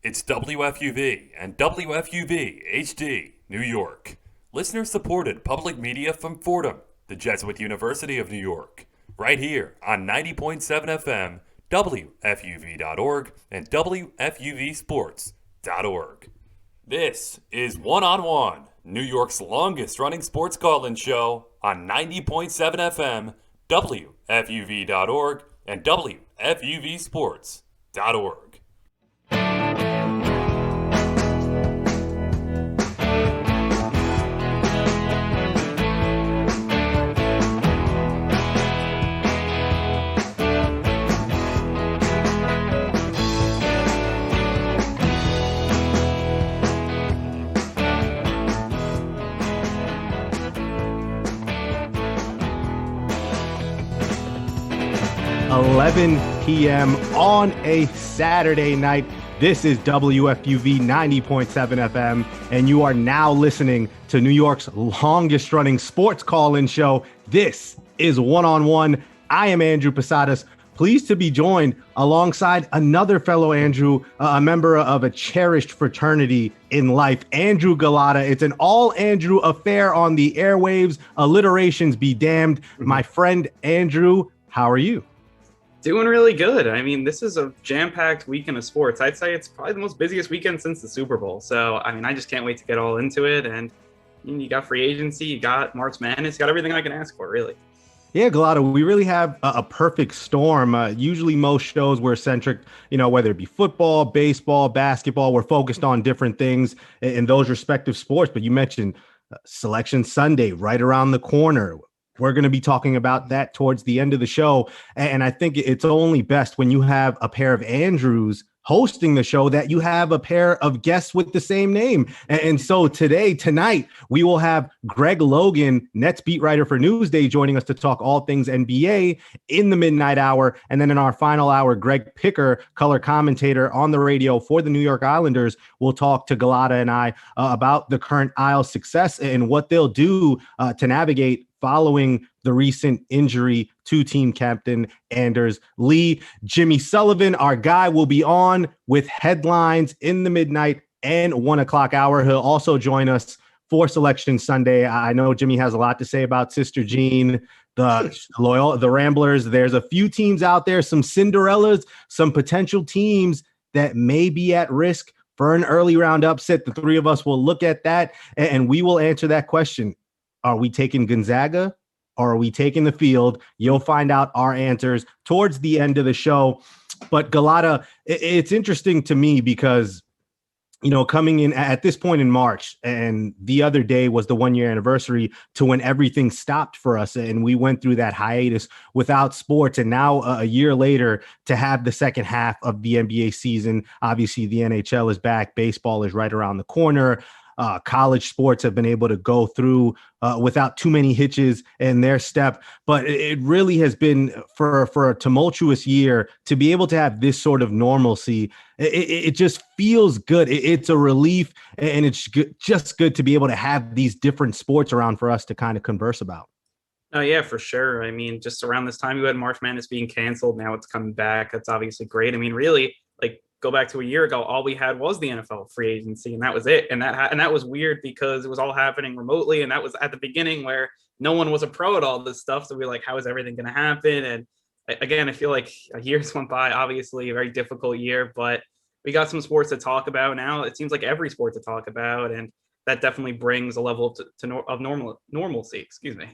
It's WFUV and WFUV HD, New York. Listener-supported public media from Fordham, the Jesuit University of New York. Right here on 90.7 FM, WFUV.org, and WFUVSports.org. This is One on One, New York's longest-running sports call-in show on 90.7 FM, WFUV.org, and WFUVSports.org. 11 p.m. on a Saturday night. This is WFUV 90.7 FM, and you are now listening to New York's longest-running sports call-in show. This is One on One. I am Andrew Posadas, pleased to be joined alongside another fellow Andrew, a member of a cherished fraternity in life, Andrew Gullotta. It's an all-Andrew affair on the airwaves. Alliterations be damned. My friend Andrew, how are you? Doing really good. I mean, this is a jam-packed weekend of sports. I'd say it's probably the most busiest weekend since the Super Bowl. So, I mean, I just can't wait to get all into it. And you got free agency, you got March Madness, you got everything I can ask for, really. Yeah, Gullotta, we really have a perfect storm. Usually most shows we're centric, whether it be football, baseball, basketball, we're focused on different things in those respective sports. But you mentioned Selection Sunday right around the corner. We're going to be talking about that towards the end of the show. And I think it's only best when you have a pair of Andrews hosting the show that you have a pair of guests with the same name. And so tonight, we will have Greg Logan, Nets beat writer for Newsday, joining us to talk all things NBA in the midnight hour. And then in our final hour, Greg Picker, color commentator on the radio for the New York Islanders, will talk to Gullotta and I about the current Isles' success and what they'll do to navigate following the recent injury to team captain Anders Lee. Jimmy Sullivan, our guy, will be on with headlines in the midnight and 1 o'clock hour. He'll also join us for Selection Sunday. I know Jimmy has a lot to say about Sister Jean, the Ramblers. There's a few teams out there, some Cinderellas, some potential teams that may be at risk for an early round upset. The three of us will look at that, and we will answer that question. Are we taking Gonzaga or are we taking the field? You'll find out our answers towards the end of the show. But Gullotta, it's interesting to me because, coming in at this point in March, and the other day was the 1-year anniversary to when everything stopped for us. And we went through that hiatus without sports. And now a year later to have the second half of the NBA season, obviously the NHL is back. Baseball is right around the corner. College sports have been able to go through without too many hitches in their step. But it really has been for a tumultuous year to be able to have this sort of normalcy. It just feels good. It's a relief, and it's just good to be able to have these different sports around for us to kind of converse about. Oh, yeah, for sure. I mean, just around this time, you had March Madness being canceled. Now it's coming back. That's obviously great. I mean, really, go back to a year ago, all we had was the NFL free agency, and that was it. And that was weird because it was all happening remotely, and that was at the beginning where no one was a pro at all this stuff. So we were like, how is everything going to happen? And again, I feel like years went by, obviously a very difficult year, but we got some sports to talk about now. It seems like every sport to talk about, and that definitely brings a level of normalcy. Excuse me.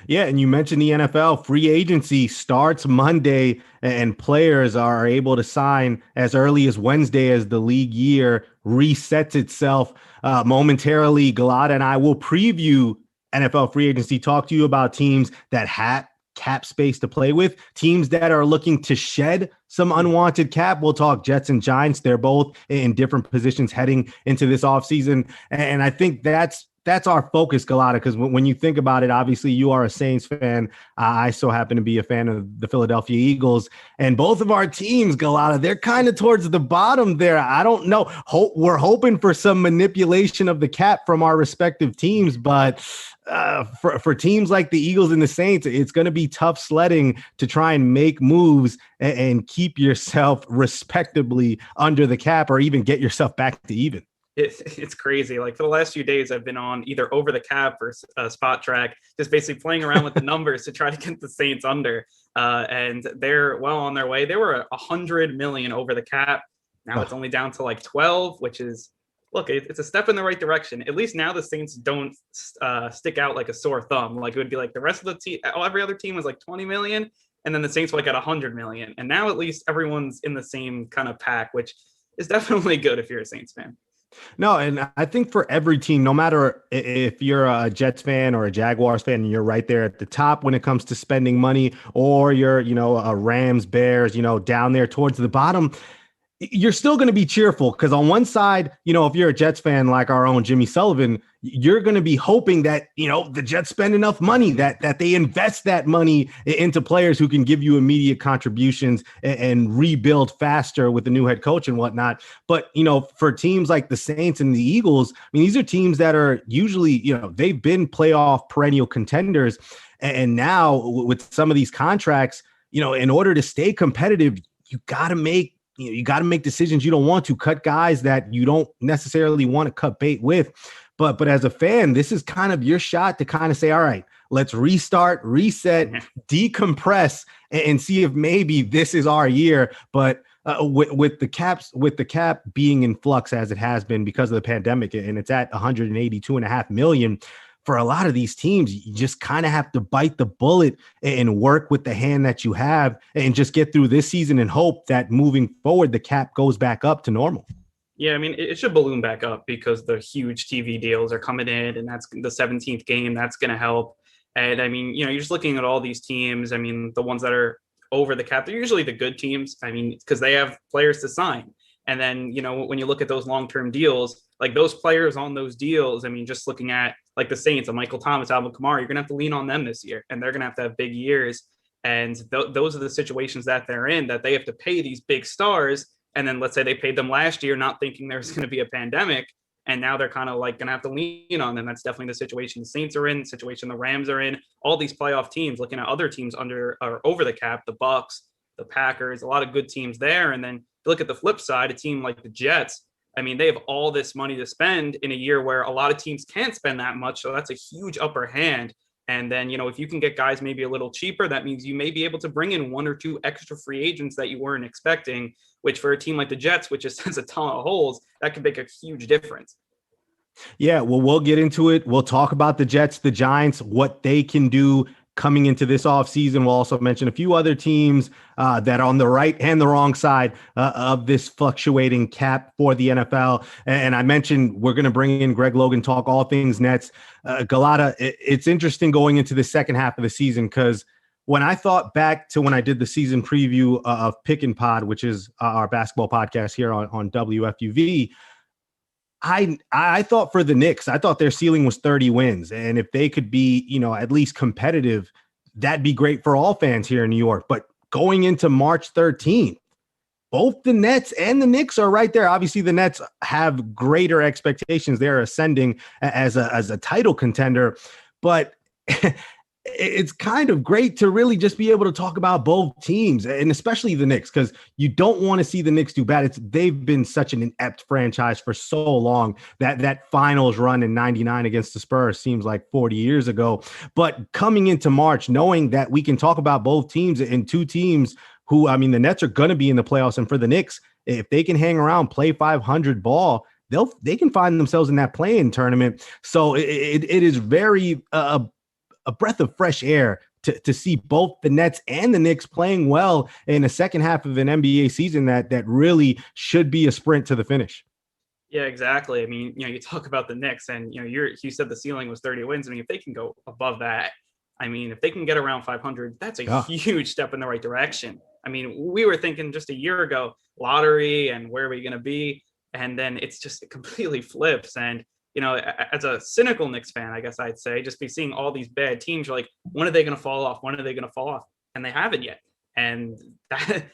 Yeah, and you mentioned the NFL. Free agency starts Monday, and players are able to sign as early as Wednesday as the league year resets itself. Momentarily, Gullotta and I will preview NFL free agency, talk to you about teams that have cap space to play with, teams that are looking to shed some unwanted cap. We'll talk Jets and Giants. They're both in different positions heading into this offseason. And I think that's that's our focus, Gullotta, because when you think about it, obviously you are a Saints fan. I so happen to be a fan of the Philadelphia Eagles, and both of our teams, Gullotta, they're kind of towards the bottom there. I don't know. We're hoping for some manipulation of the cap from our respective teams, but for teams like the Eagles and the Saints, it's going to be tough sledding to try and make moves and keep yourself respectably under the cap, or even get yourself back to even. It's crazy. Like for the last few days, I've been on either Over the Cap or Spot Track, just basically playing around with the numbers to try to get the Saints under. And they're well on their way. They were 100 million over the cap. Now it's only down to like 12, which is, look, it's a step in the right direction. At least now the Saints don't stick out like a sore thumb. Like it would be like the rest of the team, every other team was like 20 million, and then the Saints were like at 100 million. And now at least everyone's in the same kind of pack, which is definitely good if you're a Saints fan. No, and I think for every team, no matter if you're a Jets fan or a Jaguars fan, and you're right there at the top when it comes to spending money, or you're, a Rams, Bears, down there towards the bottom, you're still going to be cheerful because on one side, if you're a Jets fan like our own Jimmy Sullivan, you're going to be hoping that, the Jets spend enough money, that they invest that money into players who can give you immediate contributions and rebuild faster with the new head coach and whatnot. But, for teams like the Saints and the Eagles, I mean, these are teams that are usually, they've been playoff perennial contenders. And now with some of these contracts, in order to stay competitive, you got to make decisions. You don't want to cut guys that you don't necessarily want to cut bait with. But as a fan, this is kind of your shot to kind of say, all right, let's restart, reset, decompress, and see if maybe this is our year. But with the cap being in flux as it has been because of the pandemic, and it's at 182.5 million. For a lot of these teams, you just kind of have to bite the bullet and work with the hand that you have and just get through this season and hope that moving forward, the cap goes back up to normal. Yeah, I mean, it should balloon back up because the huge TV deals are coming in, and that's the 17th game. That's going to help. And I mean, you're just looking at all these teams. I mean, the ones that are over the cap, they're usually the good teams. I mean, because they have players to sign. And then, when you look at those long-term deals, like those players on those deals, I mean, just looking at like the Saints, Michael Thomas, Alvin Kamara, you're going to have to lean on them this year, and they're going to have big years. And those are the situations that they're in, that they have to pay these big stars. And then let's say they paid them last year, not thinking there's going to be a pandemic. And now they're kind of like going to have to lean on them. That's definitely the situation the Saints are in, the situation the Rams are in, all these playoff teams, looking at other teams under or over the cap, the Bucs, the Packers, a lot of good teams there. And then look at the flip side, a team like the Jets. I mean, they have all this money to spend in a year where a lot of teams can't spend that much. So that's a huge upper hand. And then, if you can get guys maybe a little cheaper, that means you may be able to bring in one or two extra free agents that you weren't expecting, which for a team like the Jets, which just has a ton of holes, that could make a huge difference. Yeah, well, we'll get into it. We'll talk about the Jets, the Giants, what they can do coming into this offseason. We'll also mention a few other teams that are on the right and the wrong side of this fluctuating cap for the NFL. And I mentioned we're going to bring in Greg Logan, talk all things Nets. Gullotta, it's interesting going into the second half of the season because when I thought back to when I did the season preview of Pick and Pod, which is our basketball podcast here on WFUV, I thought for the Knicks, I thought their ceiling was 30 wins. And if they could be, at least competitive, that'd be great for all fans here in New York. But going into March 13th, both the Nets and the Knicks are right there. Obviously, the Nets have greater expectations. They're ascending as a title contender. But it's kind of great to really just be able to talk about both teams, and especially the Knicks, because you don't want to see the Knicks do bad. They've been such an inept franchise for so long that finals run in 99 against the Spurs seems like 40 years ago. But coming into March, knowing that we can talk about both teams and two teams who, I mean, the Nets are going to be in the playoffs, and for the Knicks, if they can hang around, play 500 ball, they can find themselves in that play-in tournament. So it is very a breath of fresh air to see both the Nets and the Knicks playing well in the second half of an NBA season that really should be a sprint to the finish. Yeah, exactly. I mean, you talk about the Knicks and, you said the ceiling was 30 wins. I mean, if they can go above that, I mean, if they can get around 500, that's a huge step in the right direction. I mean, we were thinking just a year ago, lottery and where are we going to be? And then it completely flips. And as a cynical Knicks fan, I guess I'd say, just be seeing all these bad teams, you're like, when are they going to fall off? When are they going to fall off? And they haven't yet. And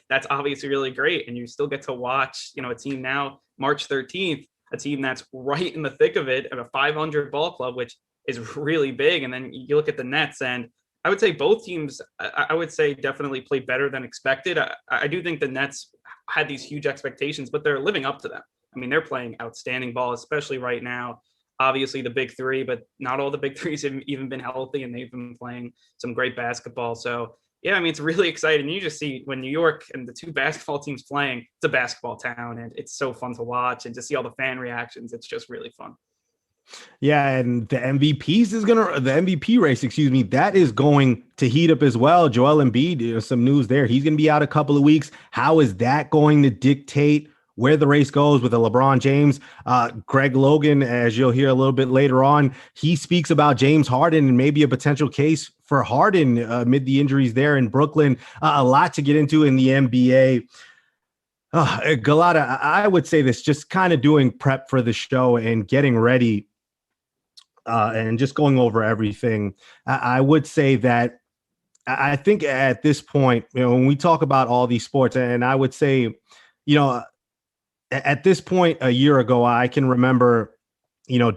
that's obviously really great. And you still get to watch, a team now, March 13th, a team that's right in the thick of it, at a 500 ball club, which is really big. And then you look at the Nets, and I would say both teams, I would say definitely played better than expected. I do think the Nets had these huge expectations, but they're living up to them. I mean, they're playing outstanding ball, especially right now. Obviously the big three, but not all the big threes have even been healthy, and they've been playing some great basketball. So yeah, I mean, it's really exciting. You just see when New York and the two basketball teams playing, it's a basketball town, and it's so fun to watch, and to see all the fan reactions. It's just really fun. Yeah, and the MVP race, that is going to heat up as well. Joel Embiid, some news there. He's going to be out a couple of weeks. How is that going to dictate where the race goes with a LeBron James? Greg Logan, as you'll hear a little bit later on, he speaks about James Harden and maybe a potential case for Harden amid the injuries there in Brooklyn. A lot to get into in the NBA. Gullotta, I would say this, just kind of doing prep for the show and getting ready and just going over everything. I would say that I think at this point, when we talk about all these sports, and I would say, at this point a year ago, I can remember,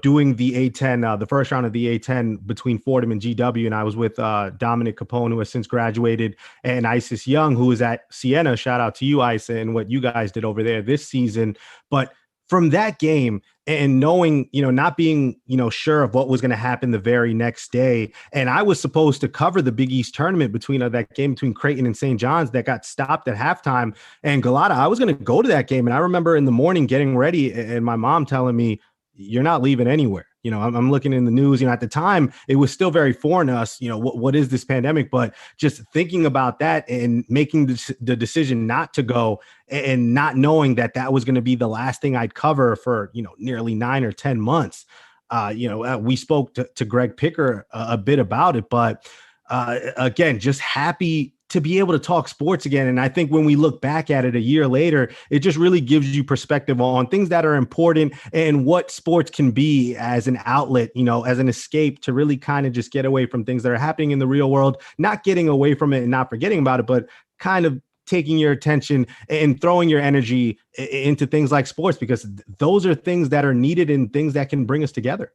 doing the A10, the first round of the A10 between Fordham and GW. And I was with Dominic Capone, who has since graduated, and Isis Young, who is at Siena. Shout out to you, Isa, and what you guys did over there this season. But from that game, and knowing, not being, sure of what was going to happen the very next day. And I was supposed to cover the Big East tournament between that game between Creighton and St. John's that got stopped at halftime. And Gullotta, I was going to go to that game. And I remember in the morning getting ready and my mom telling me, you're not leaving anywhere. I'm looking in the news, at the time it was still very foreign to us, what is this pandemic, but just thinking about that and making the decision not to go and not knowing that was going to be the last thing I'd cover for, nearly 9 or 10 months. We spoke to Greg Picker a bit about it, but again, just happy to be able to talk sports again. And I think when we look back at it a year later, it just really gives you perspective on things that are important and what sports can be as an outlet, as an escape to really kind of just get away from things that are happening in the real world, not getting away from it and not forgetting about it, but kind of taking your attention and throwing your energy into things like sports, because those are things that are needed and things that can bring us together.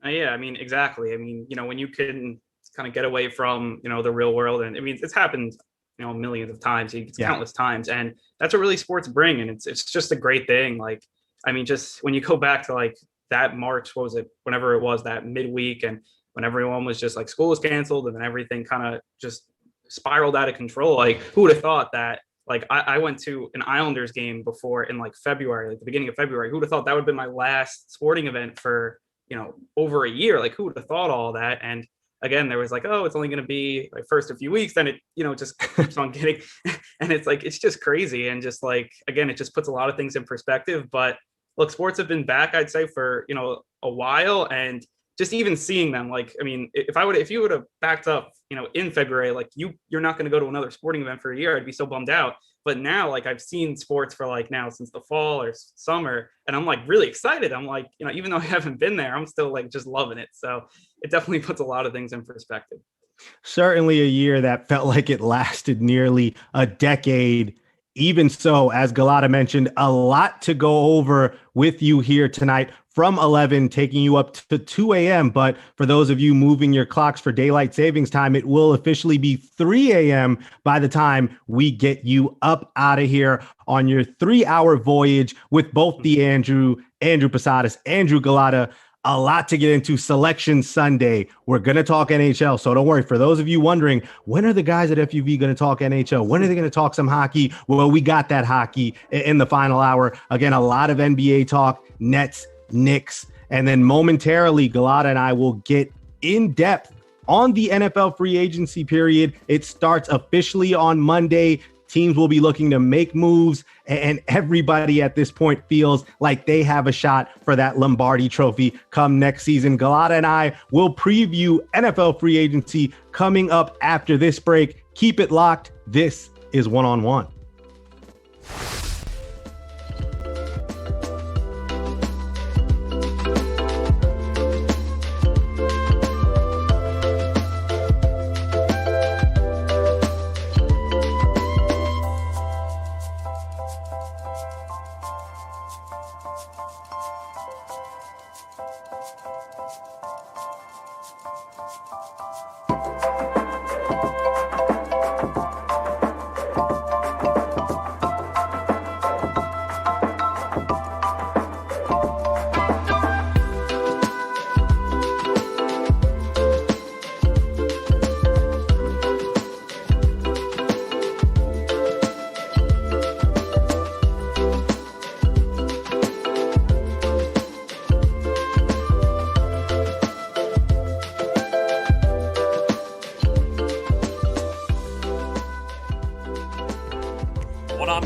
Yeah, I mean, exactly. I mean, when you can kind of get away from, the real world. And I mean, it's happened, millions of times, countless times. And that's what really sports bring. And it's just a great thing. Like, I mean, just when you go back to like that March, what was it, whenever it was, that midweek, and when everyone was just like, school was canceled, and then everything kind of just spiraled out of control. Like, who would have thought that? Like, I went to an Islanders game before in like February, like the beginning of February. Who would have thought that would have been my last sporting event for, over a year? Like, who would have thought all that? And again, there was like, oh, it's only going to be like first a few weeks, then it, just keeps on getting, and it's like, it's just crazy. And just like, again, it just puts a lot of things in perspective. But look, sports have been back, I'd say, for, a while. And just even seeing them, like, I mean, if you would have backed up, in February, like you're not going to go to another sporting event for a year, I'd be so bummed out. But now, like, I've seen sports for like now since the fall or summer, and I'm like really excited. I'm like, even though I haven't been there, I'm still like just loving it. So it definitely puts a lot of things in perspective. Certainly a year that felt like it lasted nearly a decade. Even so, as Gullotta mentioned, a lot to go over with you here tonight from 11, taking you up to 2 a.m. But for those of you moving your clocks for daylight savings time, it will officially be 3 a.m. by the time we get you up out of here on your 3-hour voyage with both the Andrew Posadas, Andrew Gullotta. A lot to get into. Selection Sunday. We're going to talk NHL. So don't worry. For those of you wondering, when are the guys at FUV going to talk NHL? When are they going to talk some hockey? Well, we got that hockey in the final hour. Again, a lot of NBA talk, Nets, Knicks. And then momentarily, Gullotta and I will get in depth on the NFL free agency period. It starts officially on Monday. Teams will be looking to make moves, and everybody at this point feels like they have a shot for that Lombardi trophy come next season. Gullotta and I will preview NFL free agency coming up after this break. Keep it locked. This is One on One.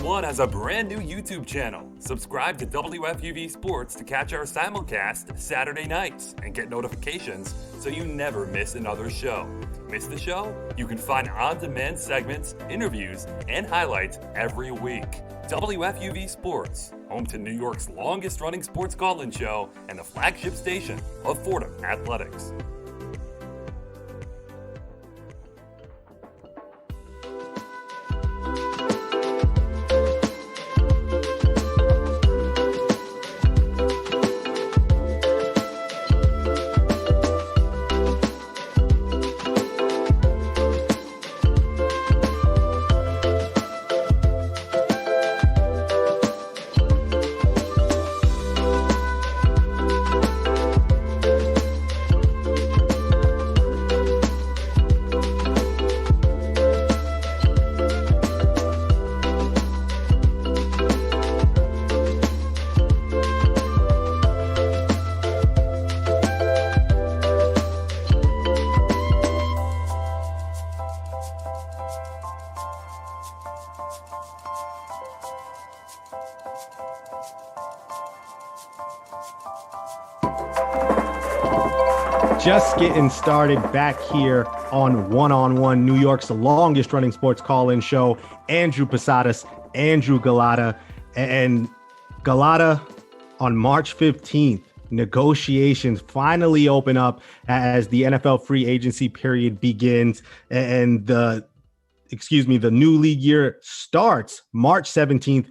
1 has a brand new YouTube channel. Subscribe to WFUV Sports to catch our simulcast Saturday nights and get notifications so you never miss another show. Miss the show? You can find on-demand segments, interviews, and highlights every week. WFUV Sports, home to New York's longest-running sports call-in show and the flagship station of Fordham Athletics. Just getting started back here on One New York's longest running sports call-in show. Andrew Posadas, Andrew Gullotta, and Gullotta on March 15th. Negotiations finally open up as the NFL free agency period begins, and the new league year starts March 17th,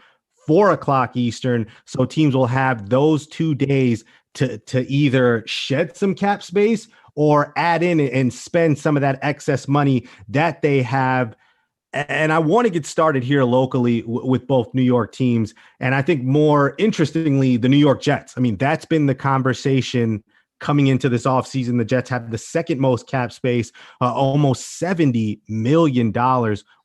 4:00 Eastern. So teams will have those 2 days to either shed some cap space or add in and spend some of that excess money that they have. And I want to get started here locally with both New York teams. And I think more interestingly, the New York Jets. I mean, that's been the conversation coming into this offseason. The Jets have the second most cap space, almost $70 million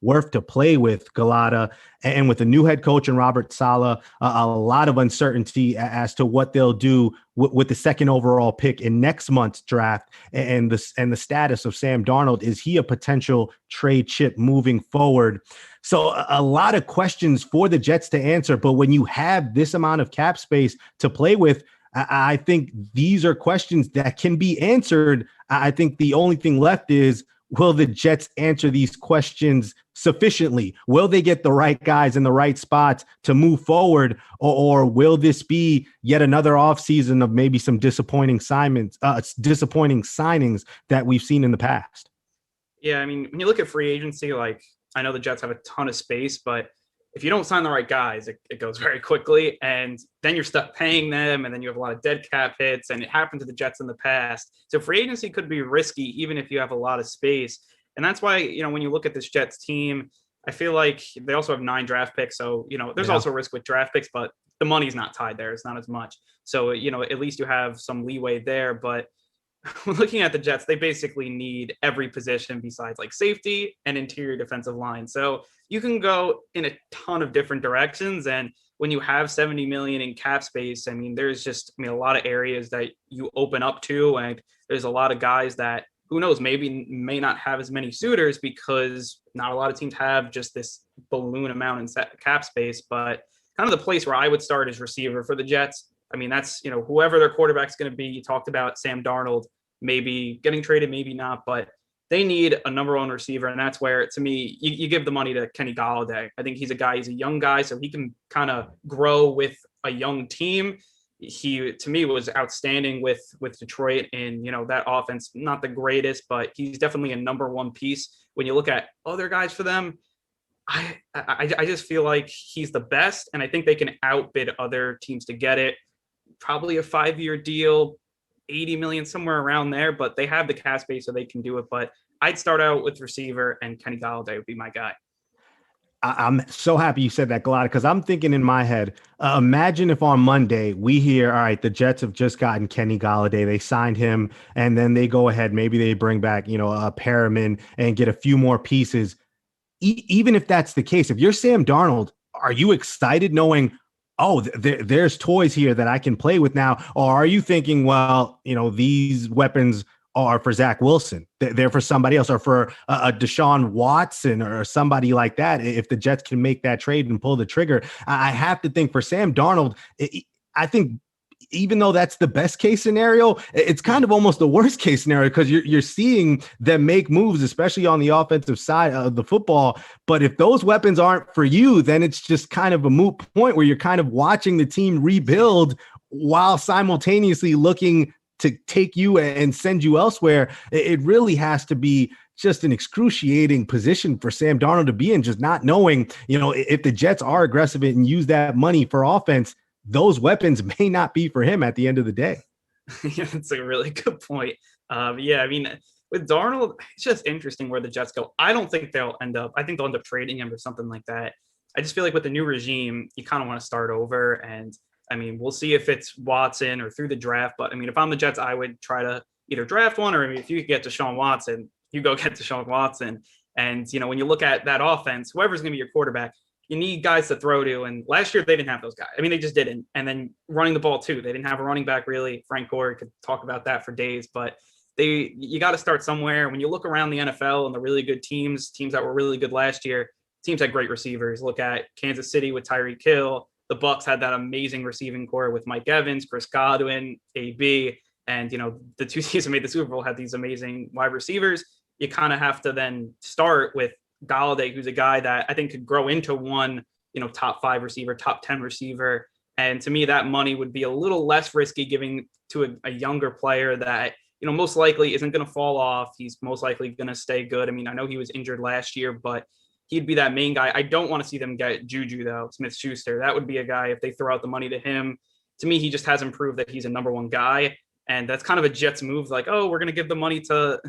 worth to play with, Gullotta. And with a new head coach and Robert Saleh, a lot of uncertainty as to what they'll do with the second overall pick in next month's draft and the status of Sam Darnold. Is he a potential trade chip moving forward? So a lot of questions for the Jets to answer. But when you have this amount of cap space to play with, I think these are questions that can be answered. I think the only thing left is, will the Jets answer these questions sufficiently? Will they get the right guys in the right spots to move forward? Or will this be yet another offseason of maybe some disappointing signings that we've seen in the past? Yeah, I mean, when you look at free agency, like, I know the Jets have a ton of space, but if you don't sign the right guys, it goes very quickly, and then you're stuck paying them, and then you have a lot of dead cap hits, and it happened to the Jets in the past. So free agency could be risky even if you have a lot of space. And that's why, when you look at this Jets team, I feel like they also have 9 draft picks. So, there's also risk with draft picks, but the money's not tied there. It's not as much. So, at least you have some leeway there. But looking at the Jets, they basically need every position besides like safety and interior defensive line. So you can go in a ton of different directions. And when you have 70 million in cap space, I mean, there's just, a lot of areas that you open up to, and there's a lot of guys that, who knows, may not have as many suitors because not a lot of teams have just this balloon amount in cap space. But kind of the place where I would start is receiver for the Jets. I mean, that's, whoever their quarterback's going to be. You talked about Sam Darnold maybe getting traded, maybe not, but they need a number one receiver. And that's where, to me, you give the money to Kenny Golladay. I think he's a young guy, so he can kind of grow with a young team. He, to me, was outstanding with Detroit, and, that offense, not the greatest, but he's definitely a number one piece. When you look at other guys for them, I just feel like he's the best, and I think they can outbid other teams to get it. Probably a 5-year deal, 80 million, somewhere around there, but they have the cap space so they can do it. But I'd start out with receiver, and Kenny Golladay would be my guy. I'm so happy you said that, Gullotta, because I'm thinking in my head, imagine if on Monday we hear, all right, the Jets have just gotten Kenny Golladay. They signed him, and then they go ahead. Maybe they bring back, Perriman and get a few more pieces. Even if that's the case, if you're Sam Darnold, are you excited knowing, oh, there's toys here that I can play with now? Or are you thinking, well, these weapons are for Zach Wilson. They're for somebody else, or for a Deshaun Watson or somebody like that. If the Jets can make that trade and pull the trigger, I have to think for Sam Darnold, I think even though that's the best case scenario, it's kind of almost the worst case scenario, because you're seeing them make moves, especially on the offensive side of the football. But if those weapons aren't for you, then it's just kind of a moot point where you're kind of watching the team rebuild while simultaneously looking to take you and send you elsewhere. It really has to be just an excruciating position for Sam Darnold to be in, just not knowing, if the Jets are aggressive and use that money for offense, those weapons may not be for him at the end of the day. Yeah, that's a really good point. Yeah, I mean, with Darnold, it's just interesting where the Jets go. I don't think I think they'll end up trading him or something like that. I just feel like with the new regime, you kind of want to start over. And I mean, we'll see if it's Watson or through the draft. But I mean, if I'm the Jets, I would try to either draft one, or if you could get Deshaun Watson, you go get Deshaun Watson. And, when you look at that offense, whoever's going to be your quarterback, you need guys to throw to. And last year they didn't have those guys. I mean, they just didn't. And then running the ball too. They didn't have a running back really. Frank Gore could talk about that for days, but you got to start somewhere. When you look around the NFL and the really good teams that were really good last year, teams had great receivers. Look at Kansas City with Tyreek Hill. The Bucs had that amazing receiving core with Mike Evans, Chris Godwin, AB. And, the two teams that made the Super Bowl had these amazing wide receivers. You kind of have to then start with Golladay, who's a guy that I think could grow into one, top 5 receiver, top 10 receiver. And to me, that money would be a little less risky giving to a younger player that, most likely isn't going to fall off. He's most likely going to stay good. I mean, I know he was injured last year, but he'd be that main guy. I don't want to see them get Juju, though, Smith-Schuster. That would be a guy, if they throw out the money to him. To me, he just hasn't proved that he's a number one guy. And that's kind of a Jets move, like, oh, we're going to give the money to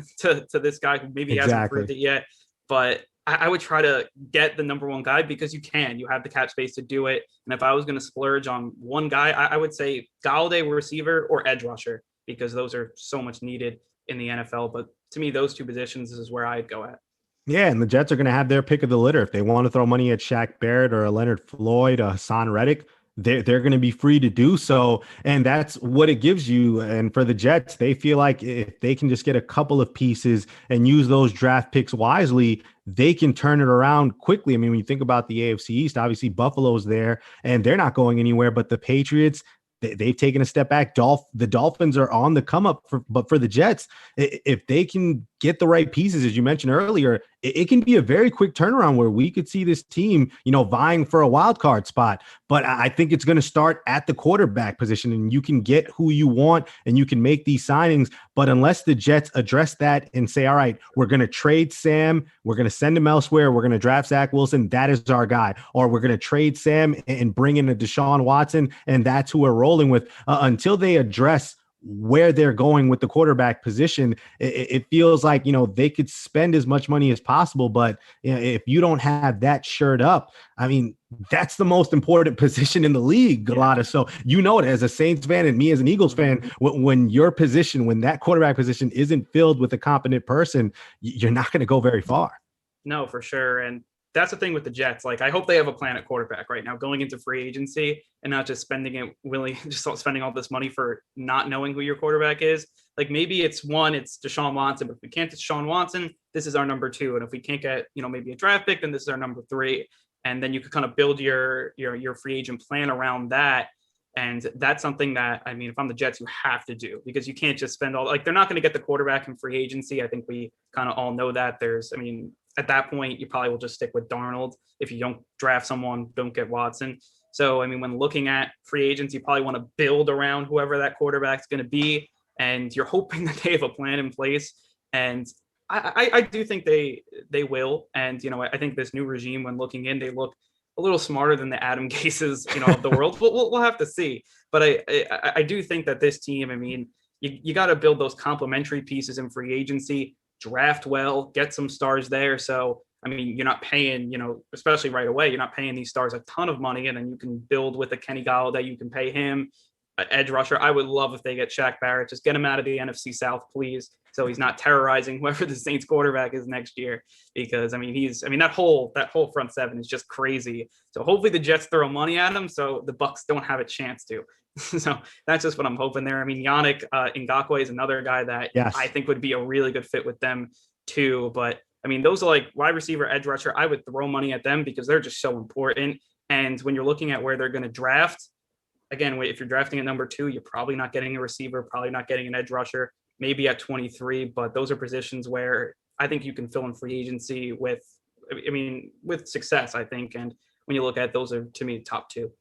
this guy who maybe hasn't proved it yet. But I would try to get the number one guy, because you have the cap space to do it. And if I was going to splurge on one guy, I would say Golladay, receiver, or edge rusher, because those are so much needed in the NFL. But to me, those two positions is where I'd go at. Yeah, and the Jets are going to have their pick of the litter. If they want to throw money at Shaq Barrett or a Leonard Floyd, a Hassan Reddick, they're going to be free to do so. And that's what it gives you. And for the Jets, they feel like if they can just get a couple of pieces and use those draft picks wisely, they can turn it around quickly. I mean, when you think about the AFC East, obviously Buffalo's there and they're not going anywhere, but the Patriots, they've taken a step back. The Dolphins are on the come up, but for the Jets, if they can get the right pieces, as you mentioned earlier, it can be a very quick turnaround where we could see this team, vying for a wild card spot. But I think it's going to start at the quarterback position, and you can get who you want and you can make these signings. But unless the Jets address that and say, all right, we're going to trade Sam, we're going to send him elsewhere, we're going to draft Zach Wilson, that is our guy. Or we're going to trade Sam and bring in a Deshaun Watson, and that's who we're rolling with. Until they address where they're going with the quarterback position, it feels like, they could spend as much money as possible. But if you don't have that shirt up, I mean, that's the most important position in the league, Gullotta. Yeah. So, it as a Saints fan and me as an Eagles fan, when that quarterback position isn't filled with a competent person, you're not going to go very far. No, for sure. And that's the thing with the Jets. Like, I hope they have a plan at quarterback right now going into free agency, and not just spending all this money for not knowing who your quarterback is. Like, maybe it's Deshaun Watson, but if we can't get Deshaun Watson, this is our number 2. And if we can't get, maybe a draft pick, then this is our number 3. And then you could kind of build your free agent plan around that. And that's something that, I mean, if I'm the Jets, you have to do, because you can't just spend they're not going to get the quarterback in free agency. I think we kind of all know that. At that point, you probably will just stick with Darnold. If you don't draft someone, don't get Watson. So, I mean, when looking at free agents, you probably want to build around whoever that quarterback's going to be. And you're hoping that they have a plan in place. And I do think they will. And, I think this new regime, when looking in, they look a little smarter than the Adam Gases, of the world. We'll have to see. But I do think that this team, I mean, you got to build those complementary pieces in free agency, draft well, get some stars there. So, I mean, you're not paying, especially right away, you're not paying these stars a ton of money, and then you can build with a Kenny Golladay. You can pay him, edge rusher. I would love if they get Shaq Barrett. Just get him out of the NFC South, please, so he's not terrorizing whoever the Saints quarterback is next year. Because I mean, that whole front seven is just crazy. So hopefully the Jets throw money at him, so the Bucs don't have a chance to. So that's just what I'm hoping there. I mean, Yannick Ngakoue is another guy that I think would be a really good fit with them too. But I mean, those are like wide receiver, edge rusher. I would throw money at them because they're just so important. And when you're looking at where they're going to draft, again, if you're drafting at number 2, you're probably not getting a receiver, probably not getting an edge rusher, maybe at 23. But those are positions where I think you can fill in free agency with success, I think. And when you look at those are, to me, top 2.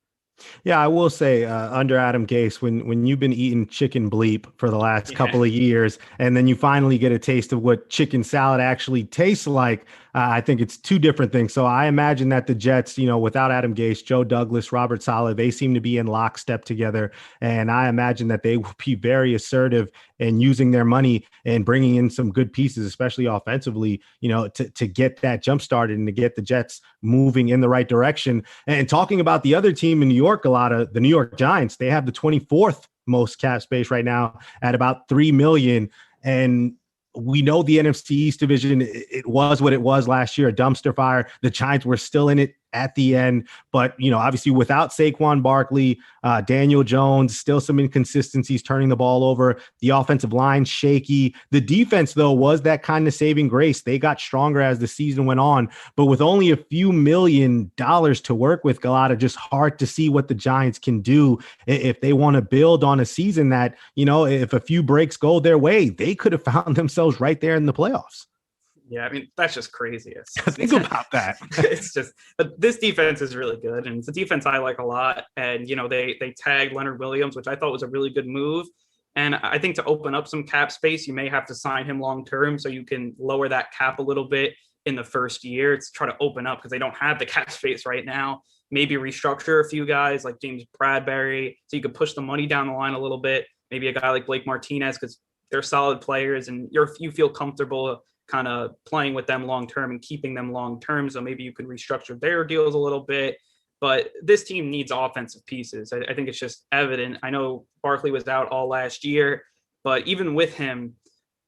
Yeah, I will say under Adam Gase, when you've been eating chicken bleep for the last couple of years, and then you finally get a taste of what chicken salad actually tastes like, I think it's 2 different things. So I imagine that the Jets, without Adam Gase, Joe Douglas, Robert Saleh, they seem to be in lockstep together. And I imagine that they will be very assertive in using their money and bringing in some good pieces, especially offensively, to get that jump started and to get the Jets moving in the right direction. And talking about the other team in New York, the New York Giants, they have the 24th most cap space right now at about $3 million. And we know the NFC East division, it was what it was last year, a dumpster fire. The Giants were still in it at the end, but obviously without Saquon Barkley, Daniel Jones, still some inconsistencies, turning the ball over, the offensive line shaky. The defense, though, was that kind of saving grace. They got stronger as the season went on, but with only a few $1 million to work with, Gullotta, just hard to see what the Giants can do if they want to build on a season that, if a few breaks go their way, they could have found themselves right there in the playoffs. Yeah, I mean, that's just crazy. Think about that. It's just, this defense is really good, and it's a defense I like a lot. And, they tagged Leonard Williams, which I thought was a really good move. And I think to open up some cap space, you may have to sign him long-term so you can lower that cap a little bit in the first year to try to open up, because they don't have the cap space right now. Maybe restructure a few guys like James Bradbury so you could push the money down the line a little bit. Maybe a guy like Blake Martinez, because they're solid players and you feel comfortable kind of playing with them long-term and keeping them long-term. So maybe you can restructure their deals a little bit, but this team needs offensive pieces. I think it's just evident. I know Barkley was out all last year, but even with him,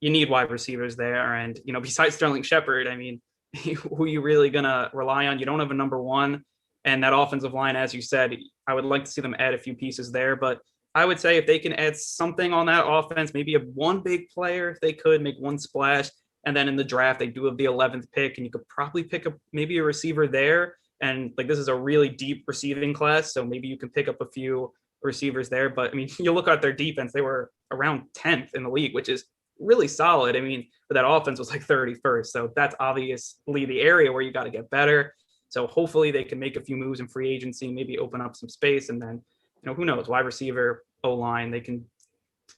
you need wide receivers there. And, besides Sterling Shepard, I mean, who you really going to rely on? You don't have a number 1, and that offensive line, as you said, I would like to see them add a few pieces there, but I would say if they can add something on that offense, maybe one big player, if they could make one splash. And then in the draft, they do have the 11th pick, and you could probably pick up maybe a receiver there. And this is a really deep receiving class, so maybe you can pick up a few receivers there. But I mean, you look at their defense; they were around 10th in the league, which is really solid. I mean, but that offense was like 31st, so that's obviously the area where you got to get better. So hopefully they can make a few moves in free agency, maybe open up some space, and then who knows, wide receiver, O-line, they can,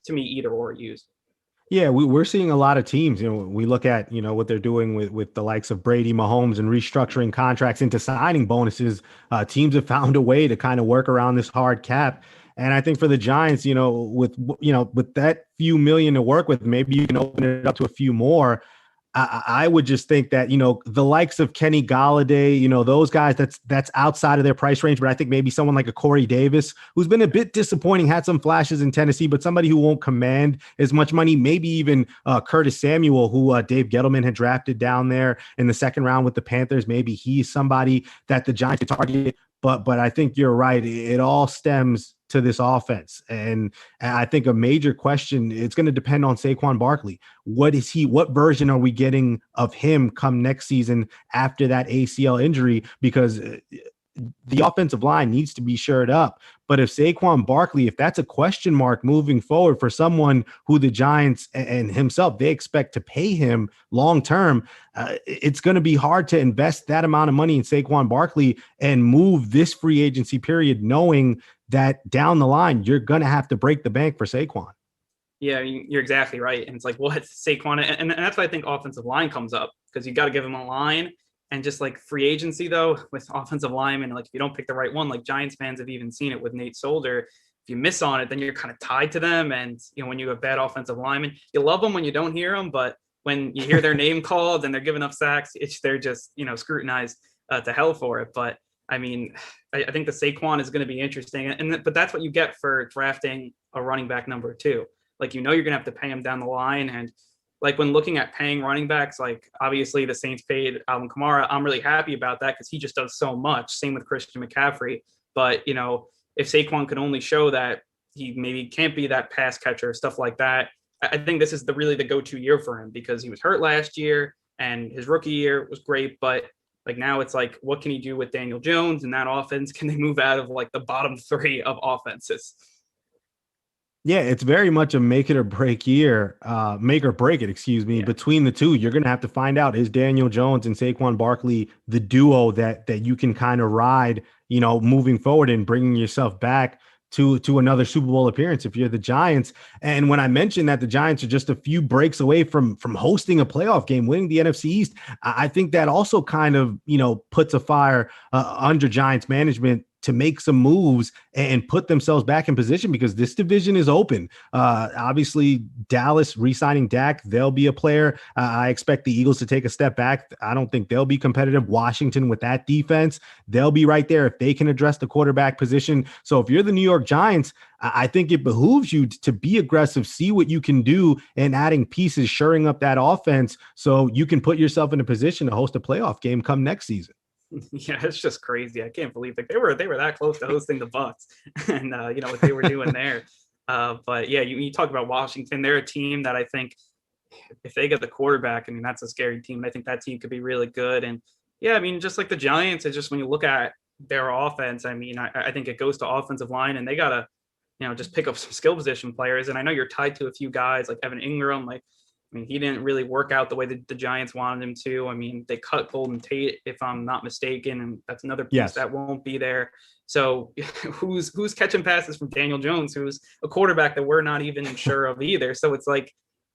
to me, either or use. Yeah, we're seeing a lot of teams. We look at, what they're doing with the likes of Brady, Mahomes, and restructuring contracts into signing bonuses. Teams have found a way to kind of work around this hard cap. And I think for the Giants, with that few million to work with, maybe you can open it up to a few more. I would just think that, the likes of Kenny Golladay, those guys, that's outside of their price range. But I think maybe someone like a Corey Davis, who's been a bit disappointing, had some flashes in Tennessee, but somebody who won't command as much money. Maybe even Curtis Samuel, who Dave Gettleman had drafted down there in the second round with the Panthers. Maybe he's somebody that the Giants could target. But I think you're right. It all stems to this offense. And I think a major question, it's going to depend on Saquon Barkley. What version are we getting of him come next season after that ACL injury? Because the offensive line needs to be shored up. But if Saquon Barkley, if that's a question mark moving forward for someone who the Giants and himself, they expect to pay him long-term, it's going to be hard to invest that amount of money in Saquon Barkley and move this free agency period, knowing that down the line, you're going to have to break the bank for Saquon. Yeah, you're exactly right. And it's like, what Saquon, and that's why I think offensive line comes up, because you got to give him a line. And just like free agency, though, with offensive linemen, like if you don't pick the right one, like Giants fans have even seen it with Nate Solder. If you miss on it, then you're kind of tied to them. And, when you have bad offensive linemen, you love them when you don't hear them. But when you hear their name called and they're giving up sacks, they're just, scrutinized to hell for it. But I mean, I think the Saquon is going to be interesting, but that's what you get for drafting a running back number 2. Like, you're going to have to pay him down the line. And like, when looking at paying running backs, like, obviously the Saints paid Alvin Kamara. I'm really happy about that because he just does so much. Same with Christian McCaffrey. But, if Saquon could only show that he maybe can't be that pass catcher, stuff like that, I think this is really the go-to year for him because he was hurt last year and his rookie year was great. But like, now it's like, what can he do with Daniel Jones and that offense? Can they move out of like the bottom 3 of offenses? Yeah, it's very much a make it or break year, make or break it, excuse me, between the two. You're going to have to find out, is Daniel Jones and Saquon Barkley the duo that you can kind of ride, moving forward and bringing yourself back to another Super Bowl appearance if you're the Giants. And when I mentioned that the Giants are just a few breaks away from hosting a playoff game, winning the NFC East, I think that also kind of, puts a fire under Giants management to make some moves and put themselves back in position because this division is open. Obviously, Dallas re-signing Dak, they'll be a player. I expect the Eagles to take a step back. I don't think they'll be competitive. Washington with that defense, they'll be right there if they can address the quarterback position. So if you're the New York Giants, I think it behooves you to be aggressive, see what you can do and adding pieces, shoring up that offense so you can put yourself in a position to host a playoff game come next season. Yeah, it's just crazy. I can't believe they were that close to hosting the Bucs, and what they were doing there. But yeah, you talk about Washington. They're a team that I think if they get the quarterback, I mean, that's a scary team. I think that team could be really good. And yeah, I mean, just like the Giants, it's just when you look at their offense, I mean, I think it goes to offensive line, and they gotta just pick up some skill position players. And I know you're tied to a few guys like Evan Ingram, like. I mean, he didn't really work out the way that the Giants wanted him to. I mean, they cut Golden Tate, if I'm not mistaken, and that's another piece that won't be there. So who's catching passes from Daniel Jones, who's a quarterback that we're not even sure of either. So it's like,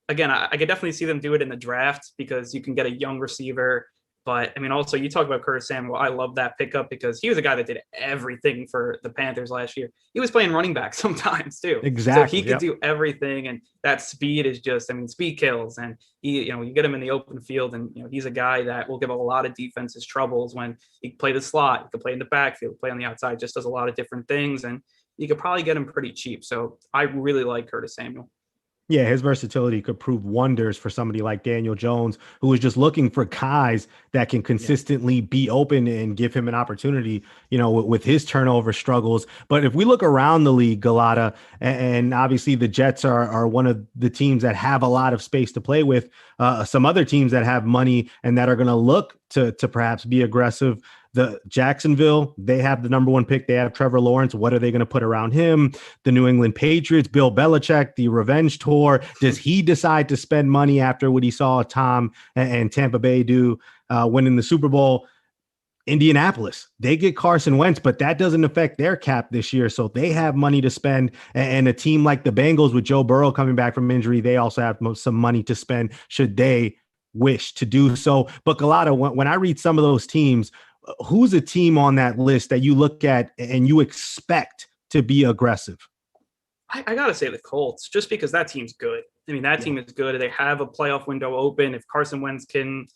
again, I could definitely see them do it in the draft because you can get a young receiver. But I mean, also you talk about Curtis Samuel. I love that pickup because he was a guy that did everything for the Panthers last year. He was playing running back sometimes too. Exactly. So he could do everything. And that speed is just, I mean, speed kills. And he, you get him in the open field and, he's a guy that will give a lot of defenses troubles when he can play the slot, he can play in the backfield, play on the outside, just does a lot of different things. And you could probably get him pretty cheap. So I really like Curtis Samuel. Yeah, his versatility could prove wonders for somebody like Daniel Jones, who is just looking for guys that can consistently be open and give him an opportunity, with his turnover struggles. But if we look around the league, Gullotta, and obviously the Jets are one of the teams that have a lot of space to play with, some other teams that have money and that are going to look to perhaps be aggressive. The Jacksonville, they have the number 1 pick. They have Trevor Lawrence. What are they going to put around him? The New England Patriots, Bill Belichick, the revenge tour. Does he decide to spend money after what he saw Tom and Tampa Bay do winning the Super Bowl? Indianapolis, they get Carson Wentz, but that doesn't affect their cap this year. So they have money to spend. And a team like the Bengals with Joe Burrow coming back from injury, they also have some money to spend should they wish to do so. But Gullotta, when I read some of those teams, who's a team on that list that you look at and you expect to be aggressive? I got to say the Colts, just because that team's good. I mean, that team is good. They have a playoff window open. If Carson Wentz can,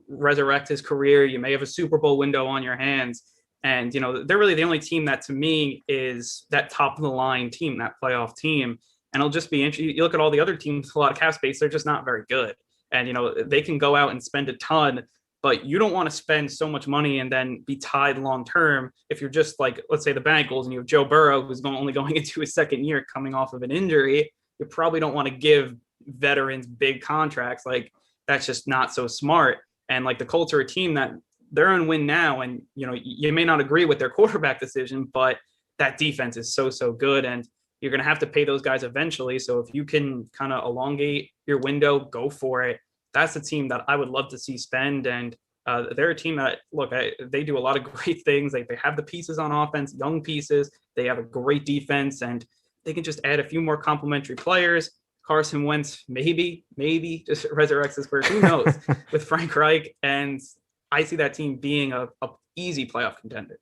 resurrect his career, you may have a Super Bowl window on your hands. And, they're really the only team that to me is that top of the line team, that playoff team. And it'll just be interesting. You look at all the other teams, a lot of cap space, they're just not very good. And, they can go out and spend a ton, but you don't want to spend so much money and then be tied long term. If you're just like, let's say the Bengals and you have Joe Burrow, who's only going into his second year coming off of an injury, you probably don't want to give veterans big contracts. Like, that's just not so smart. And like the Colts are a team that they're on win now. And, you may not agree with their quarterback decision, but that defense is so good. And you're going to have to pay those guys eventually. So if you can kind of elongate your window, go for it. That's a team that I would love to see spend. And they're a team that, look, they do a lot of great things. Like, they have the pieces on offense, young pieces. They have a great defense, and they can just add a few more complementary players. Carson Wentz, maybe just resurrects his career. Who knows with Frank Reich. And I see that team being a easy playoff contender.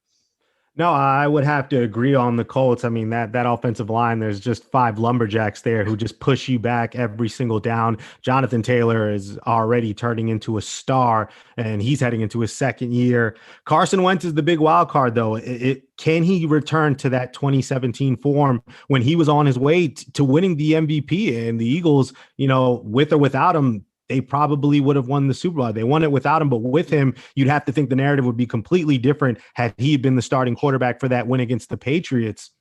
No, I would have to agree on the Colts. I mean, that offensive line, there's just five lumberjacks there who just push you back every single down. Jonathan Taylor is already turning into a star, and he's heading into his second year. Carson Wentz is the big wild card, though. Can he return to that 2017 form when he was on his way to winning the MVP? And the Eagles, with or without him, they probably would have won the Super Bowl. They won it without him, but with him, you'd have to think the narrative would be completely different had he been the starting quarterback for that win against the Patriots.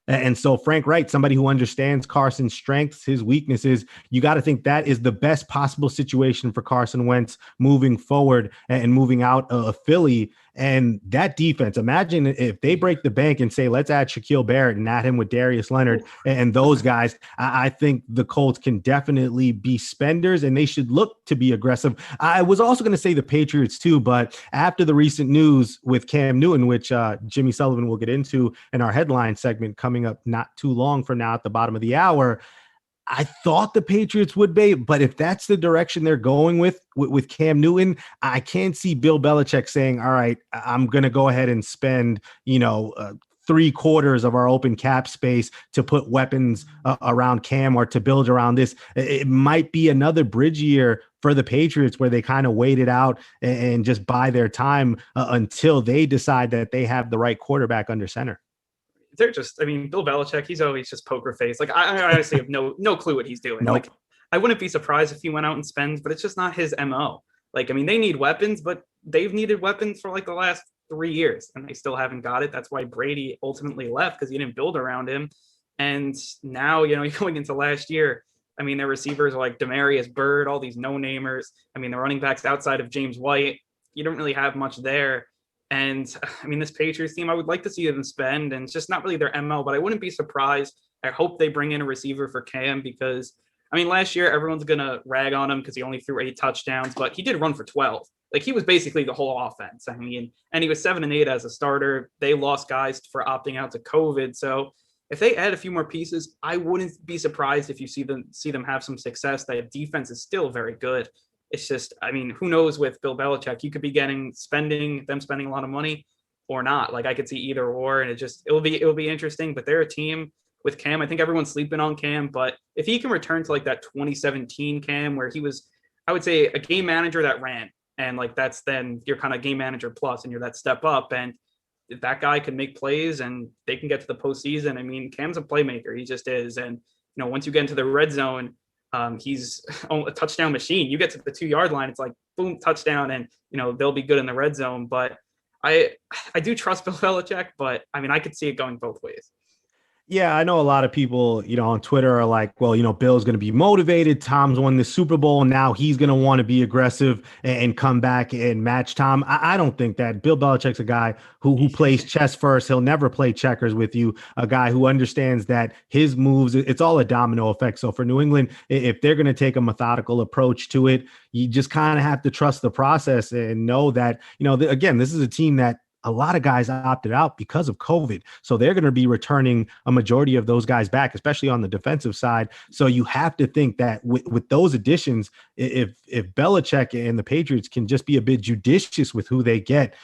And so Frank Wright, somebody who understands Carson's strengths, his weaknesses, you got to think that is the best possible situation for Carson Wentz moving forward and moving out of Philly. And that defense, imagine if they break the bank and say, let's add Shaquille Barrett and add him with Darius Leonard and those guys. I think the Colts can definitely be spenders and they should look to be aggressive. I was also going to say the Patriots too, but after the recent news with Cam Newton, which Jimmy Sullivan will get into in our headline segment coming up not too long from now at the bottom of the hour, I thought the Patriots would be, but if that's the direction they're going with Cam Newton, I can't see Bill Belichick saying, all right, I'm going to go ahead and spend, 3/4 of our open cap space to put weapons around Cam or to build around this. It might be another bridge year for the Patriots where they kind of wait it out and just buy their time until they decide that they have the right quarterback under center. They're just, Bill Belichick, he's always just poker face. Like, I honestly have no clue what he's doing. Nope. Like, I wouldn't be surprised if he went out and spends, but it's just not his MO. Like, they need weapons, but they've needed weapons for like the last 3 years and they still haven't got it. That's why Brady ultimately left, because he didn't build around him. And now, you're going into last year. Their receivers are like Demarius Byrd, all these no-namers. The running backs outside of James White, you don't really have much there. And this Patriots team, I would like to see them spend, and it's just not really their MO, but I wouldn't be surprised. I hope they bring in a receiver for Cam because, last year everyone's going to rag on him because he only threw 8 touchdowns, but he did run for 12. Like, he was basically the whole offense. And he was 7-8 as a starter. They lost guys for opting out to COVID. So if they add a few more pieces, I wouldn't be surprised if you see them have some success. That defense is still very good. It's just, who knows with Bill Belichick, you could be spending a lot of money or not. Like, I could see either or, and it'll be interesting, but they're a team with Cam. I think everyone's sleeping on Cam, but if he can return to like that 2017 Cam, where he was, I would say, a game manager that ran, and like, that's then you're kind of game manager plus, and you're that step up. And if that guy can make plays and they can get to the postseason, Cam's a playmaker. He just is. And, once you get into the red zone, he's a touchdown machine. You get to the 2-yard line, it's like boom, touchdown, and they'll be good in the red zone. But I do trust Bill Belichick, but I could see it going both ways. Yeah, I know a lot of people, on Twitter are like, well, Bill's going to be motivated. Tom's won the Super Bowl. And now he's going to want to be aggressive and come back and match Tom. I don't think that. Bill Belichick's a guy who plays chess first. He'll never play checkers with you. A guy who understands that his moves, it's all a domino effect. So for New England, if they're going to take a methodical approach to it, you just kind of have to trust the process and know that, again, this is a team that a lot of guys opted out because of COVID. So they're going to be returning a majority of those guys back, especially on the defensive side. So you have to think that with those additions, if Belichick and the Patriots can just be a bit judicious with who they get,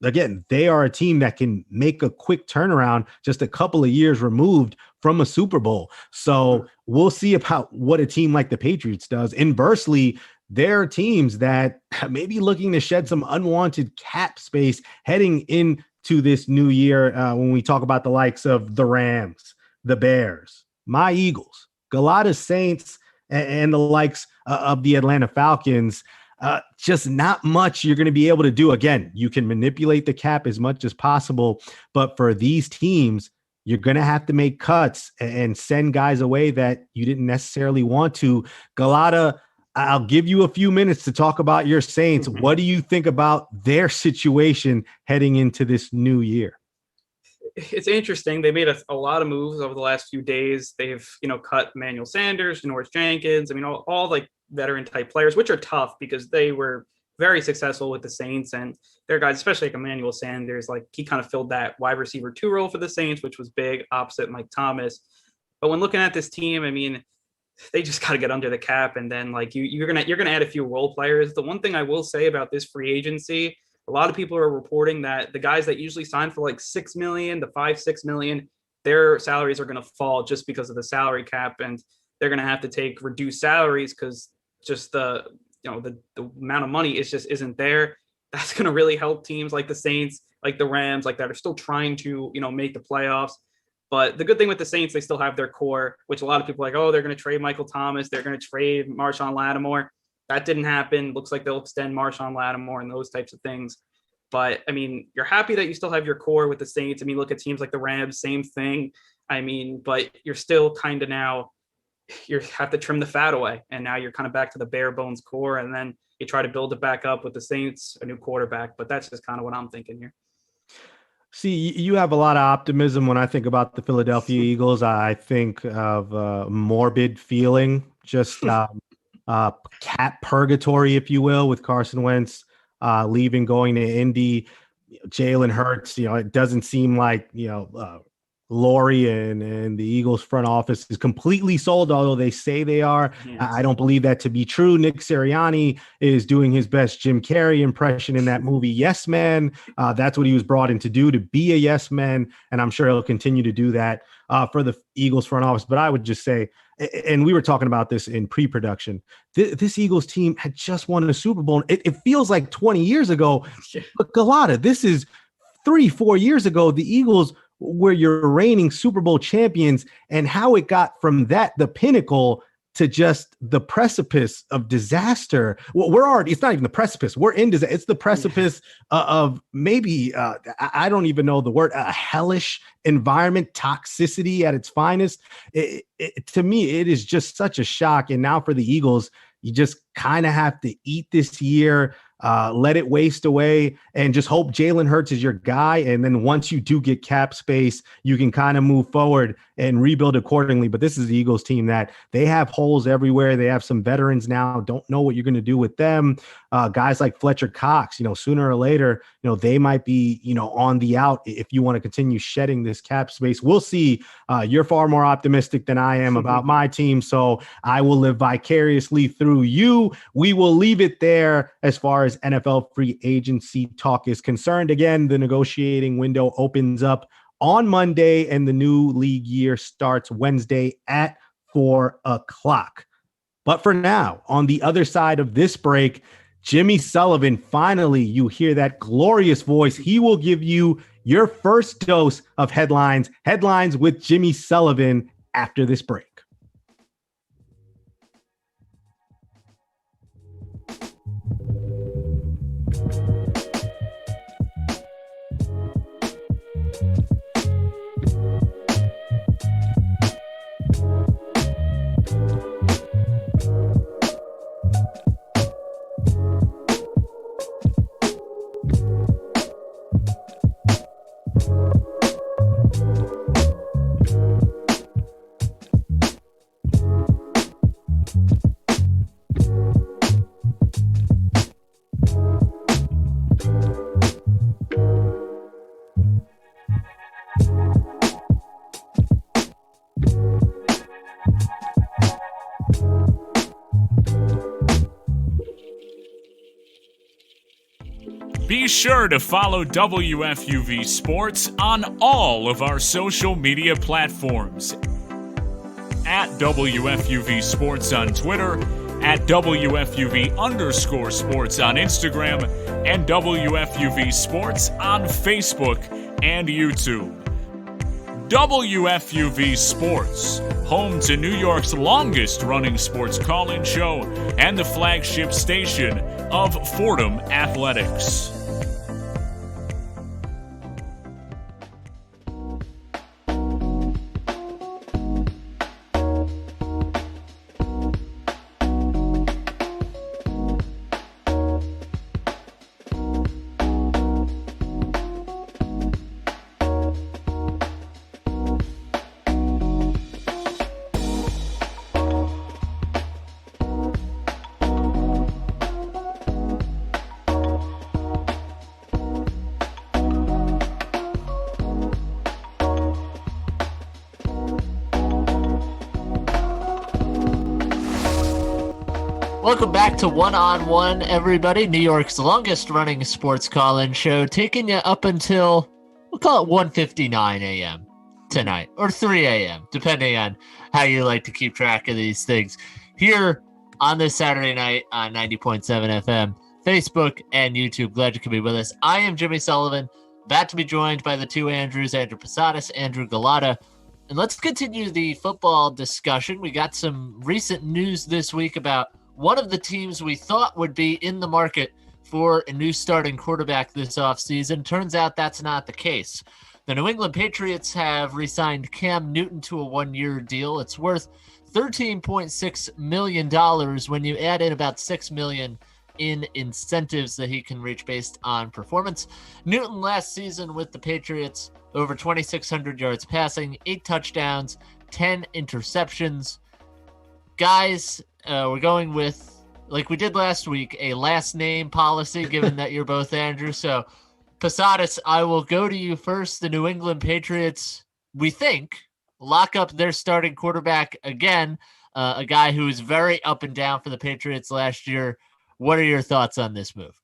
again, they are a team that can make a quick turnaround just a couple of years removed from a Super Bowl. So we'll see about what a team like the Patriots does. Inversely, there are teams that may be looking to shed some unwanted cap space heading into this new year. When we talk about the likes of the Rams, the Bears, my Eagles, Gullotta's Saints, and the likes of the Atlanta Falcons, just not much you're going to be able to do. Again, you can manipulate the cap as much as possible, but for these teams, you're going to have to make cuts and send guys away that you didn't necessarily want to. Gullotta, I'll give you a few minutes to talk about your Saints. Mm-hmm. What do you think about their situation heading into this new year? It's interesting. They made a lot of moves over the last few days. They've, cut Emmanuel Sanders, Norris Jenkins. All like veteran type players, which are tough because they were very successful with the Saints, and their guys, especially like Emmanuel Sanders, like he kind of filled that wide receiver 2 role for the Saints, which was big opposite Mike Thomas. But when looking at this team, they just got to get under the cap, and then like you're gonna add a few role players. The one thing I will say about this free agency, a lot of people are reporting that the guys that usually sign for like $6 million to $5-6 million, their salaries are going to fall just because of the salary cap, and they're going to have to take reduced salaries because just the amount of money is just isn't there. That's going to really help teams like the Saints, like the Rams, like that are still trying to, make the playoffs. But the good thing with the Saints, they still have their core, which a lot of people are like, oh, they're going to trade Michael Thomas. They're going to trade Marshawn Lattimore. That didn't happen. Looks like they'll extend Marshawn Lattimore and those types of things. But, I mean, you're happy that you still have your core with the Saints. I mean, look at teams like the Rams, same thing. I mean, but you're still kind of now, you have to trim the fat away. And now you're kind of back to the bare bones core. And then you try to build it back up with the Saints, a new quarterback. But that's just kind of what I'm thinking here. See, you have a lot of optimism. When I think about the Philadelphia Eagles, I think of a morbid feeling, just cat purgatory, if you will, with Carson Wentz leaving, going to Indy. Jalen Hurts, it doesn't seem like, Laurie and the Eagles front office is completely sold, although they say they are. Yes. I don't believe that to be true. Nick Sirianni is doing his best Jim Carrey impression in that movie, Yes Man. That's what he was brought in to do, to be a yes man, and I'm sure he'll continue to do that for the Eagles front office. But I would just say, and we were talking about this in pre-production, this Eagles team had just won a Super Bowl. It feels like 20 years ago, but Gullotta, this is 3-4 years ago. The Eagles were your reigning Super Bowl champions, and how it got from that, the pinnacle, to just the precipice of disaster. Well, we're already, it's not even the precipice. We're in disaster. It's the precipice of maybe, I don't even know the word, a hellish environment, toxicity at its finest. To me, it is just such a shock. And now for the Eagles, you just kind of have to eat this year, let it waste away, and just hope Jalen Hurts is your guy. And then once you do get cap space, you can kind of move forward and rebuild accordingly. But this is the Eagles team that they have holes everywhere. They have some veterans now. Don't know what you're going to do with them. Guys like Fletcher Cox, sooner or later, they might be, on the out if you want to continue shedding this cap space. We'll see. You're far more optimistic than I am about my team, so I will live vicariously through you. We will leave it there as far as NFL free agency talk is concerned. Again, the negotiating window opens up on Monday, and the new league year starts Wednesday at 4:00. But for now, on the other side of this break, Jimmy Sullivan, finally, you hear that glorious voice. He will give you your first dose of headlines with Jimmy Sullivan after this break. Be sure to follow WFUV Sports on all of our social media platforms. At WFUV Sports on Twitter, at WFUV_sports on Instagram, and WFUV Sports on Facebook and YouTube. WFUV Sports, home to New York's longest-running sports call-in show and the flagship station of Fordham Athletics. Welcome back to One on One, everybody. New York's longest running sports call-in show, taking you up until, we'll call it 1:59 a.m. tonight, or 3 a.m., depending on how you like to keep track of these things. Here on this Saturday night on 90.7 FM, Facebook, and YouTube. Glad you could be with us. I am Jimmy Sullivan, about to be joined by the two Andrews, Andrew Posadas, Andrew Gullotta. And let's continue the football discussion. We got some recent news this week about one of the teams we thought would be in the market for a new starting quarterback this offseason. Turns out that's not the case. The New England Patriots have re-signed Cam Newton to a one-year deal. It's worth $13.6 million when you add in about $6 million in incentives that he can reach based on performance. Newton last season with the Patriots, over 2,600 yards passing, 8 touchdowns, 10 interceptions. Guys, we're going with, like we did last week, a last name policy, given that you're both Andrew. So, Posadas, I will go to you first. The New England Patriots, we think, lock up their starting quarterback again, a guy who was very up and down for the Patriots last year. What are your thoughts on this move?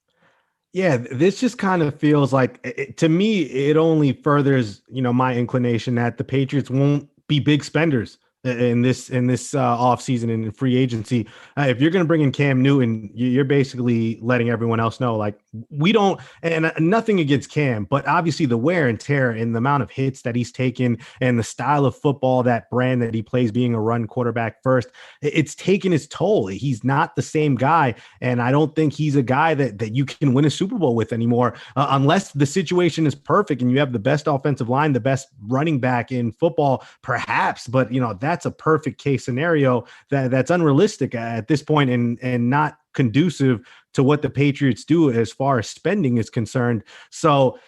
Yeah, this just kind of feels like, to me, it only furthers, my inclination that the Patriots won't be big spenders in this offseason and in free agency. If you're going to bring in Cam Newton, you're basically letting everyone else know, like, we don't, and nothing against Cam, but obviously the wear and tear and the amount of hits that he's taken and the style of football, that brand that he plays, being a run quarterback first, it's taken its toll. He's not the same guy. And I don't think he's a guy that you can win a Super Bowl with anymore, unless the situation is perfect and you have the best offensive line, the best running back in football, perhaps. But, that's a perfect case scenario that's unrealistic at this point and not conducive to what the Patriots do as far as spending is concerned. So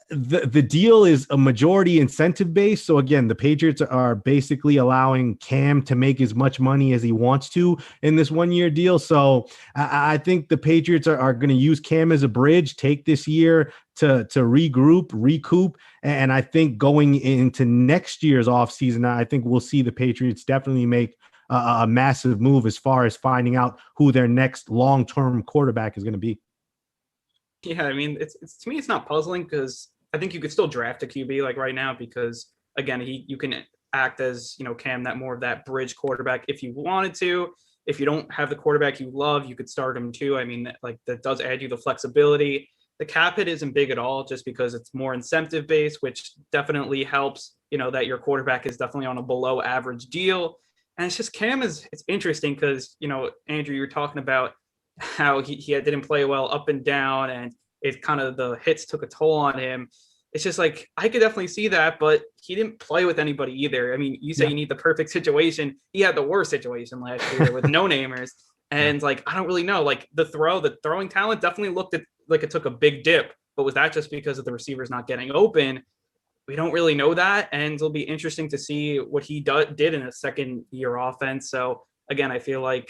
the deal is a majority incentive based. So again, the Patriots are basically allowing Cam to make as much money as he wants to in this 1-year deal. So I think the Patriots are going to use Cam as a bridge, take this year to regroup, recoup. And I think going into next year's offseason, I think we'll see the Patriots definitely make a massive move as far as finding out who their next long-term quarterback is going to be. Yeah, I mean, it's to me, it's not puzzling because I think you could still draft a QB like right now because, again, you can act as, Cam, that more of that bridge quarterback if you wanted to. If you don't have the quarterback you love, you could start him too. I mean, like, that does add you the flexibility. The cap hit isn't big at all just because it's more incentive based, which definitely helps, that your quarterback is definitely on a below average deal. And it's just Cam it's interesting because, Andrew, you're talking about how he didn't play well up and down and it kind of the hits took a toll on him. It's just like, I could definitely see that, but he didn't play with anybody either. I mean, you say you need the perfect situation. He had the worst situation last year with no-namers. And like, I don't really know, like the throwing talent definitely looked like it took a big dip, but was that just because of the receivers not getting open? We don't really know that. And it'll be interesting to see what he did in a second year offense. So again, I feel like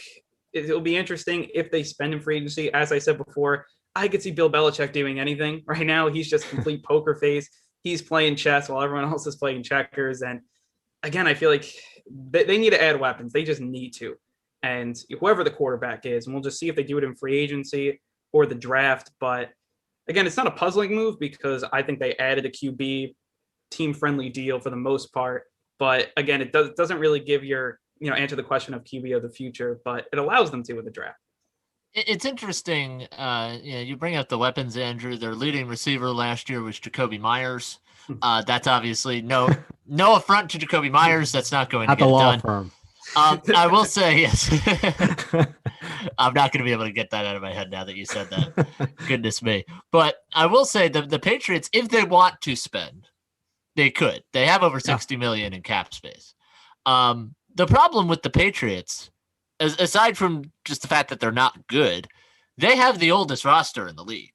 it'll be interesting if they spend in free agency. As I said before, I could see Bill Belichick doing anything right now. He's just complete poker face. He's playing chess while everyone else is playing checkers. And again, I feel like they need to add weapons. They just need to. And whoever the quarterback is, and we'll just see if they do it in free agency or the draft. But again, it's not a puzzling move because I think they added a QB team-friendly deal for the most part. But again, it doesn't really give answer the question of QB of the future, but it allows them to with the draft. It's interesting. You bring up the weapons, Andrew. Their leading receiver last year was Jacoby Myers. That's obviously no affront to Jacoby Myers. That's not going to get the law done. Firm. I will say, yes. I'm not going to be able to get that out of my head now that you said that. Goodness me. But I will say the Patriots, if they want to spend, they could. They have over $60 million in cap space. The problem with the Patriots, aside from just the fact that they're not good, they have the oldest roster in the league.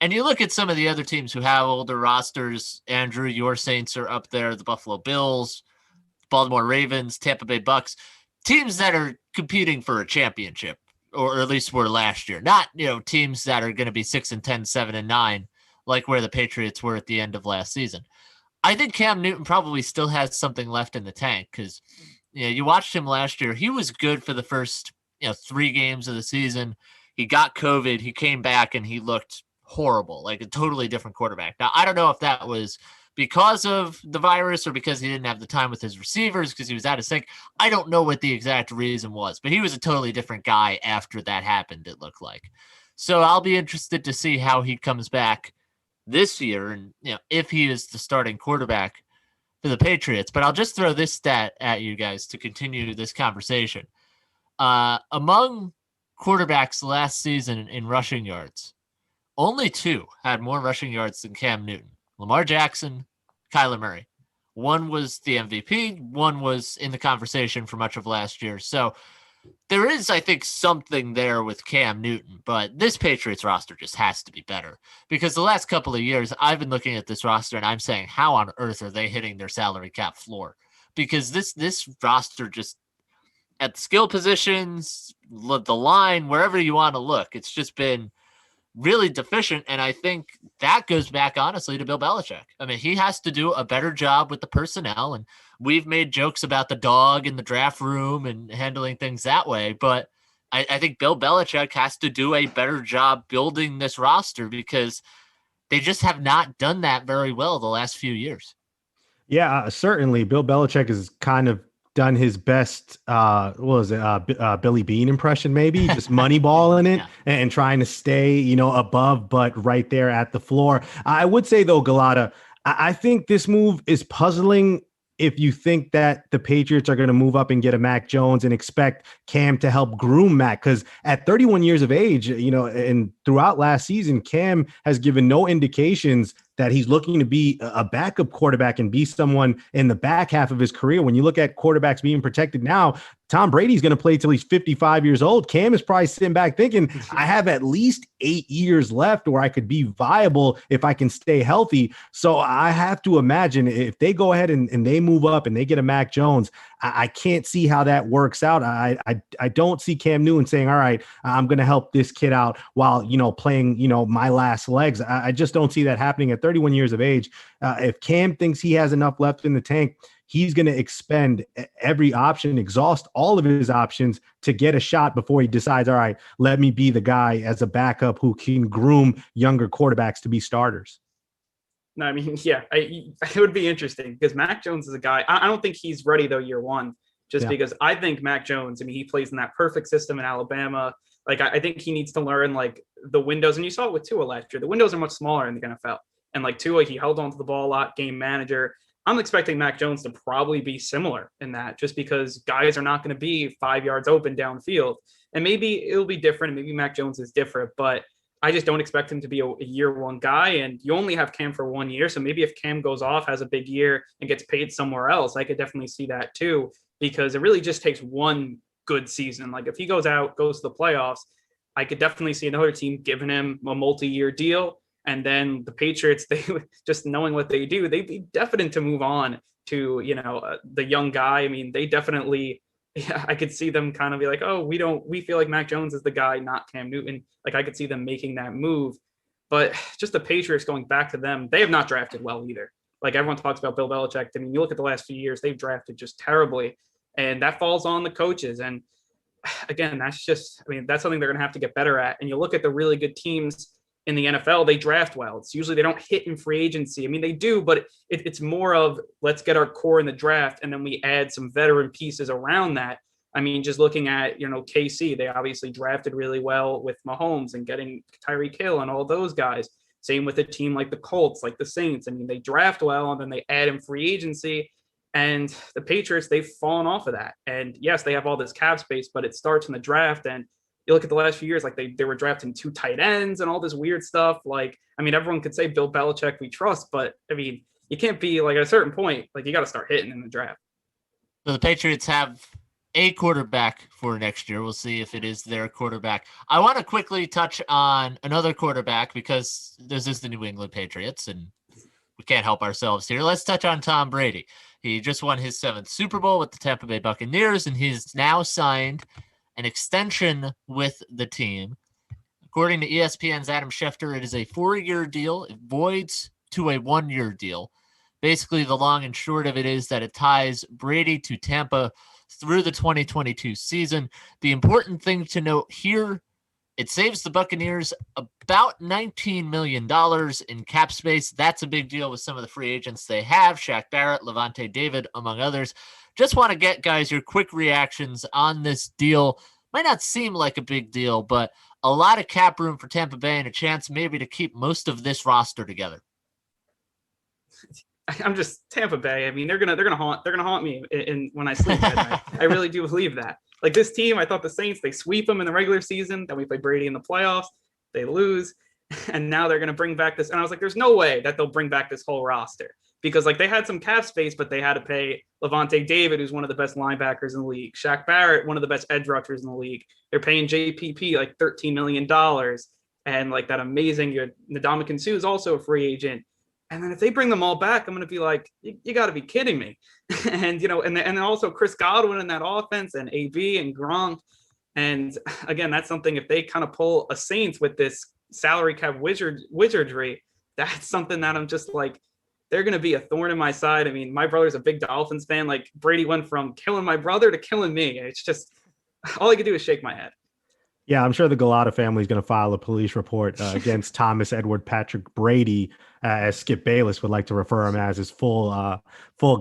And you look at some of the other teams who have older rosters. Andrew, your Saints are up there, the Buffalo Bills, Baltimore Ravens, Tampa Bay Bucks, teams that are competing for a championship, or at least were last year. Not, teams that are going to be 6-10, 7-9, like where the Patriots were at the end of last season. I think Cam Newton probably still has something left in the tank because, you watched him last year. He was good for the first 3 games of the season. He got COVID. He came back and he looked horrible, like a totally different quarterback. Now, I don't know if that was because of the virus or because he didn't have the time with his receivers because he was out of sync. I don't know what the exact reason was, but he was a totally different guy after that happened, it looked like. So I'll be interested to see how he comes back this year and if he is the starting quarterback for the Patriots. But I'll just throw this stat at you guys to continue this conversation. Among quarterbacks last season in rushing yards, only 2 had more rushing yards than Cam Newton. Lamar Jackson, Kyler Murray. One was the MVP. One was in the conversation for much of last year. So there is, I think, something there with Cam Newton, but this Patriots roster just has to be better because the last couple of years I've been looking at this roster and I'm saying, how on earth are they hitting their salary cap floor? Because this roster just at the skill positions, the line, wherever you want to look, it's just been really deficient. And I think that goes back, honestly, to Bill Belichick. I mean, he has to do a better job with the personnel. And we've made jokes about the dog in the draft room and handling things that way. But I think Bill Belichick has to do a better job building this roster because they just have not done that very well the last few years. Yeah, certainly. Bill Belichick has kind of done his best, Billy Bean impression, maybe just moneyballing it and trying to stay, above, but right there at the floor. I would say, though, Gullotta, I think this move is puzzling if you think that the Patriots are going to move up and get a Mac Jones and expect Cam to help groom Mac. Because at 31 years of age, and throughout last season, Cam has given no indications that he's looking to be a backup quarterback and be someone in the back half of his career. When you look at quarterbacks being protected now, Tom Brady's going to play till he's 55 years old. Cam is probably sitting back thinking, I have at least 8 years left where I could be viable if I can stay healthy. So I have to imagine if they go ahead and they move up and they get a Mac Jones, I can't see how that works out. I don't see Cam Newton saying, all right, I'm going to help this kid out while, playing, my last legs. I just don't see that happening at 31 years of age. If Cam thinks he has enough left in the tank, he's going to expend every option, exhaust all of his options to get a shot before he decides, all right, let me be the guy as a backup who can groom younger quarterbacks to be starters. No, I mean, yeah, it would be interesting because Mac Jones is a guy. I don't think he's ready, though, year one, because I think Mac Jones, he plays in that perfect system in Alabama. Like, I think he needs to learn, like, the windows. And you saw it with Tua last year. The windows are much smaller in the NFL. And, like, Tua, he held onto the ball a lot, game manager. I'm expecting Mac Jones to probably be similar in that just because guys are not going to be 5 yards open downfield. And maybe it'll be different. Maybe Mac Jones is different, but I just don't expect him to be a year one guy. And you only have Cam for 1 year. So maybe if Cam goes off, has a big year and gets paid somewhere else, I could definitely see that too, because it really just takes one good season. Like if he goes out, goes to the playoffs, I could definitely see another team giving him a multi-year deal. And then the Patriots, they just knowing what they do, they'd be definite to move on to, the young guy. I mean, they definitely, I could see them kind of be like, oh, we feel like Mac Jones is the guy, not Cam Newton. Like I could see them making that move, but just the Patriots going back to them, they have not drafted well either. Like everyone talks about Bill Belichick. I mean, you look at the last few years, they've drafted just terribly, and that falls on the coaches. And again, that's something they're going to have to get better at. And you look at the really good teams in the NFL, they draft well. It's usually they don't hit in free agency. I mean, they do, but it's more of let's get our core in the draft, and then we add some veteran pieces around that. I mean, just looking at, KC, they obviously drafted really well with Mahomes and getting Tyreek Hill and all those guys. Same with a team like the Colts, like the Saints. I mean, they draft well and then they add in free agency. And the Patriots, they've fallen off of that. And yes, they have all this cap space, but it starts in the draft. And you look at the last few years, like they were drafting 2 tight ends and all this weird stuff. Like, I mean, everyone could say Bill Belichick, we trust, but I mean, you can't be like at a certain point, like you got to start hitting in the draft. So the Patriots have a quarterback for next year. We'll see if it is their quarterback. I want to quickly touch on another quarterback because this is the New England Patriots and we can't help ourselves here. Let's touch on Tom Brady. He just won his 7th Super Bowl with the Tampa Bay Buccaneers, and he's now signed an extension with the team. According to ESPN's Adam Schefter, it is a 4-year deal. It voids to a 1-year deal. Basically, the long and short of it is that it ties Brady to Tampa through the 2022 season. The important thing to note here, it saves the Buccaneers about $19 million in cap space. That's a big deal with some of the free agents they have, Shaq Barrett, Levante David, among others. Just want to get, guys, your quick reactions on this deal. Might not seem like a big deal, but a lot of cap room for Tampa Bay and a chance maybe to keep most of this roster together. I'm just Tampa Bay. I mean, they're gonna haunt me in when I sleep at night. I really do believe that. Like this team, I thought the Saints, they sweep them in the regular season. Then we play Brady in the playoffs. They lose, and now they're gonna bring back this. And I was like, there's no way that they'll bring back this whole roster because like they had some cap space, but they had to pay Levante David, who's one of the best linebackers in the league, Shaq Barrett, one of the best edge rushers in the league. They're paying JPP like $13 million, and like that amazing Ndamukong Suh is also a free agent. And then if they bring them all back, I'm going to be like, you got to be kidding me. And, and then also Chris Godwin in that offense and AB and Gronk. And again, that's something if they kind of pull a Saints with this salary cap wizardry, that's something that I'm just like, they're going to be a thorn in my side. I mean, my brother's a big Dolphins fan. Like Brady went from killing my brother to killing me. It's just, all I could do is shake my head. Yeah, I'm sure the Gullotta family is going to file a police report against Thomas Edward Patrick Brady, as Skip Bayless would like to refer him as his full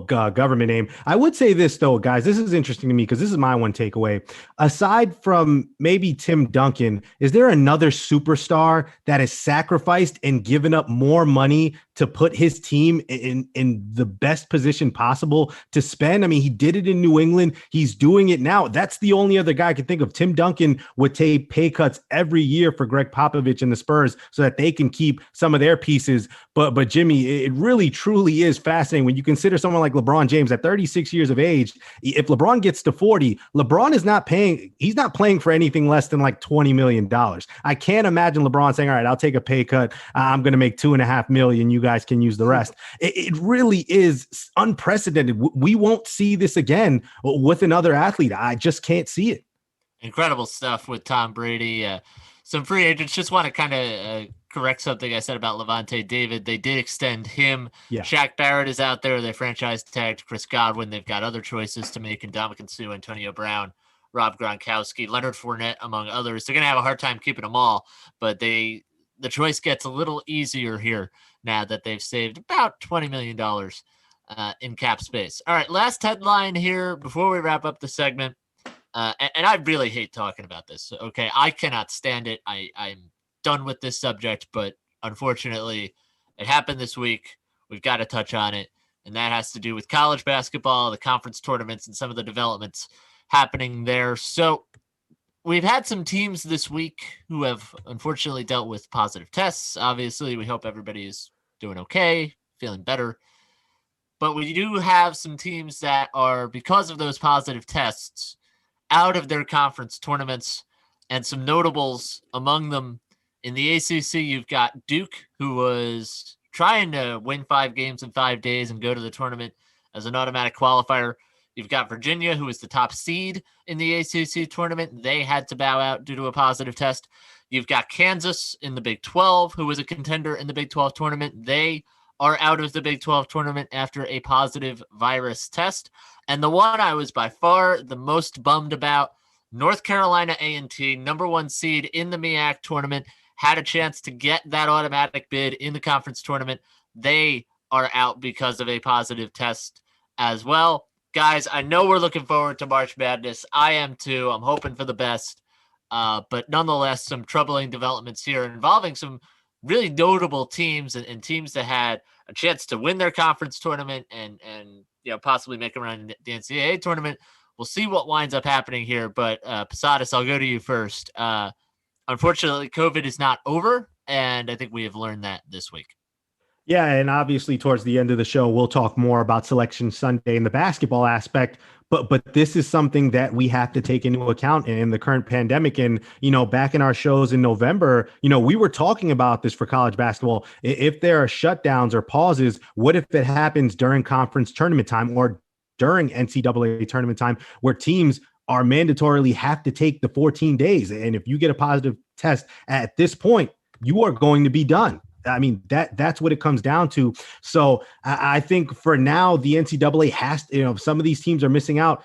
government name. I would say this, though, guys, this is interesting to me because this is my one takeaway. Aside from maybe Tim Duncan, is there another superstar that has sacrificed and given up more money to put his team in the best position possible to spend? I mean, he did it in New England. He's doing it now. That's the only other guy I can think of. Tim Duncan would take pay cuts every year for Greg Popovich and the Spurs so that they can keep some of their pieces. But Jimmy, it really truly is fascinating when you consider someone like LeBron James at 36 years of age. If LeBron gets to 40, LeBron is not paying. He's not playing for anything less than like $20 million. I can't imagine LeBron saying, all right, I'll take a pay cut. I'm going to make $2.5 million. You guys can use the rest. It really is unprecedented. We won't see this again with another athlete. I just can't see it. Incredible stuff with Tom Brady. Some free agents. Just want to kind of correct something I said about Levante David. They did extend him. Yeah. Shaq Barrett is out there. They franchise tagged Chris Godwin. They've got other choices to make in Ndamukong Suh, Antonio Brown, Rob Gronkowski, Leonard Fournette, among others. They're going to have a hard time keeping them all, but the choice gets a little easier here now that they've saved about $20 million in cap space. All right, last headline here before we wrap up the segment. And I really hate talking about this. Okay, I cannot stand it. I'm done with this subject, but unfortunately, it happened this week. We've got to touch on it, and that has to do with college basketball, the conference tournaments, and some of the developments happening there. So we've had some teams this week who have unfortunately dealt with positive tests. Obviously, we hope everybody is doing okay, feeling better. But we do have some teams that are, because of those positive tests, out of their conference tournaments, and some notables among them. In the ACC, you've got Duke, who was trying to win 5 games in 5 days and go to the tournament as an automatic qualifier. You've got Virginia, who is the top seed in the ACC tournament. They had to bow out due to a positive test. You've got Kansas in the Big 12, who was a contender in the Big 12 tournament. They are out of the Big 12 tournament after a positive virus test. And the one I was by far the most bummed about, North Carolina A&T, number 1 seed in the MEAC tournament, had a chance to get that automatic bid in the conference tournament. They are out because of a positive test as well. Guys, I know we're looking forward to March Madness. I am too. I'm hoping for the best. But nonetheless, some troubling developments here involving some really notable teams and teams that had a chance to win their conference tournament and possibly make a run in the NCAA tournament. We'll see what winds up happening here. But Posadas, I'll go to you first. Unfortunately, COVID is not over, and I think we have learned that this week. Yeah, and obviously towards the end of the show, we'll talk more about Selection Sunday and the basketball aspect. But this is something that we have to take into account in the current pandemic. And, back in our shows in November, we were talking about this for college basketball. If there are shutdowns or pauses, what if it happens during conference tournament time or during NCAA tournament time where teams are mandatorily have to take the 14 days. And if you get a positive test at this point, you are going to be done. I mean, that's what it comes down to. So I think for now, the NCAA has to, some of these teams are missing out.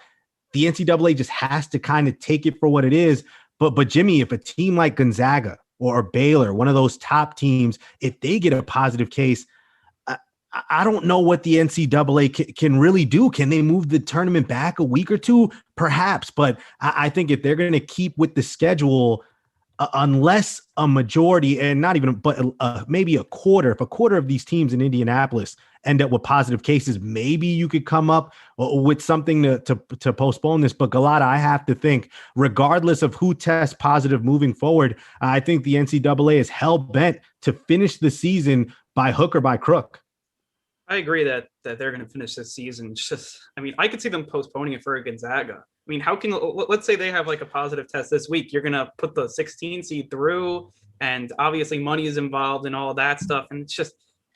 the NCAA just has to kind of take it for what it is. But Jimmy, if a team like Gonzaga or Baylor, one of those top teams, if they get a positive case, I don't know what the NCAA can really do. Can they move the tournament back a week or two? Perhaps. But I think if they're going to keep with the schedule, unless a majority, and not even, but maybe a quarter, if a quarter of these teams in Indianapolis end up with positive cases, maybe you could come up with something to postpone this. But Gullotta, I have to think, regardless of who tests positive moving forward, I think the NCAA is hell bent to finish the season by hook or by crook. I agree that they're going to finish this season. I could see them postponing it for Gonzaga. I mean, let's say they have like a positive test this week. You're going to put the 16 seed through, and obviously money is involved and all that stuff. And it's just,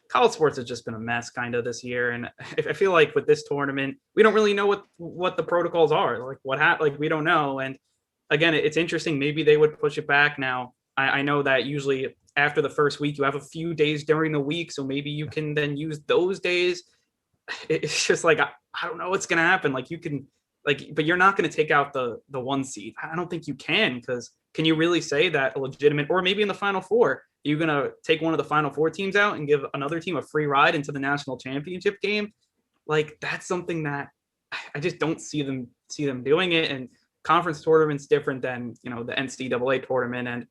college sports has just been a mess kind of this year. And I feel like with this tournament, we don't really know what the protocols are, like we don't know. And again, it's interesting. Maybe they would push it back now. I know that usually after the first week, you have a few days during the week. So maybe you can then use those days. It's just like, I don't know what's going to happen. Like you can, but you're not going to take out the 1 seed. I don't think you because can you really say that a legitimate, or maybe in the Final Four, you're going to take one of the Final Four teams out and give another team a free ride into the national championship game? Like that's something that I just don't see them doing it. And conference tournament's different than, the NCAA tournament. And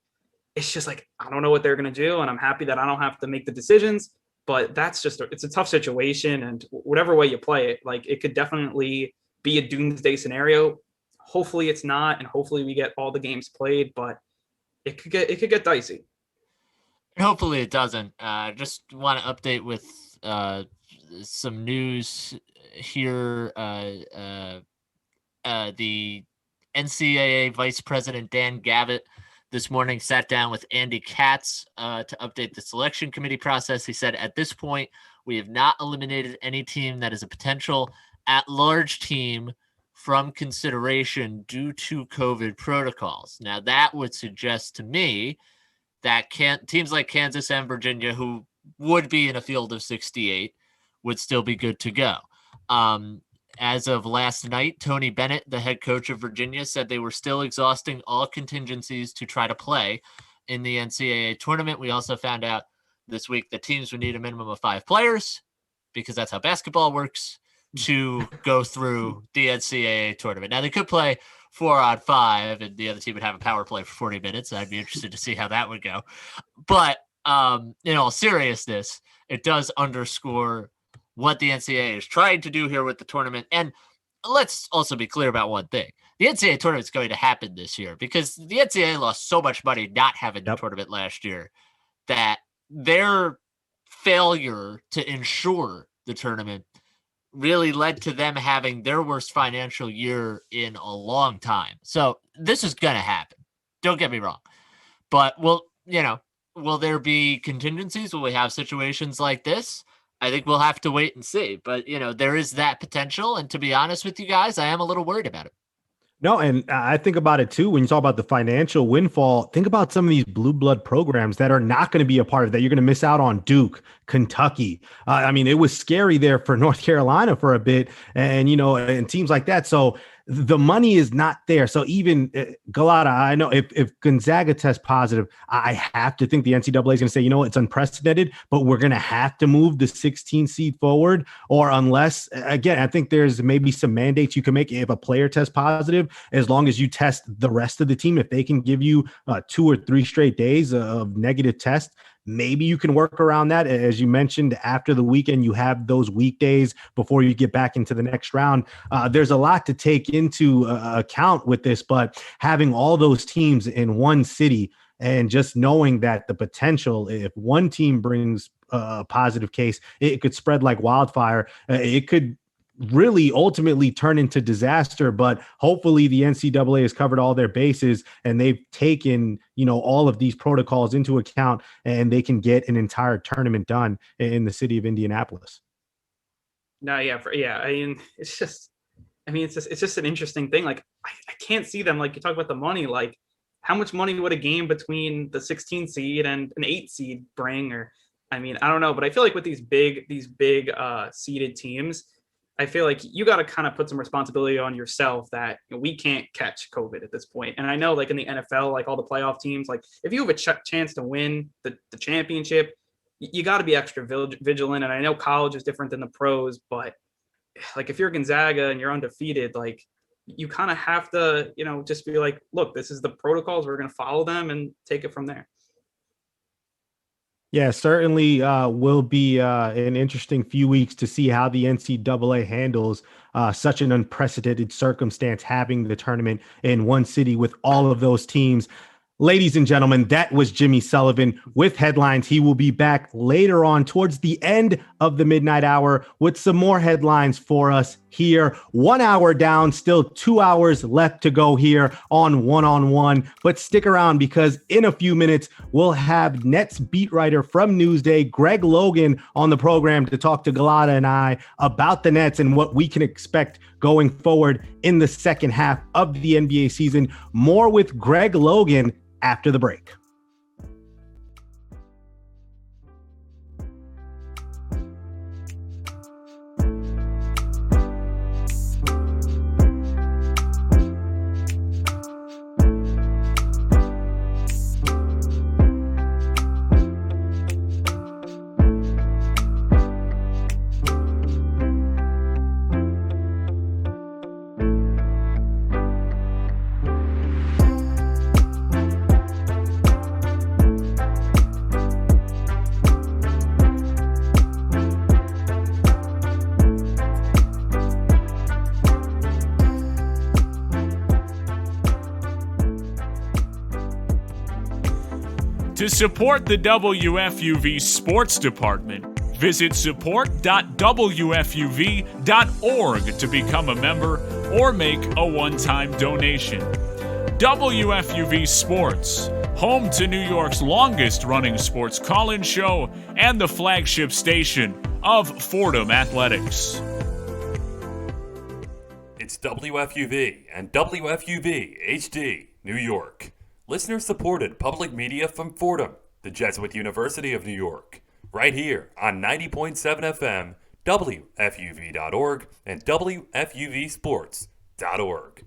it's just like, I don't know what they're going to do. And I'm happy that I don't have to make the decisions, but it's a tough situation. And whatever way you play it, like it could definitely be a doomsday scenario. Hopefully it's not. And hopefully we get all the games played, but it could get dicey. Hopefully it doesn't. Just want to update with some news here. The NCAA Vice President Dan Gavitt this morning sat down with Andy Katz to update the selection committee process. He said, at this point, we have not eliminated any team that is a potential at-large team from consideration due to COVID protocols. Now, that would suggest to me that teams like Kansas and Virginia, who would be in a field of 68, would still be good to go. As of last night, Tony Bennett, the head coach of Virginia, said they were still exhausting all contingencies to try to play in the NCAA tournament. We also found out this week that teams would need a minimum of 5 players, because that's how basketball works, to go through the NCAA tournament. Now, they could play 4-on-5, and the other team would have a power play for 40 minutes. I'd be interested to see how that would go. But in all seriousness, it does underscore what the NCAA is trying to do here with the tournament. And let's also be clear about one thing. The NCAA tournament is going to happen this year because the NCAA lost so much money not having the tournament last year that their failure to ensure the tournament really led to them having their worst financial year in a long time. So this is going to happen. Don't get me wrong. But will there be contingencies? Will we have situations like this? I think we'll have to wait and see. But, there is that potential. And to be honest with you guys, I am a little worried about it. No, and I think about it too. When you talk about the financial windfall, think about some of these blue blood programs that are not going to be a part of that. You're going to miss out on Duke, Kentucky. It was scary there for North Carolina for a bit, and teams like that. So the money is not there. So even Gullotta, I know if Gonzaga tests positive, I have to think the NCAA is going to say, it's unprecedented, but we're going to have to move the 16 seed forward, or unless, again, I think there's maybe some mandates you can make if a player tests positive, as long as you test the rest of the team. If they can give you 2 or 3 straight days of negative tests, maybe you can work around that. As you mentioned, after the weekend, you have those weekdays before you get back into the next round. There's a lot to take into account with this, but having all those teams in one city and just knowing that the potential, if one team brings a positive case, it could spread like wildfire. It could really ultimately turn into disaster, but hopefully the NCAA has covered all their bases and they've taken, all of these protocols into account, and they can get an entire tournament done in the city of Indianapolis. No, yeah. It's just an interesting thing. Like I can't see them, like you talk about the money, like how much money would a game between the 16 seed and an 8 seed bring? Or, I don't know, but I feel like with these big seeded teams, I feel like you got to kind of put some responsibility on yourself that we can't catch COVID at this point. And I know like in the NFL, like all the playoff teams, like if you have a chance to win the championship, you got to be extra vigilant. And I know college is different than the pros, but like if you're Gonzaga and you're undefeated, like you kind of have to, just be like, look, this is the protocols. We're going to follow them and take it from there. Yeah, certainly will be an interesting few weeks to see how the NCAA handles such an unprecedented circumstance, having the tournament in one city with all of those teams. Ladies and gentlemen, that was Jimmy Sullivan with headlines. He will be back later on towards the end of the midnight hour with some more headlines for us here. 1 hour down, still 2 hours left to go here on One. But stick around because in a few minutes, we'll have Nets beat writer from Newsday, Greg Logan, on the program to talk to Gullotta and I about the Nets and what we can expect going forward in the second half of the NBA season. More with Greg Logan after the break. To support the WFUV Sports Department, visit support.wfuv.org to become a member or make a one-time donation. WFUV Sports, home to New York's longest-running sports call-in show and the flagship station of Fordham Athletics. It's WFUV and WFUV HD, New York. Listener-supported public media from Fordham, the Jesuit University of New York. Right here on 90.7 FM, WFUV.org, and WFUVSports.org.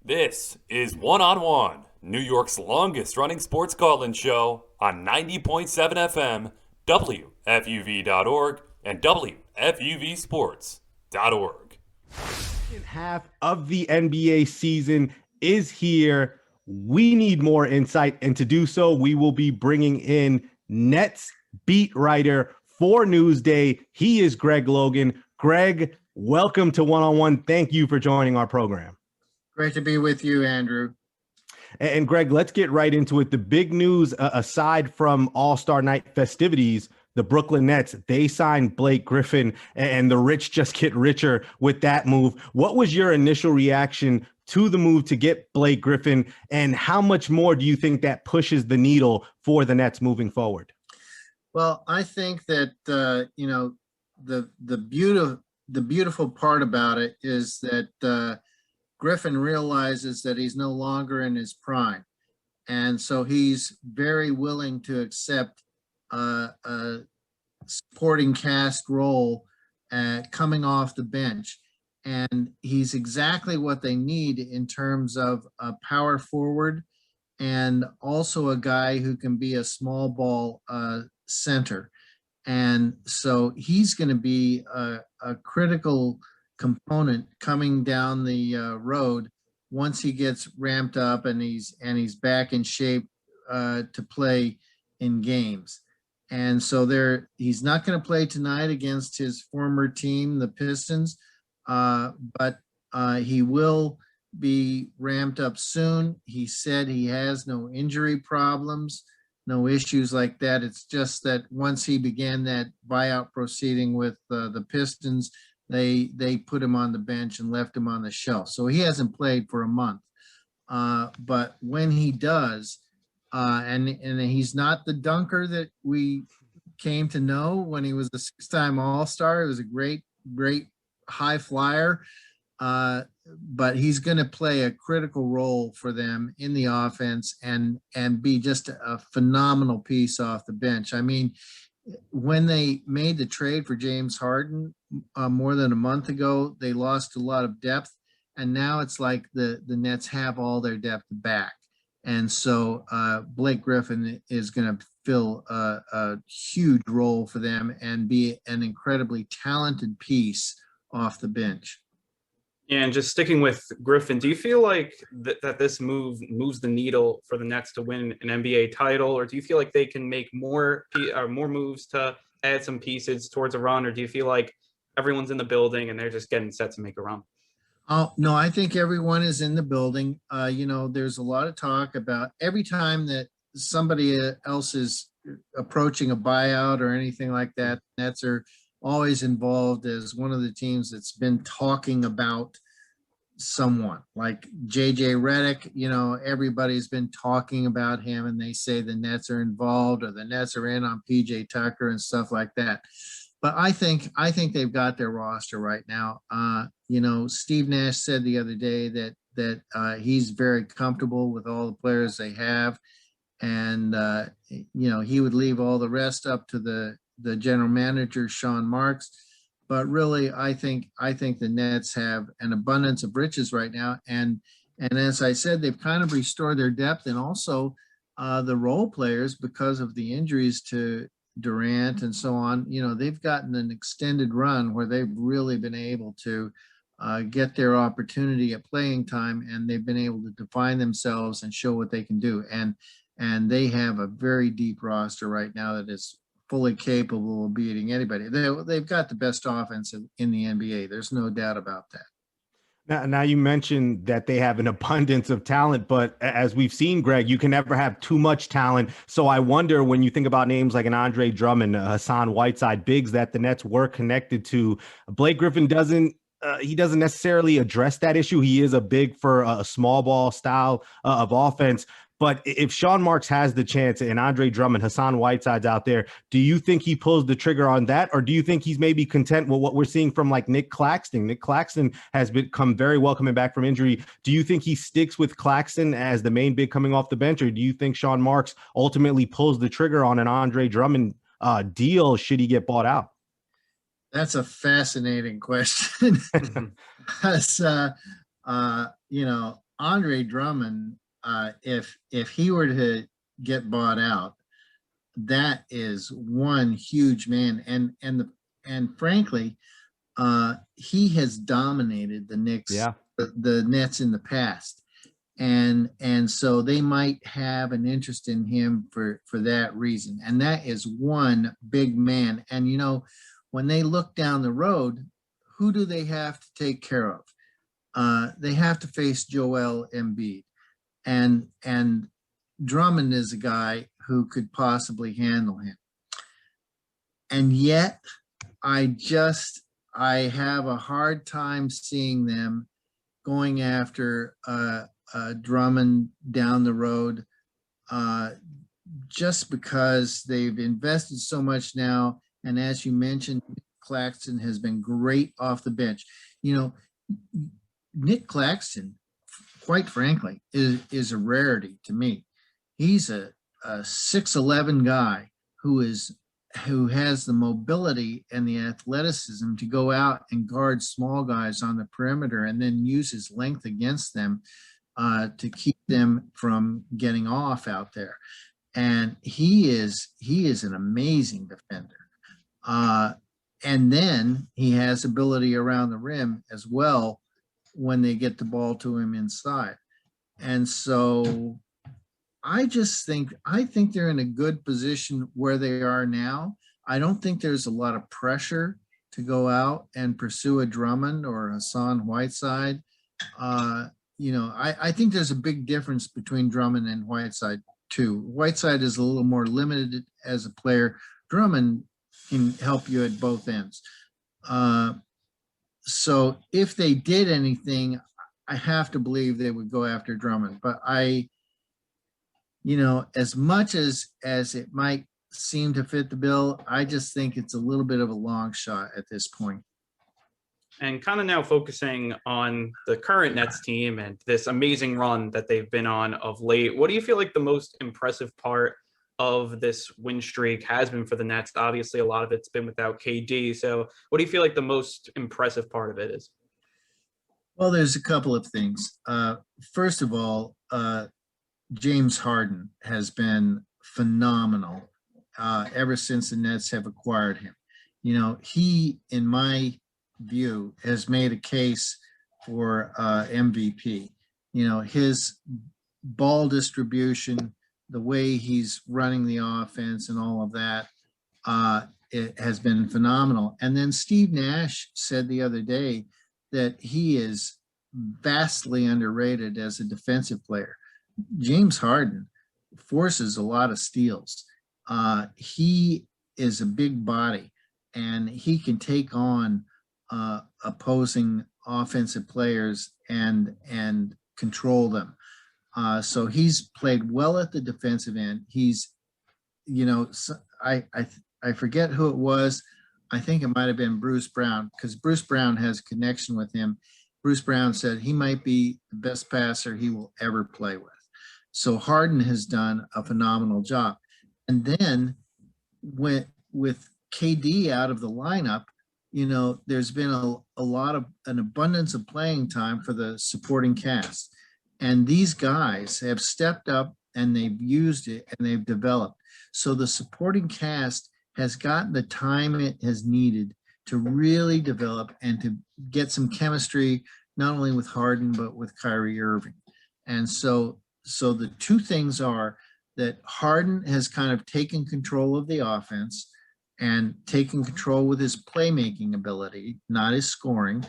This is One, New York's longest-running sports call-in show on 90.7 FM, WFUV.org, and WFUVSports.org. Second half of the NBA season is here. We need more insight, and to do so, we will be bringing in Nets beat writer for Newsday. He is Greg Logan. Greg, welcome to One. Thank you for joining our program. Great to be with you, Andrew. And Greg, let's get right into it. The big news, aside from All-Star Night festivities, the Brooklyn Nets, they signed Blake Griffin, and the rich just get richer with that move. What was your initial reaction to the move to get Blake Griffin, and how much more do you think that pushes the needle for the Nets moving forward? Well, I think that the beautiful part about it is that Griffin realizes that he's no longer in his prime, and so he's very willing to accept a supporting cast role coming off the bench. And he's exactly what they need in terms of a power forward and also a guy who can be a small ball center. And so he's going to be a critical component coming down the road once he gets ramped up and he's back in shape to play in games. And so he's not going to play tonight against his former team, the Pistons. But he will be ramped up soon. He said he has no injury problems, no issues like that. It's just that once he began that buyout proceeding with the Pistons, they put him on the bench and left him on the shelf. So he hasn't played for a month. But when he does, and he's not the dunker that we came to know when he was a six-time All-Star. It was a great high flyer, but he's going to play a critical role for them in the offense and be just a phenomenal piece off the bench. I mean, when they made the trade for James Harden, more than a month ago. They lost a lot of depth, and now it's like the Nets have all their depth back. And so Blake Griffin is going to fill a huge role for them and be an incredibly talented piece off the bench. And just sticking with Griffin, do you feel like that this move moves the needle for the Nets to win an NBA title, or do you feel like they can make more moves to add some pieces towards a run, or do you feel like everyone's in the building and they're just getting set to make a run? Oh, no, I think everyone is in the building. There's a lot of talk about every time that somebody else is approaching a buyout or anything like that, Nets are always involved as one of the teams that's been talking about someone like JJ Redick. Everybody's been talking about him, and they say the Nets are involved or the Nets are in on PJ Tucker and stuff like that. But I think they've got their roster right now. Steve Nash said the other day that he's very comfortable with all the players they have, and he would leave all the rest up to the general manager, Sean Marks. But really, I think the Nets have an abundance of riches right now, and as I said, they've kind of restored their depth, and also the role players, because of the injuries to Durant and so on. They've gotten an extended run where they've really been able to get their opportunity at playing time, and they've been able to define themselves and show what they can do. And they have a very deep roster right now that is fully capable of beating anybody. They've got the best offense in the NBA. There's no doubt about that. Now you mentioned that they have an abundance of talent, but as we've seen, Greg, you can never have too much talent. So I wonder, when you think about names like an Andre Drummond, Hassan Whiteside, bigs that the Nets were connected to, Blake Griffin doesn't necessarily address that issue. He is a big for a small ball style of offense. But if Sean Marks has the chance and Andre Drummond, Hassan Whiteside's out there, do you think he pulls the trigger on that? Or do you think he's maybe content with what we're seeing from like Nick Claxton? Nick Claxton has become very well coming back from injury. Do you think he sticks with Claxton as the main big coming off the bench? Or do you think Sean Marks ultimately pulls the trigger on an Andre Drummond deal should he get bought out? That's a fascinating question. Because, Andre Drummond, if he were to get bought out, that is one huge man, and frankly, he has dominated the Knicks, the Nets in the past, and so they might have an interest in him for that reason, and that is one big man. And when they look down the road, who do they have to take care of? They have to face Joel Embiid. And Drummond is a guy who could possibly handle him. And yet I have a hard time seeing them going after Drummond down the road, just because they've invested so much now. And as you mentioned, Claxton has been great off the bench. Nick Claxton, quite frankly, is a rarity to me. He's a 6'11" guy who has the mobility and the athleticism to go out and guard small guys on the perimeter, and then use his length against them to keep them from getting off out there. And he is an amazing defender. And then he has ability around the rim as well when they get the ball to him inside. And so I think they're in a good position where they are now. I don't think there's a lot of pressure to go out and pursue a Drummond or Hassan Whiteside. I think there's a big difference between Drummond and Whiteside too. Whiteside is a little more limited as a player. Drummond can help you at both ends. So if they did anything, I have to believe they would go after Drummond. But as much as it might seem to fit the bill, I just think it's a little bit of a long shot at this point. And kind of now focusing on the current Nets team and this amazing run that they've been on of late, what do you feel like the most impressive part of this win streak has been for the Nets. Obviously, a lot of it's been without KD. So what do you feel like the most impressive part of it is? Well, there's a couple of things. First of all, James Harden has been phenomenal ever since the Nets have acquired him. You know, he, in my view, has made a case for MVP. You know, his ball distribution, the way he's running the offense and all of that, it has been phenomenal. And then Steve Nash said the other day that he is vastly underrated as a defensive player. James Harden forces a lot of steals. He is a big body, and he can take on opposing offensive players and control them. So he's played well at the defensive end. He's, you know, I forget who it was. I think it might have been Bruce Brown, because Bruce Brown has a connection with him. Bruce Brown said he might be the best passer he will ever play with. So Harden has done a phenomenal job. And then with KD out of the lineup, you know, there's been an abundance of playing time for the supporting cast. And these guys have stepped up and they've used it and they've developed. So the supporting cast has gotten the time it has needed to really develop and to get some chemistry, not only with Harden, but with Kyrie Irving. And so the two things are that Harden has kind of taken control of the offense and taken control with his playmaking ability, not his scoring.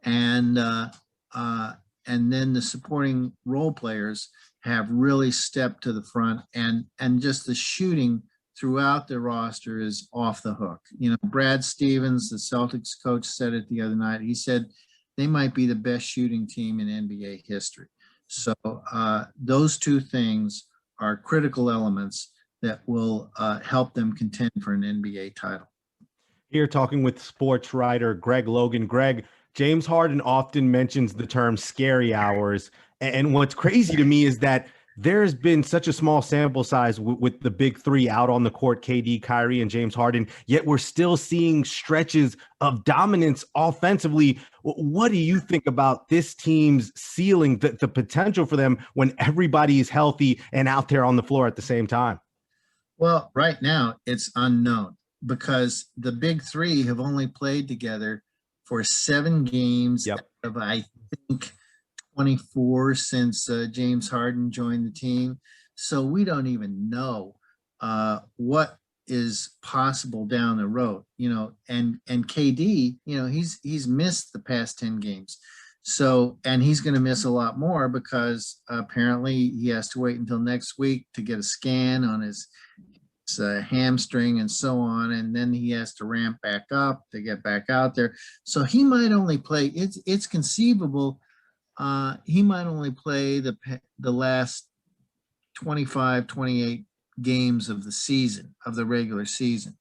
And then the supporting role players have really stepped to the front, and just the shooting throughout the roster is off the hook. You know, Brad Stevens, the Celtics coach, said it the other night. He said they might be the best shooting team in NBA history. So those two things are critical elements that will help them contend for an NBA title. Here talking with sports writer Greg Logan. Greg, James Harden often mentions the term scary hours. And what's crazy to me is that there's been such a small sample size with the big three out on the court, KD, Kyrie, and James Harden, yet we're still seeing stretches of dominance offensively. What do you think about this team's ceiling, the potential for them when everybody is healthy and out there on the floor at the same time? Well, right now it's unknown because the big three have only played together for 7 games out of, I think, 24 since James Harden joined the team. So we don't even know what is possible down the road, you know, and KD, you know, he's missed the past 10 games. So, and he's going to miss a lot more because apparently he has to wait until next week to get a scan on his hamstring and so on. And then he has to ramp back up to get back out there. So he might only play, it's conceivable he might only play the last 25, 28 games of the season, of the regular season.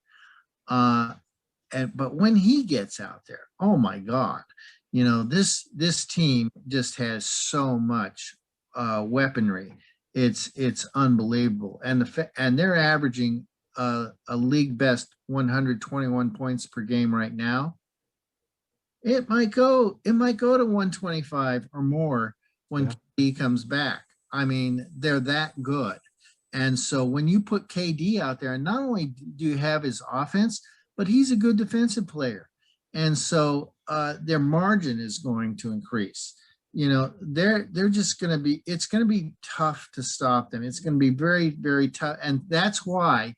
But when he gets out there, oh my God, you know, this team just has so much weaponry. It's unbelievable. And they're averaging a league best 121 points per game right now. It might go to 125 or more when KD comes back. I mean, they're that good. And so when you put KD out there, and not only do you have his offense, but he's a good defensive player. And so their margin is going to increase. You know, they're just going to be, it's going to be tough to stop them. It's going to be very, very tough. And that's why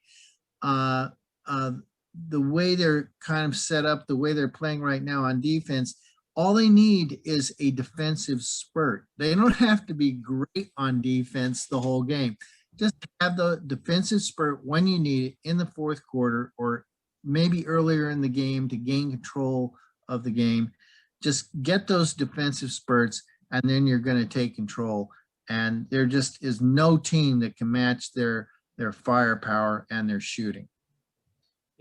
the way they're kind of set up, the way they're playing right now on defense, all they need is a defensive spurt. They don't have to be great on defense the whole game. Just have the defensive spurt when you need it in the fourth quarter or maybe earlier in the game to gain control of the game. Just get those defensive spurts, and then you're going to take control. And there just is no team that can match their firepower and their shooting.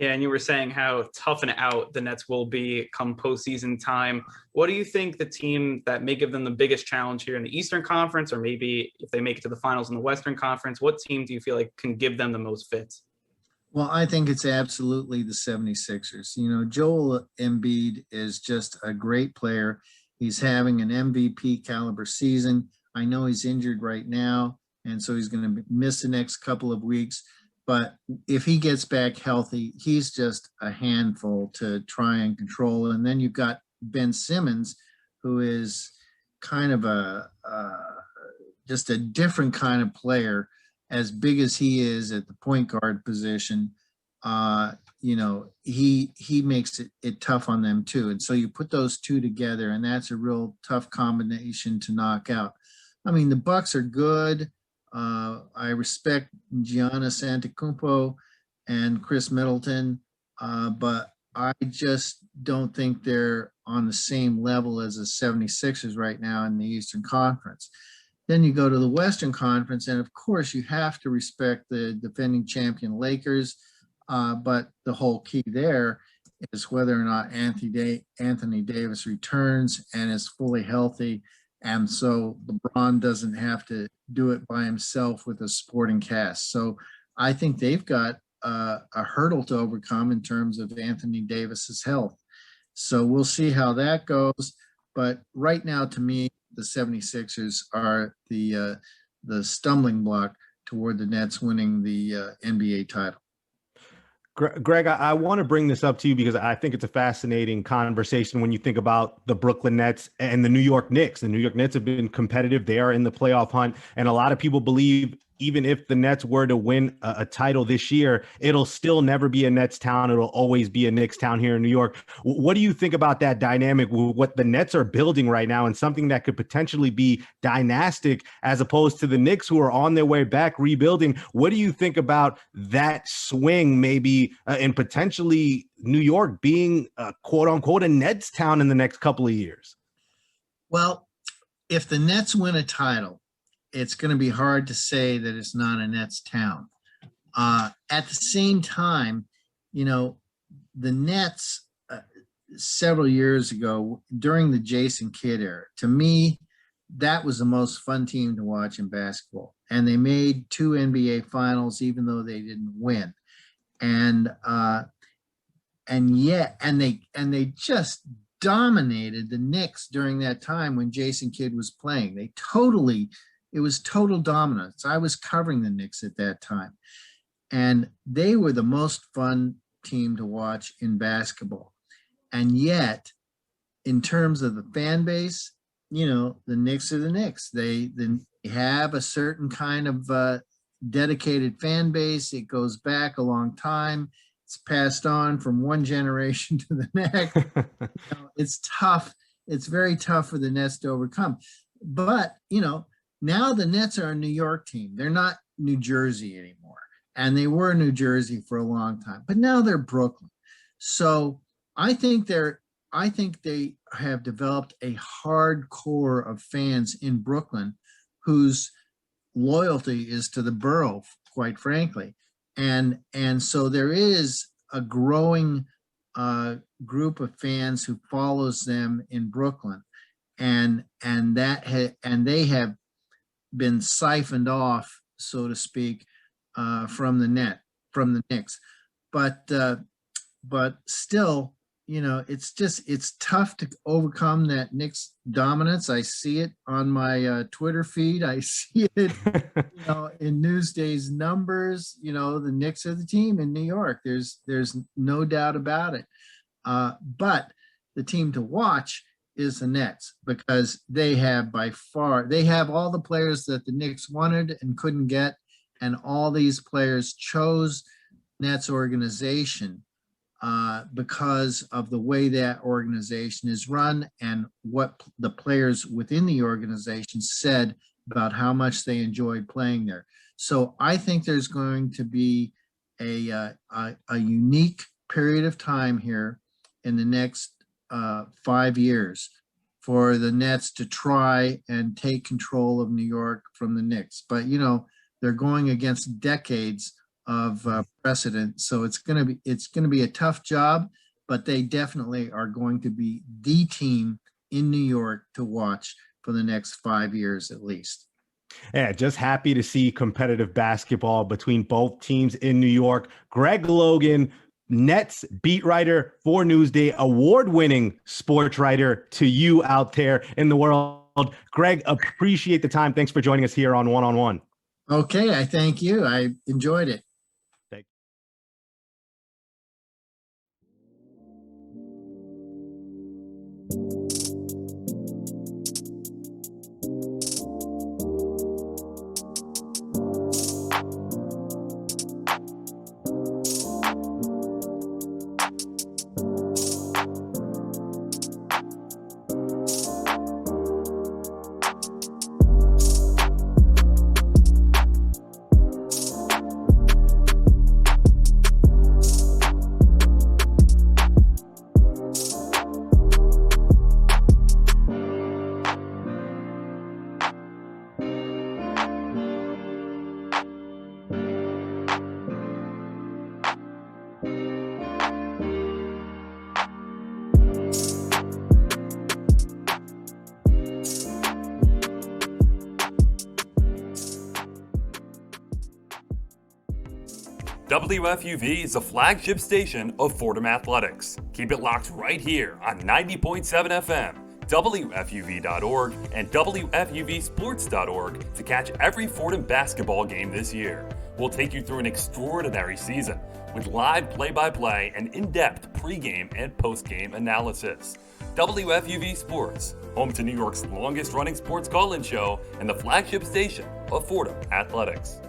Yeah, and you were saying how tough and out the Nets will be come postseason time. What do you think the team that may give them the biggest challenge here in the Eastern Conference, or maybe if they make it to the finals in the Western Conference, what team do you feel like can give them the most fits? Well, I think it's absolutely the 76ers. You know, Joel Embiid is just a great player. He's having an MVP caliber season. I know he's injured right now, and so he's going to miss the next couple of weeks. But if he gets back healthy, he's just a handful to try and control. And then you've got Ben Simmons, who is kind of just a different kind of player. As big as he is at the point guard position, you know, he makes it tough on them too. And so you put those two together, and that's a real tough combination to knock out. I mean, the Bucks are good. I respect Giannis Antetokounmpo and Chris Middleton, but I just don't think they're on the same level as the 76ers right now in the Eastern Conference. Then you go to the Western Conference, and of course you have to respect the defending champion Lakers, but the whole key there is whether or not Anthony Davis returns and is fully healthy. And so LeBron doesn't have to do it by himself with a supporting cast. So I think they've got a hurdle to overcome in terms of Anthony Davis's health. So we'll see how that goes. But right now, to me, the 76ers are the stumbling block toward the Nets winning the NBA title. Greg, I want to bring this up to you because I think it's a fascinating conversation when you think about the Brooklyn Nets and the New York Knicks. The New York Knicks have been competitive. They are in the playoff hunt. And a lot of people believe even if the Nets were to win a title this year, it'll still never be a Nets town. It'll always be a Knicks town here in New York. What do you think about that dynamic, what the Nets are building right now, and something that could potentially be dynastic as opposed to the Knicks who are on their way back rebuilding? What do you think about that swing maybe and potentially New York being quote unquote a Nets town in the next couple of years? Well, if the Nets win a title, it's going to be hard to say that it's not a Nets town. At the same time, you know, the Nets several years ago during the Jason Kidd era, to me, that was the most fun team to watch in basketball. And they made 2 NBA finals, even though they didn't win. And they just dominated the Knicks during that time when Jason Kidd was playing. It was total dominance. I was covering the Knicks at that time, and they were the most fun team to watch in basketball. And yet, in terms of the fan base, you know, the Knicks are the Knicks. They have a certain kind of dedicated fan base. It goes back a long time. It's passed on from one generation to the next. You know, it's tough. It's very tough for the Nets to overcome. But, you know, now the Nets are a New York team. They're not New Jersey anymore. And they were New Jersey for a long time. But now they're Brooklyn. So I think they have developed a hard core of fans in Brooklyn whose loyalty is to the borough, quite frankly. And so there is a growing group of fans who follows them in Brooklyn. And they have been siphoned off, so to speak, from the Knicks. But still, you know, it's tough to overcome that Knicks dominance. I see it on my Twitter feed. I see it, you know, in Newsday's numbers. You know, the Knicks are the team in New York. There's no doubt about it. But the team to watch is the Nets, because they have all the players that the Knicks wanted and couldn't get, and all these players chose Nets organization because of the way that organization is run and what the players within the organization said about how much they enjoyed playing there. So I think there's going to be a unique period of time here in the next 5 years for the Nets to try and take control of New York from the Knicks. But, you know, they're going against decades of precedent. So it's going to be a tough job, but they definitely are going to be the team in New York to watch for the next 5 years at least. Yeah, just happy to see competitive basketball between both teams in New York. Greg Logan, Nets beat writer for Newsday, award-winning sports writer to you out there in the world. Greg, appreciate the time. Thanks for joining us here on One on One. Okay, I thank you. I enjoyed it. WFUV is the flagship station of Fordham Athletics. Keep it locked right here on 90.7 FM, WFUV.org, and WFUVSports.org to catch every Fordham basketball game this year. We'll take you through an extraordinary season with live play-by-play and in-depth pregame and postgame analysis. WFUV Sports, home to New York's longest-running sports call-in show and the flagship station of Fordham Athletics.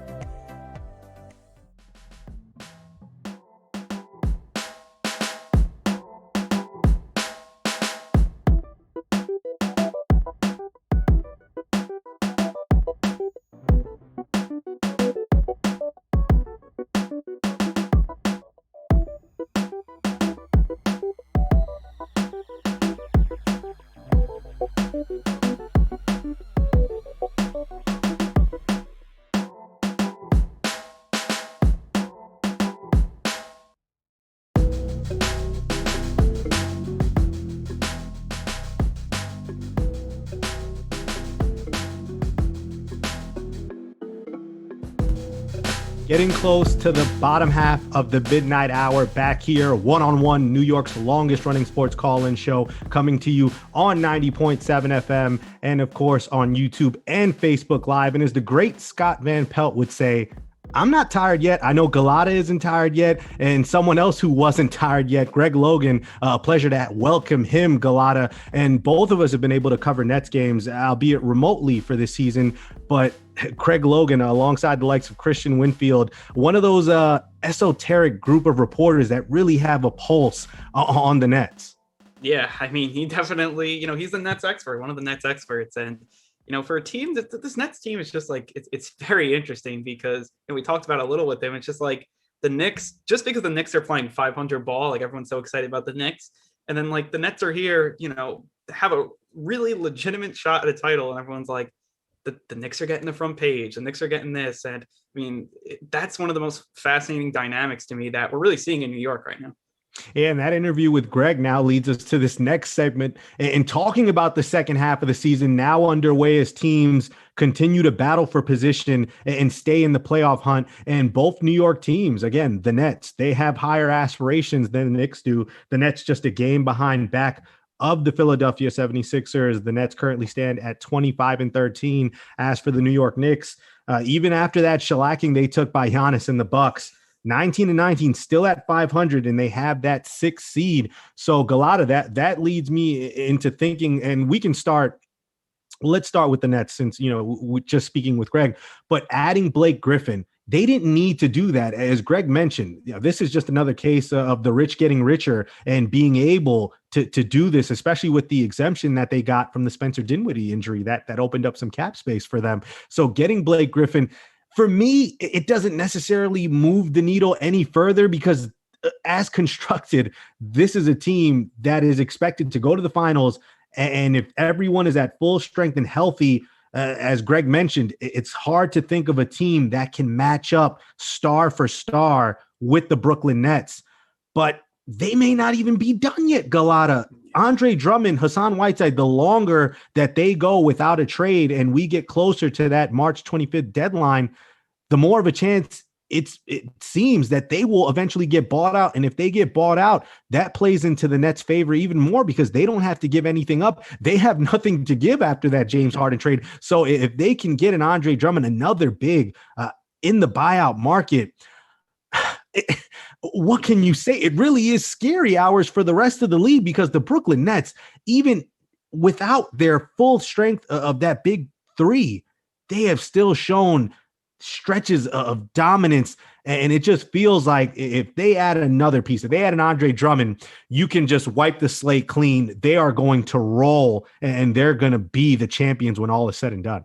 Getting close to the bottom half of the midnight hour, back here, one-on-one, New York's longest running sports call-in show, coming to you on 90.7 FM and of course on YouTube and Facebook Live. And as the great Scott Van Pelt would say, I'm not tired yet. I know Gullotta isn't tired yet, and someone else who wasn't tired yet, Greg Logan. A pleasure to welcome him, Gullotta. And both of us have been able to cover Nets games, albeit remotely for this season. But Greg Logan, alongside the likes of Christian Winfield, one of those esoteric group of reporters that really have a pulse on the Nets. Yeah, I mean, he definitely, he's the Nets expert, one of the Nets experts. And for a team this Nets team is just like, it's very interesting because, and we talked about it a little with them, it's just like the Knicks, just because the Knicks are playing 500 ball, like everyone's so excited about the Knicks. And then like the Nets are here, have a really legitimate shot at a title. And everyone's like, the Knicks are getting the front page, the Knicks are getting this. And I mean, that's one of the most fascinating dynamics to me that we're really seeing in New York right now. Yeah, and that interview with Greg now leads us to this next segment and talking about the second half of the season now underway as teams continue to battle for position and stay in the playoff hunt. And both New York teams, again, the Nets, they have higher aspirations than the Knicks do. The Nets just a game behind back of the Philadelphia 76ers. The Nets currently stand at 25-13. As for the New York Knicks, even after that shellacking they took by Giannis and the Bucks, 19-19, still at 500, and they have that 6th seed. So Gullotta, that leads me into thinking, and we can start. Let's start with the Nets, since we're just speaking with Greg. But adding Blake Griffin, they didn't need to do that, as Greg mentioned. This is just another case of the rich getting richer and being able to do this, especially with the exemption that they got from the Spencer Dinwiddie injury that opened up some cap space for them. So getting Blake Griffin, for me, it doesn't necessarily move the needle any further because as constructed, this is a team that is expected to go to the finals. And if everyone is at full strength and healthy, As Greg mentioned, it's hard to think of a team that can match up star for star with the Brooklyn Nets, but they may not even be done yet, Gullotta. Andre Drummond, Hassan Whiteside, the longer that they go without a trade and we get closer to that March 25th deadline, the more of a chance it seems that they will eventually get bought out. And if they get bought out, that plays into the Nets' favor even more because they don't have to give anything up. They have nothing to give after that James Harden trade. So if they can get an Andre Drummond, another big in the buyout market, what can you say? It really is scary hours for the rest of the league because the Brooklyn Nets, even without their full strength of that big three, they have still shown stretches of dominance. And it just feels like if they add another piece, if they add an Andre Drummond, you can just wipe the slate clean. They are going to roll and they're going to be the champions when all is said and done.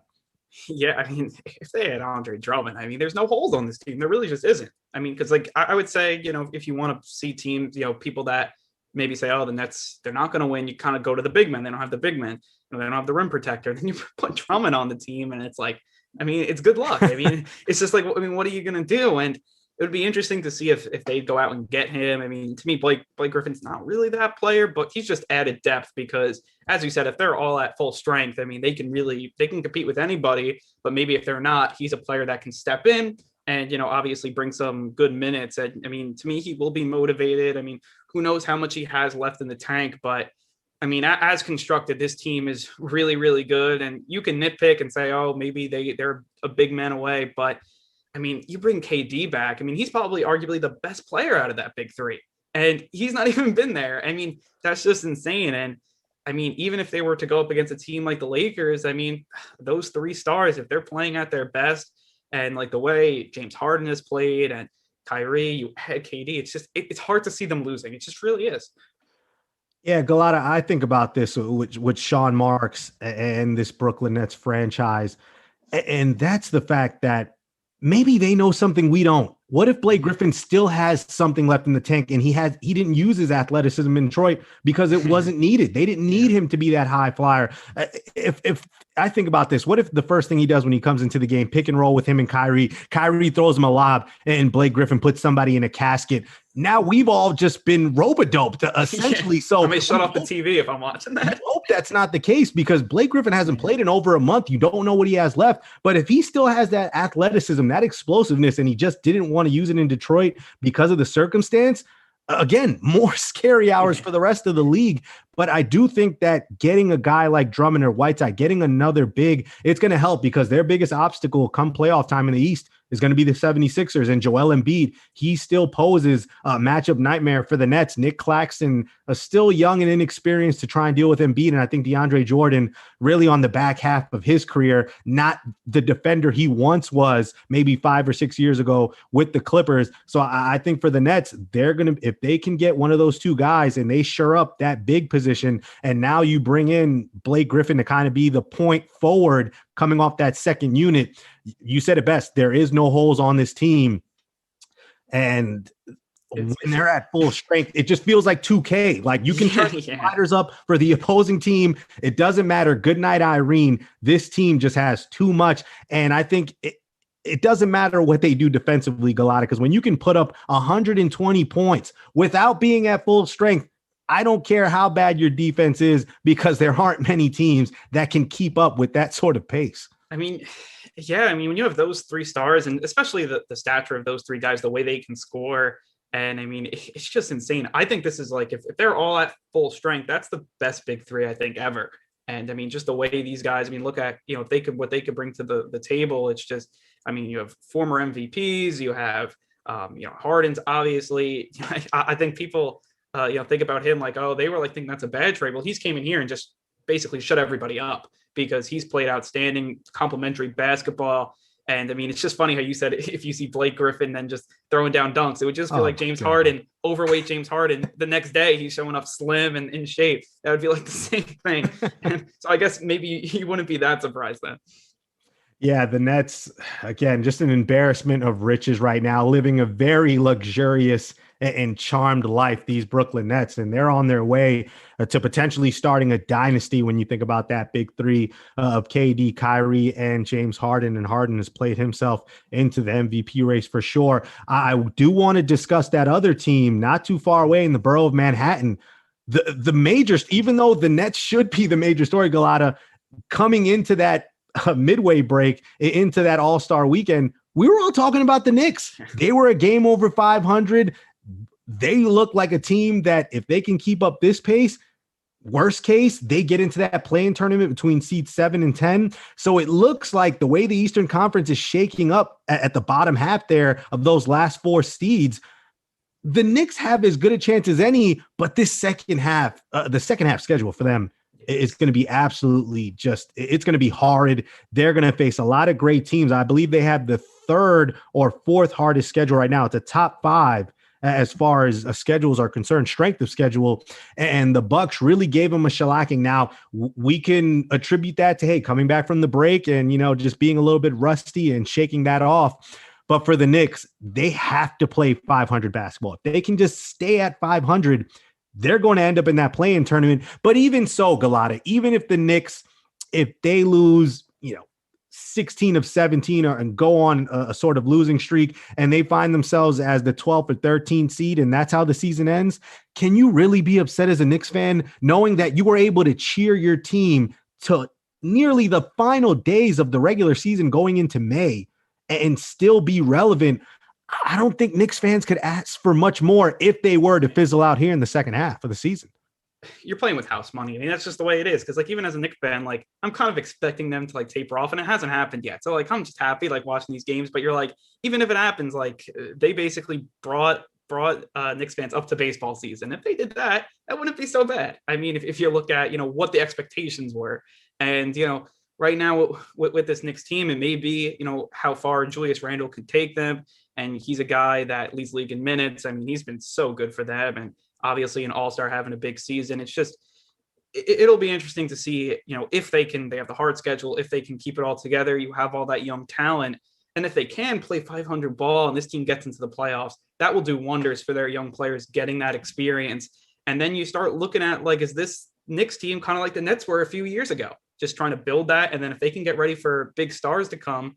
Yeah, I mean, if they had Andre Drummond, I mean, there's no holes on this team. There really just isn't. I mean, because like I would say, if you want to see teams, people that maybe say, oh, the Nets, they're not going to win. You kind of go to the big men. They don't have the big men. They don't have the rim protector. Then you put Drummond on the team, and it's like, I mean, it's good luck. I mean, it's just like, I mean, what are you going to do? And it would be interesting to see if they go out and get him. I mean, to me, Blake Griffin's not really that player, but he's just added depth because, as you said, if they're all at full strength, I mean, they can compete with anybody. But maybe if they're not, he's a player that can step in and, obviously bring some good minutes. And I mean, to me, he will be motivated. I mean, who knows how much he has left in the tank, but I mean, as constructed, this team is really, really good. And you can nitpick and say, oh, maybe they're a big man away. But I mean, you bring KD back. I mean, he's probably arguably the best player out of that big three. And he's not even been there. I mean, that's just insane. And I mean, even if they were to go up against a team like the Lakers, I mean, those three stars, if they're playing at their best and like the way James Harden has played and Kyrie, you had KD, it's just, it's hard to see them losing. It just really is. Yeah, Gullotta, I think about this with Sean Marks and this Brooklyn Nets franchise. And that's the fact that maybe they know something we don't. What if Blake Griffin still has something left in the tank and he didn't use his athleticism in Detroit because it wasn't needed? They didn't need him to be that high flyer. If I think about this, what if the first thing he does when he comes into the game, pick and roll with him and Kyrie throws him a lob and Blake Griffin puts somebody in a casket? Now we've all just been robo-doped essentially. Yeah. So I may shut off the TV if I'm watching that. I hope that's not the case because Blake Griffin hasn't played in over a month. You don't know what he has left, but if he still has that athleticism, that explosiveness, and he just didn't want to use it in Detroit because of the circumstance, again, more scary hours for the rest of the league. But I do think that getting a guy like Drummond or Whiteside, getting another big, it's going to help because their biggest obstacle come playoff time in the East is going to be the 76ers and Joel Embiid. He still poses a matchup nightmare for the Nets. Nick Claxton is still young and inexperienced to try and deal with Embiid. And I think DeAndre Jordan really on the back half of his career, not the defender he once was maybe 5 or 6 years ago with the Clippers. So I think for the Nets, they're going to, if they can get one of those two guys and they shore up that big position, and now you bring in Blake Griffin to kind of be the point forward coming off that second unit. You said it best. There is no holes on this team. And when they're at full strength, it just feels like 2K. Like you can turn the sliders up for the opposing team. It doesn't matter. Good night, Irene. This team just has too much. And I think it doesn't matter what they do defensively, Gullotta, because when you can put up 120 points without being at full strength, I don't care how bad your defense is because there aren't many teams that can keep up with that sort of pace. I mean, yeah, I mean, when you have those three stars and especially the stature of those three guys, the way they can score, and I mean, it's just insane. I think this is like, if they're all at full strength, that's the best big three, I think, ever. And I mean, just the way these guys, I mean, look at, if they could, what they could bring to the table. It's just, I mean, you have former MVPs, you have, Harden's obviously, I think people, think about him like, oh, they were like, think that's a bad trade. Well, he's came in here and just basically shut everybody up because he's played outstanding complimentary basketball. And I mean, it's just funny how you said if you see Blake Griffin then just throwing down dunks, it would just feel like James Harden, overweight James Harden. The next day he's showing up slim and in shape. That would be like the same thing. And so I guess maybe you wouldn't be that surprised then. Yeah, the Nets, again, just an embarrassment of riches right now, living a very luxurious and charmed life, these Brooklyn Nets, and they're on their way to potentially starting a dynasty when you think about that big three of KD, Kyrie, and James Harden. And Harden has played himself into the MVP race for sure. I do want to discuss that other team not too far away in the borough of Manhattan. The majors, even though the Nets should be the major story, Gullotta, coming into that midway break, into that All-Star weekend, we were all talking about the Knicks. They were a game over 500. They look like a team that if they can keep up this pace, worst case, they get into that play-in tournament between seeds 7 and 10. So it looks like the way the Eastern Conference is shaking up at the bottom half there of those last 4 seeds, the Knicks have as good a chance as any, but this second half schedule for them is going to be absolutely it's going to be horrid. They're going to face a lot of great teams. I believe they have the 3rd or 4th hardest schedule right now. It's a top 5 as far as schedules are concerned, strength of schedule. And the Bucks really gave them a shellacking. Now we can attribute that to, hey, coming back from the break and, just being a little bit rusty and shaking that off. But for the Knicks, they have to play 500 basketball. If they can just stay at 500, they're going to end up in that play-in tournament. But even so, Gullotta, even if the Knicks, if they lose, 16 of 17 and go on a sort of losing streak and they find themselves as the 12th or 13th seed and that's how the season ends, can you really be upset as a Knicks fan knowing that you were able to cheer your team to nearly the final days of the regular season going into May and still be relevant? I don't think Knicks fans could ask for much more if they were to fizzle out here in the second half of the season. You're playing with house money. I mean, that's just the way it is. Because even as a Knicks fan, I'm kind of expecting them to taper off, and it hasn't happened yet. So I'm just happy watching these games. But you're even if it happens, they basically brought Knicks fans up to baseball season. If they did that, that wouldn't be so bad. I mean, if you look at what the expectations were, and right now with this Knicks team, it may be how far Julius Randle can take them. And he's a guy that leads league in minutes. I mean, he's been so good for them. And obviously an all-star having a big season. It's just, it'll be interesting to see, if they have the hard schedule, if they can keep it all together, you have all that young talent. And if they can play 500 ball and this team gets into the playoffs, that will do wonders for their young players getting that experience. And then you start looking at is this Knicks team kind of like the Nets were a few years ago, just trying to build that. And then if they can get ready for big stars to come,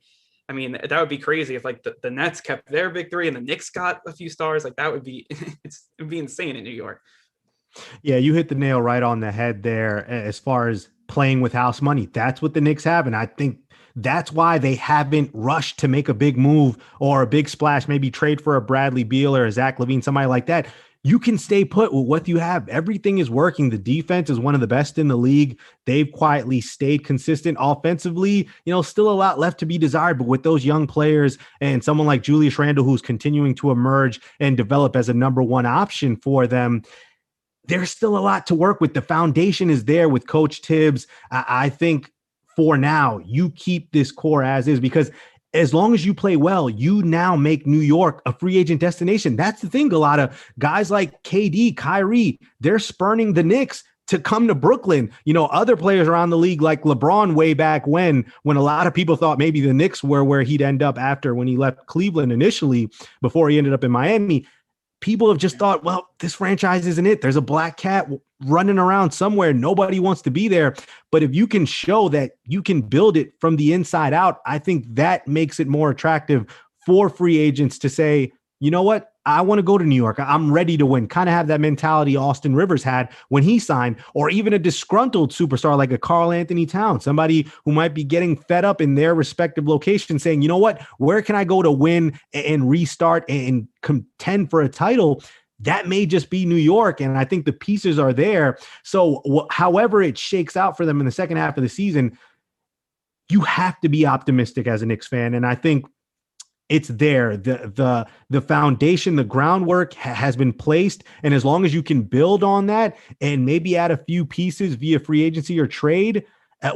I mean, that would be crazy if the Nets kept their big 3 and the Knicks got a few stars. That would be, it'd be insane in New York. Yeah, you hit the nail right on the head there as far as playing with house money. That's what the Knicks have. And I think that's why they haven't rushed to make a big move or a big splash, maybe trade for a Bradley Beal or a Zach LaVine, somebody like that. You can stay put with what you have. Everything is working. The defense is one of the best in the league. They've quietly stayed consistent offensively. Still a lot left to be desired, but with those young players and someone like Julius Randle, who's continuing to emerge and develop as a number 1 option for them, there's still a lot to work with. The foundation is there with Coach Tibbs. I think for now, you keep this core as is, because as long as you play well, you now make New York a free agent destination. That's the thing, Gullotta. Guys like KD, Kyrie, they're spurning the Knicks to come to Brooklyn. Other players around the league like LeBron way back when a lot of people thought maybe the Knicks were where he'd end up after when he left Cleveland initially before he ended up in Miami. People have just thought, well, this franchise isn't it. There's a black cat running around somewhere. Nobody wants to be there. But if you can show that you can build it from the inside out, I think that makes it more attractive for free agents to say, you know what? I want to go to New York. I'm ready to win. Kind of have that mentality Austin Rivers had when he signed, or even a disgruntled superstar like a Karl Anthony Towns, somebody who might be getting fed up in their respective location saying, you know what, where can I go to win and restart and contend for a title? That may just be New York. And I think the pieces are there. So however it shakes out for them in the second half of the season, you have to be optimistic as a Knicks fan. And I think it's there. The foundation, the groundwork has been placed. And as long as you can build on that and maybe add a few pieces via free agency or trade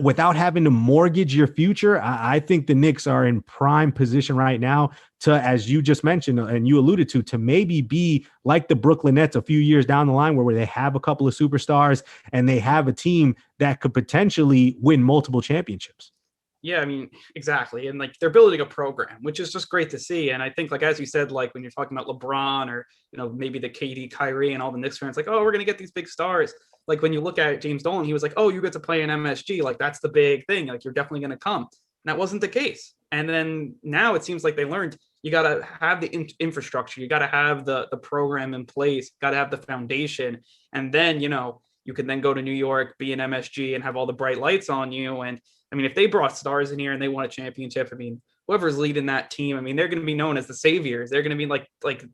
without having to mortgage your future, I think the Knicks are in prime position right now to, as you just mentioned and you alluded to maybe be like the Brooklyn Nets a few years down the line where they have a couple of superstars and they have a team that could potentially win multiple championships. Yeah, I mean, exactly. And like they're building a program, which is just great to see. And I think, like, as you said, like when you're talking about LeBron or, maybe the KD, Kyrie and all the Knicks fans, like, oh, we're going to get these big stars. Like when you look at James Dolan, he was like, oh, you get to play in MSG. Like that's the big thing. Like you're definitely going to come. And that wasn't the case. And then now it seems like they learned you got to have the infrastructure. You got to have the program in place, got to have the foundation. And then, you can then go to New York, be in MSG and have all the bright lights on you. And I mean, if they brought stars in here and they won a championship, I mean, whoever's leading that team, I mean, they're going to be known as the saviors. They're going to be like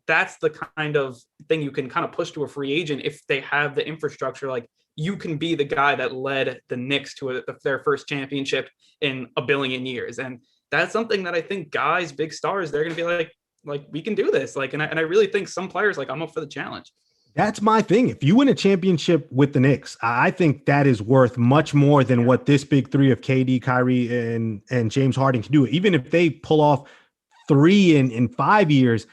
that's the kind of thing you can kind of push to a free agent if they have the infrastructure. Like you can be the guy that led the Knicks to their first championship in a billion years. And that's something that I think guys, big stars, they're going to be like, we can do this. Like, and I really think some players, like, I'm up for the challenge. That's my thing. If you win a championship with the Knicks, I think that is worth much more than what this big three of KD, Kyrie, and James Harden can do. Even if they pull off 3 in 5 years,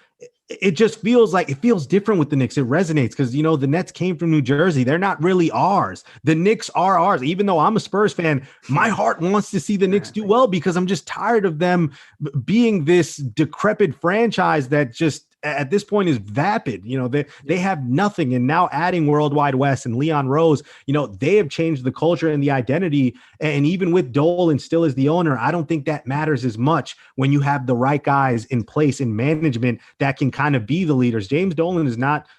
it just feels different with the Knicks. It resonates because, the Nets came from New Jersey. They're not really ours. The Knicks are ours. Even though I'm a Spurs fan, my heart wants to see the Knicks do well because I'm just tired of them being this decrepit franchise that just at this point is vapid. They have nothing. And now adding Worldwide West and Leon Rose, they have changed the culture and the identity. And even with Dolan still as the owner, I don't think that matters as much when you have the right guys in place in management that can kind of be the leaders. James Dolan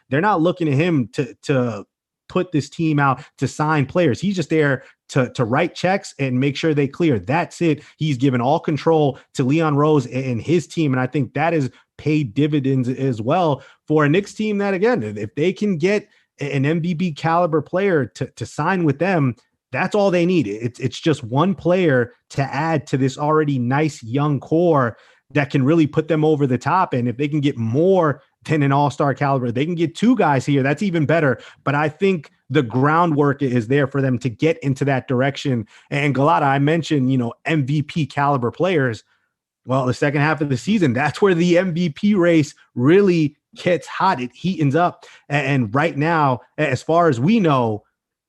they're not looking at him to put this team out to sign players. He's just there to write checks and make sure they clear. That's it. He's given all control to Leon Rose and his team. And I think that is paid dividends as well for a Knicks team that, again, if they can get an MVP caliber player to sign with them, that's all they need. It's just one player to add to this already nice young core that can really put them over the top. And if they can get more than an all-star caliber, they can get 2 guys here. That's even better. But I think the groundwork is there for them to get into that direction. And Gullotta, I mentioned, MVP caliber players. Well, the second half of the season, that's where the MVP race really gets hot. It heatens up. And right now, as far as we know,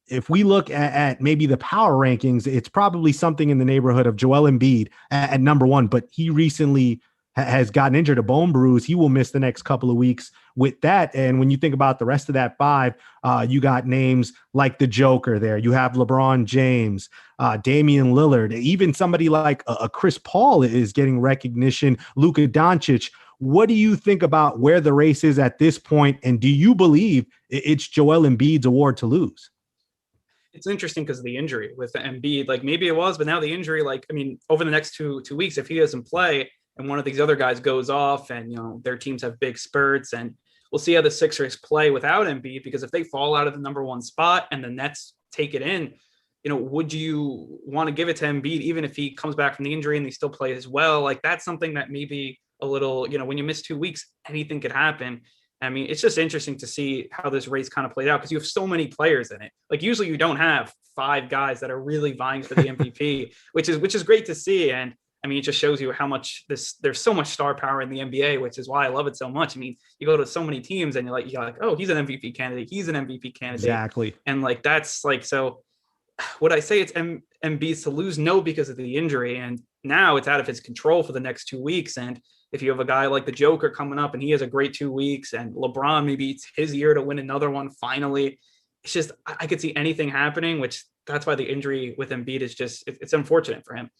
if we look at maybe the power rankings, it's probably something in the neighborhood of Joel Embiid at number 1, but he recently has gotten injured, a bone bruise. He will miss the next couple of weeks with that. And when you think about the rest of that 5, you got names like the Joker there. You have LeBron James, Damian Lillard, even somebody like a Chris Paul is getting recognition, Luka Doncic. What do you think about where the race is at this point? And do you believe it's Joel Embiid's award to lose? It's interesting because of the injury with Embiid. Like maybe it was, but now the injury, over the next two weeks, if he doesn't play and one of these other guys goes off and, their teams have big spurts, and we'll see how the Sixers play without Embiid, because if they fall out of the number 1 spot and the Nets take it in, would you want to give it to Embiid even if he comes back from the injury and they still play as well? Like that's something that maybe a little, when you miss 2 weeks, anything could happen. I mean, it's just interesting to see how this race kind of played out because you have so many players in it. Like usually you don't have 5 guys that are really vying for the MVP, which is great to see. And I mean, it just shows you how much there's so much star power in the NBA, which is why I love it so much. I mean, you go to so many teams and you're like, oh, he's an MVP candidate. He's an MVP candidate. Exactly. And that's so would I say it's Embiid's to lose? No, because of the injury. And now it's out of his control for the next 2 weeks. And if you have a guy like the Joker coming up and he has a great 2 weeks and LeBron, maybe it's his year to win another one finally, it's just, I could see anything happening, which that's why the injury with Embiid is just, it's unfortunate for him.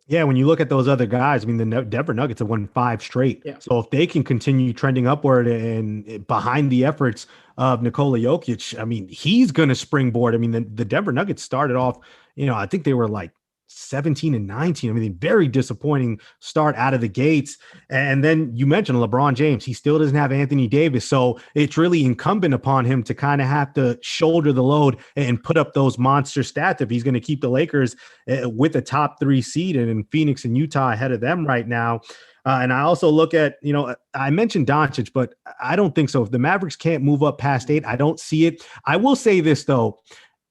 Yeah, when you look at those other guys, I mean, the Denver Nuggets have won 5 straight. Yeah. So if they can continue trending upward and behind the efforts of Nikola Jokic, I mean, he's going to springboard. I mean, the Denver Nuggets started off, I think they were like 17-19. I mean, very disappointing start out of the gates. And then you mentioned LeBron James. He still doesn't have Anthony Davis. So it's really incumbent upon him to kind of have to shoulder the load and put up those monster stats if he's going to keep the Lakers with a top 3 seed and in Phoenix and Utah ahead of them right now. And I also look at, I mentioned Doncic, but I don't think so. If the Mavericks can't move up past 8, I don't see it. I will say this, though,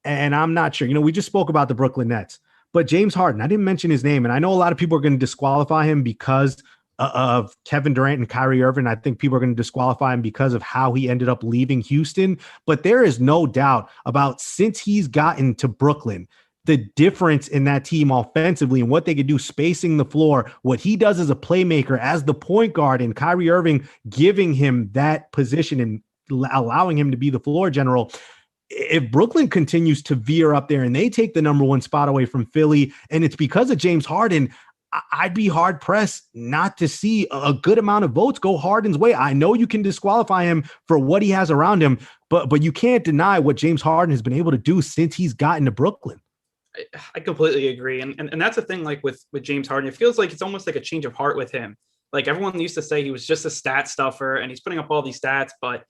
and I'm not sure. We just spoke about the Brooklyn Nets. But James Harden, I didn't mention his name, and I know a lot of people are going to disqualify him because of Kevin Durant and Kyrie Irving. I think people are going to disqualify him because of how he ended up leaving Houston. But there is no doubt about since he's gotten to Brooklyn, the difference in that team offensively and what they could do spacing the floor, what he does as a playmaker, as the point guard, and Kyrie Irving giving him that position and allowing him to be the floor general. If Brooklyn continues to veer up there and they take the number one spot away from Philly, and it's because of James Harden, I'd be hard pressed not to see a good amount of votes go Harden's way. I know you can disqualify him for what he has around him, but you can't deny what James Harden has been able to do since he's gotten to Brooklyn. I completely agree. And that's the thing, like with James Harden, it feels like it's almost like a change of heart with him. Like everyone used to say he was just a stat stuffer and he's putting up all these stats, but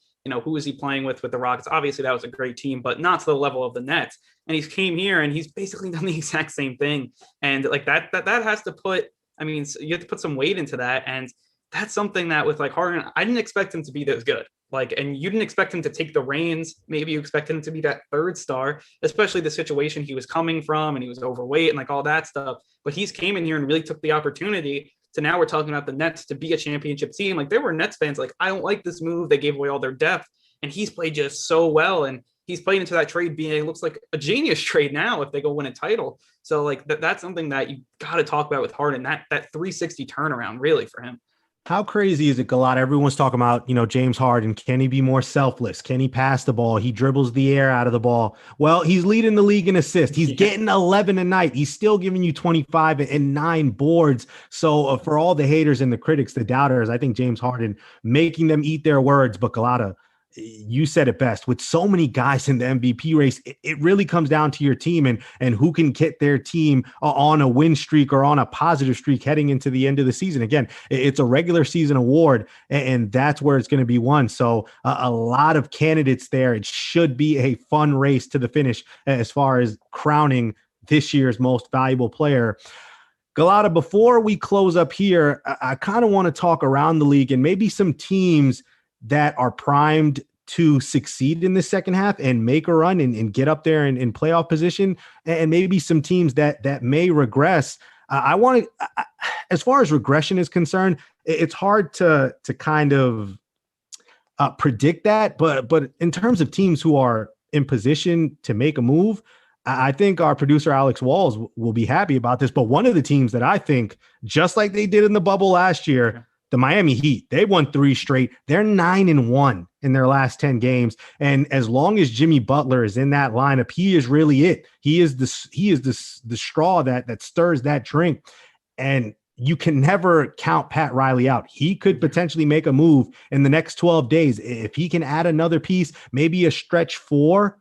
who is he playing with the Rockets? Obviously that was a great team, but not to the level of the Nets. And he's came here and he's basically done the exact same thing. And like that has to put, you have to put some weight into that. And that's something that with like Harden, I didn't expect him to be this good. And you didn't expect him to take the reins. Maybe you expected him to be that third star, especially the situation he was coming from and he was overweight and like all that stuff. But he's came in here and really took the opportunity. So now we're talking about the Nets to be a championship team. Like there were Nets fans like, I don't like this move. They gave away all their depth and he's played just so well. And he's played into that trade being, it looks like a genius trade now if they go win a title. So like that's something that you got to talk about with Harden, that 360 turnaround really for him. How crazy is it, Gullotta? Everyone's talking about, James Harden. Can he be more selfless? Can he pass the ball? He dribbles the air out of the ball. Well, he's leading the league in assists. He's getting 11 a night. He's still giving you 25 and 9 boards. So for all the haters and the critics, the doubters, I think James Harden making them eat their words. But Gullotta, you said it best. With so many guys in the MVP race, it really comes down to your team and who can get their team on a win streak or on a positive streak heading into the end of the season. Again, it's a regular season award, and that's where it's going to be won. So a lot of candidates there. It should be a fun race to the finish as far as crowning this year's most valuable player. Gullotta, before we close up here, I kind of want to talk around the league and maybe some teams that are primed to succeed in the second half and make a run and get up there in playoff position, and maybe some teams that may regress. As far as regression is concerned, it's hard to kind of predict that, but in terms of teams who are in position to make a move, I think our producer Alex Walls will be happy about this. But one of the teams that I think, just like they did in the bubble last year, the Miami Heat, they won 3 straight. They're 9-1 in their last 10 games. And as long as Jimmy Butler is in that lineup, he is really it. He is the straw that stirs that drink. And you can never count Pat Riley out. He could potentially make a move in the next 12 days. If he can add another piece, maybe a stretch 4,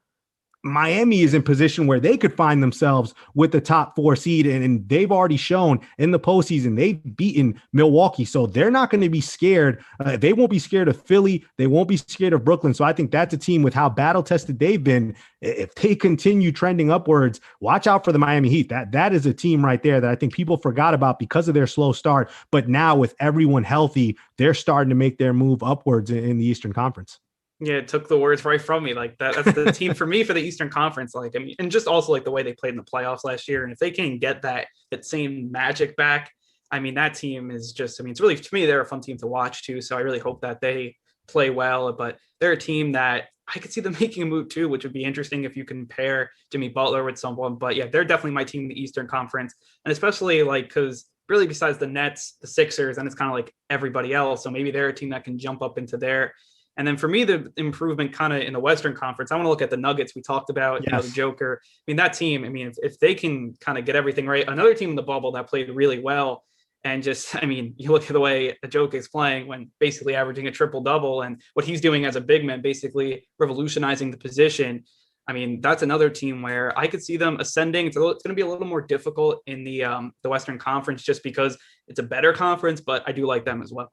Miami is in position where they could find themselves with the top 4 seed, and they've already shown in the postseason they've beaten Milwaukee, so they're not going to be scared. They won't be scared of Philly. They won't be scared of Brooklyn. So I think that's a team with how battle tested they've been. If they continue trending upwards, watch out for the Miami Heat. That is a team right there that I think people forgot about because of their slow start. But now with everyone healthy, they're starting to make their move upwards in the Eastern Conference. Yeah, it took the words right from me. Like that's the team for me for the Eastern Conference. Like, and just also like the way they played in the playoffs last year. And if they can get that same magic back, that team is just, it's really, to me, they're a fun team to watch too. So I really hope that they play well, but they're a team that I could see them making a move too, which would be interesting if you can pair Jimmy Butler with someone. But yeah, they're definitely my team in the Eastern Conference. And especially because really besides the Nets, the Sixers, and it's kind of like everybody else. So maybe they're a team that can jump up into there. And then for me, the improvement kind of in the Western Conference, I want to look at the Nuggets we talked about, the Joker. That team, if they can kind of get everything right, another team in the bubble that played really well. And just, you look at the way the Joker is playing when basically averaging a triple-double and what he's doing as a big man, basically revolutionizing the position. That's another team where I could see them ascending. It's going to be a little more difficult in the Western Conference just because it's a better conference, but I do like them as well.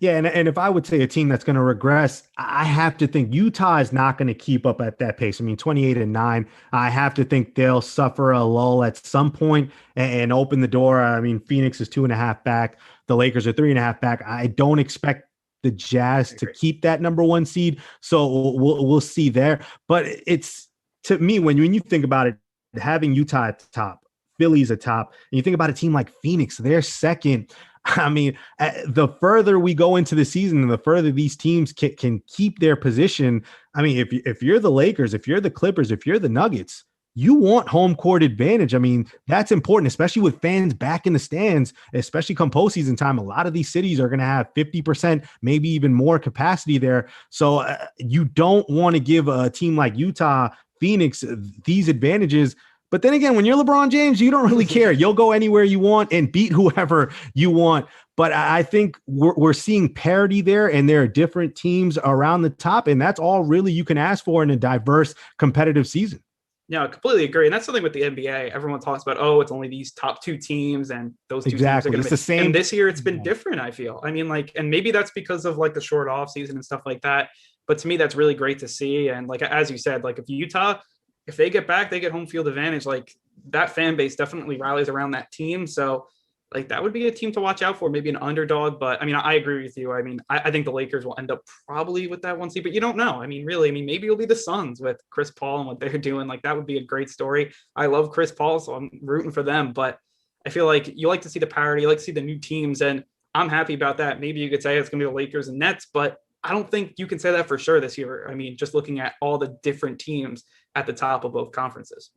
Yeah, and if I would say a team that's going to regress, I have to think Utah is not going to keep up at that pace. 28-9, I have to think they'll suffer a lull at some point and open the door. Phoenix is 2.5 back. The Lakers are 3.5 back. I don't expect the Jazz to keep that number 1 seed, so we'll see there. But it's, to me, when you think about it, having Utah at the top, Philly's atop, and you think about a team like Phoenix, they're second. The further we go into the season, the further these teams can keep their position. If you're the Lakers, if you're the Clippers, if you're the Nuggets, you want home court advantage. I mean, that's important, especially with fans back in the stands, especially come postseason time. A lot of these cities are going to have 50%, maybe even more capacity there. So you don't want to give a team like Utah, Phoenix, these advantages. But then again, when you're LeBron James, you don't really care. You'll go anywhere you want and beat whoever you want. But I think we're seeing parity there, and there are different teams around the top, and that's all really you can ask for in a diverse, competitive season. Yeah, I completely agree. And that's something with the NBA. Everyone talks about, oh, it's only these top two teams, and those two teams are going to be the same. And this year it's been different, I feel. I mean, like, and maybe that's because of like the short off season and stuff like that. But to me, that's really great to see. And like, as you said, like if Utah, if they get back, they get home field advantage, like that fan base definitely rallies around that team. So like that would be a team to watch out for, maybe an underdog. But I mean, I agree with you. I mean, I think the Lakers will end up probably with that 1 seed, but you don't know. I mean, really, I mean, maybe it'll be the Suns with Chris Paul and what they're doing. Like that would be a great story. I love Chris Paul, so I'm rooting for them. But I feel like you like to see the parity, you like to see the new teams, and I'm happy about that. Maybe you could say it's going to be the Lakers and Nets, but I don't think you can say that for sure this year. I mean, just looking at all the different teams at the top of both conferences.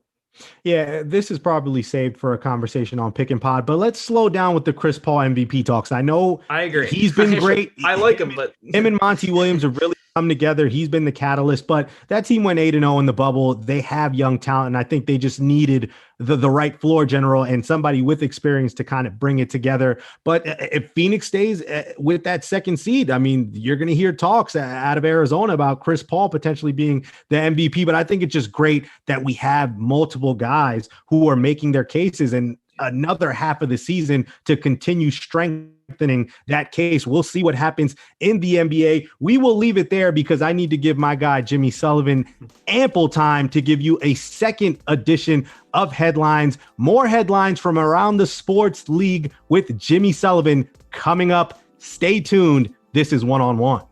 Yeah, this is probably saved for a conversation on Pick and Pod, but let's slow down with the Chris Paul MVP talks. I know I agree. He's been great. I like him, but him and Monty Williams have really come together. He's been the catalyst, but that team went 8-0 in the bubble. They have young talent, and I think they just needed the right floor general and somebody with experience to kind of bring it together. But if Phoenix stays with that second seed, I mean, you're going to hear talks out of Arizona about Chris Paul potentially being the MVP. But I think it's just great that we have multiple guys who are making their cases, and another half of the season to continue strengthening that case. We'll see what happens in the NBA. We will leave it there because I need to give my guy Jimmy Sullivan ample time to give you a second edition of headlines. More headlines from around the sports league with Jimmy Sullivan coming up. Stay tuned. This is One on One.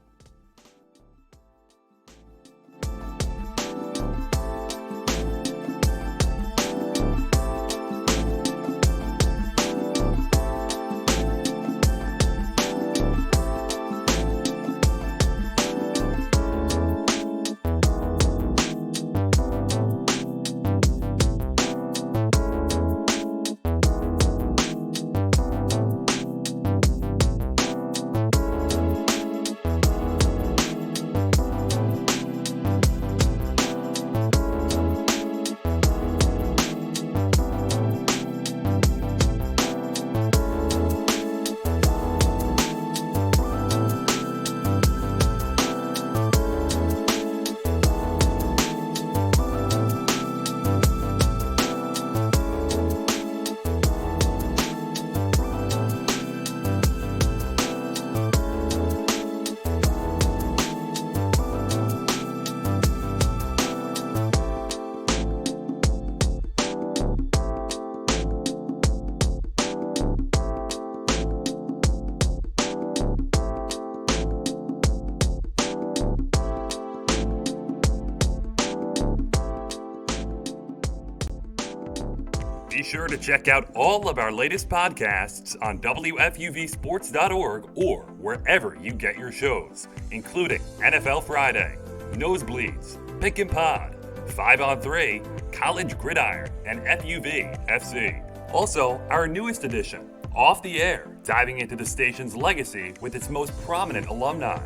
Be sure to check out all of our latest podcasts on WFUVsports.org or wherever you get your shows, including NFL Friday, Nosebleeds, Pick and Pod, 5 on 3, College Gridiron, and FUV FC. Also, our newest edition, Off the Air, diving into the station's legacy with its most prominent alumni.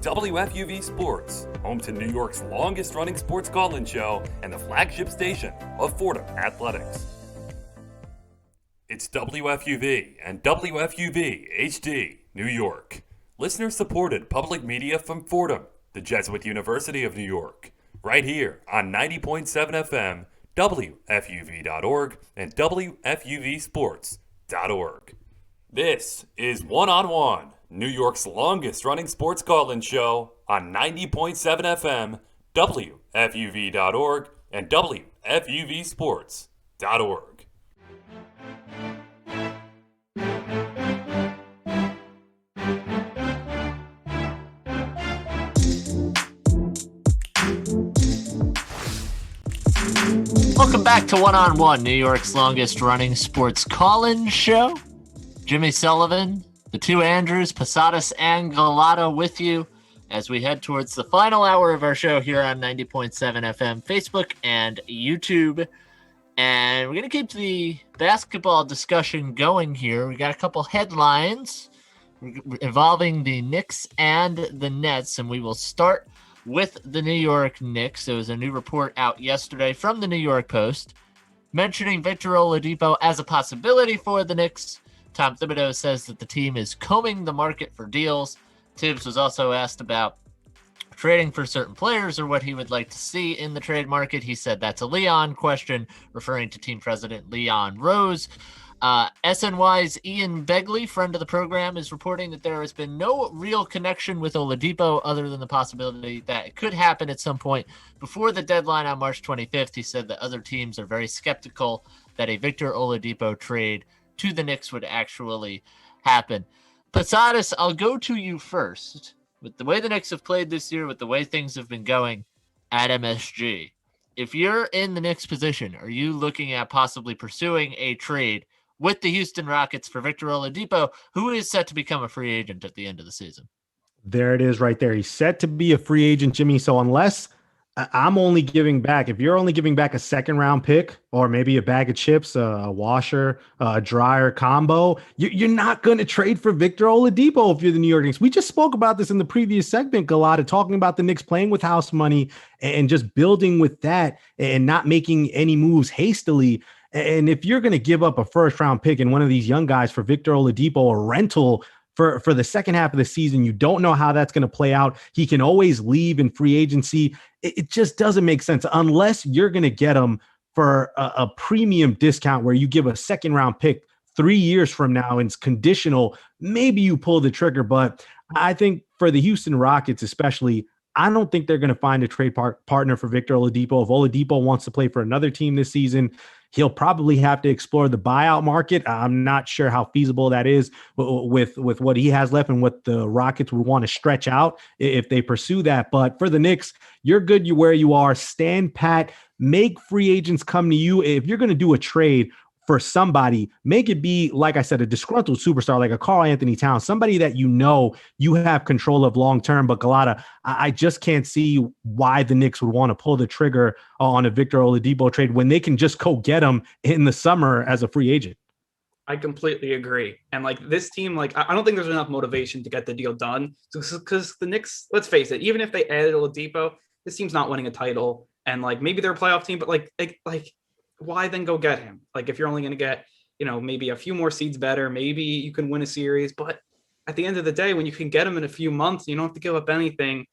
WFUV Sports, home to New York's longest-running sports call-in show and the flagship station of Fordham Athletics. It's WFUV and WFUV HD, New York. Listener-supported public media from Fordham, the Jesuit University of New York. Right here on 90.7 FM, WFUV.org, and WFUVsports.org. This is One on One, New York's longest-running sports call-in show on 90.7 FM, WFUV.org, and WFUVsports.org. Welcome back to One on One, New York's longest running sports call-in show. Jimmy Sullivan, the two Andrews, Posadas and Gullotta with you. as we head towards the final hour of our show here on 90.7 FM, Facebook, and YouTube. And we're going to keep the basketball discussion going here. We got a couple headlines involving the Knicks and the Nets, and we will start with the New York Knicks. There was a new report out yesterday from the New York Post mentioning Victor Oladipo as a possibility for the Knicks. Tom Thibodeau says that the team is combing the market for deals. Tibbs was also asked about trading for certain players or what he would like to see in the trade market. He said that's a Leon question, referring to team president Leon Rose. SNY's Ian Begley, friend of the program, is reporting that there has been no real connection with Oladipo other than the possibility that it could happen at some point before the deadline on March 25th. He said that other teams are very skeptical that a Victor Oladipo trade to the Knicks would actually happen. Posadas, I'll go to you first. With the way the Knicks have played this year, with the way things have been going at MSG, if you're in the Knicks position, are you looking at possibly pursuing a trade with the Houston Rockets for Victor Oladipo, who is set to become a free agent at the end of the season? There it is right there. He's set to be a free agent, Jimmy. So unless I'm only giving back, if you're only giving back a second round pick or maybe a bag of chips, a washer, a dryer combo, you're not going to trade for Victor Oladipo if you're the New York Knicks. We just spoke about this in the previous segment, Gullotta, talking about the Knicks playing with house money and just building with that and not making any moves hastily. And if you're going to give up a first round pick and one of these young guys for Victor Oladipo, a rental for the second half of the season, you don't know how that's going to play out. He can always leave in free agency. It just doesn't make sense unless you're going to get him for a premium discount where you give a second round pick 3 years from now and it's conditional. Maybe you pull the trigger, but I think for the Houston Rockets, especially, I don't think they're going to find a trade partner for Victor Oladipo. If Oladipo wants to play for another team this season, he'll probably have to explore the buyout market. I'm not sure how feasible that is with what he has left and what the Rockets would want to stretch out if they pursue that. But for the Knicks, you're good where you are. Stand pat. Make free agents come to you. If you're going to do a trade for somebody, make it be, like I said, a disgruntled superstar like a Karl-Anthony Towns, somebody that you know you have control of long-term. But Gullotta, I just can't see why the Knicks would want to pull the trigger on a Victor Oladipo trade when they can just go get him in the summer as a free agent. I completely agree. And like this team, like I don't think there's enough motivation to get the deal done because the Knicks, let's face it, even if they added Oladipo, this team's not winning a title. And like maybe they're a playoff team, but like why then go get him? Like if you're only going to get, maybe a few more seeds better, maybe you can win a series. But at the end of the day, when you can get him in a few months, you don't have to give up anything.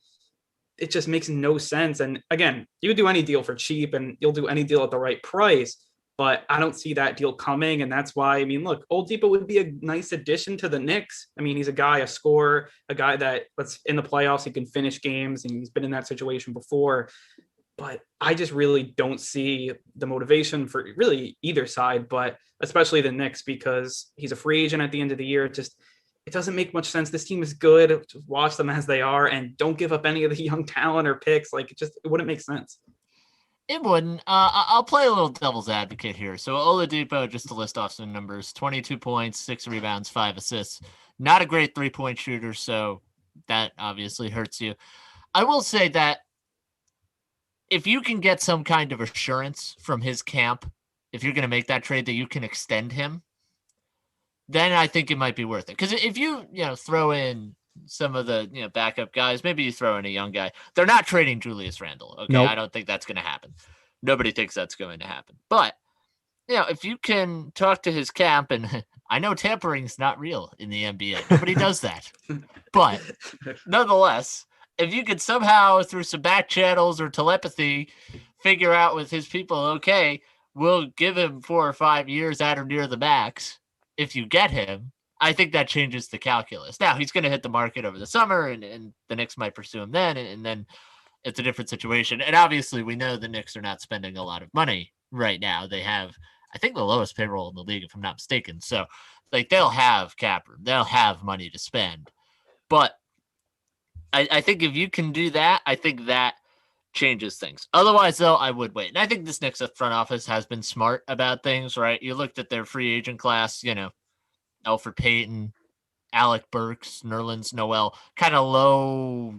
It just makes no sense. And again, you would do any deal for cheap and you'll do any deal at the right price, but I don't see that deal coming. And that's why, look, Oladipo would be a nice addition to the Knicks. He's a guy, a scorer, a guy that in the playoffs, he can finish games and he's been in that situation before. But I just really don't see the motivation for really either side, but especially the Knicks, because he's a free agent at the end of the year. It doesn't make much sense. This team is good. Just watch them as they are and don't give up any of the young talent or picks. Like it wouldn't make sense. It wouldn't. I'll play a little devil's advocate here. So Oladipo, just to list off some numbers, 22 points, 6 rebounds, 5 assists. Not a great 3-point shooter, so that obviously hurts you. I will say that if you can get some kind of assurance from his camp, if you're going to make that trade that you can extend him, then I think it might be worth it. Because if you throw in some of the backup guys, maybe you throw in a young guy, they're not trading Julius Randle. Okay, nope. I don't think that's going to happen. Nobody thinks that's going to happen. But if you can talk to his camp, and I know tampering's not real in the NBA, nobody does that. But nonetheless, if you could somehow, through some back channels or telepathy, figure out with his people, okay, we'll give him 4 or 5 years at or near the max. If you get him, I think that changes the calculus. Now, he's going to hit the market over the summer, and the Knicks might pursue him then, and then it's a different situation. And obviously, we know the Knicks are not spending a lot of money right now. They have, I think, the lowest payroll in the league, if I'm not mistaken. So, they'll have cap room. They'll have money to spend. But I think if you can do that, I think that changes things. Otherwise, though, I would wait. And I think this Knicks front office has been smart about things, right? You looked at their free agent class, Elfrid Payton, Alec Burks, Nerlens Noel, kind of low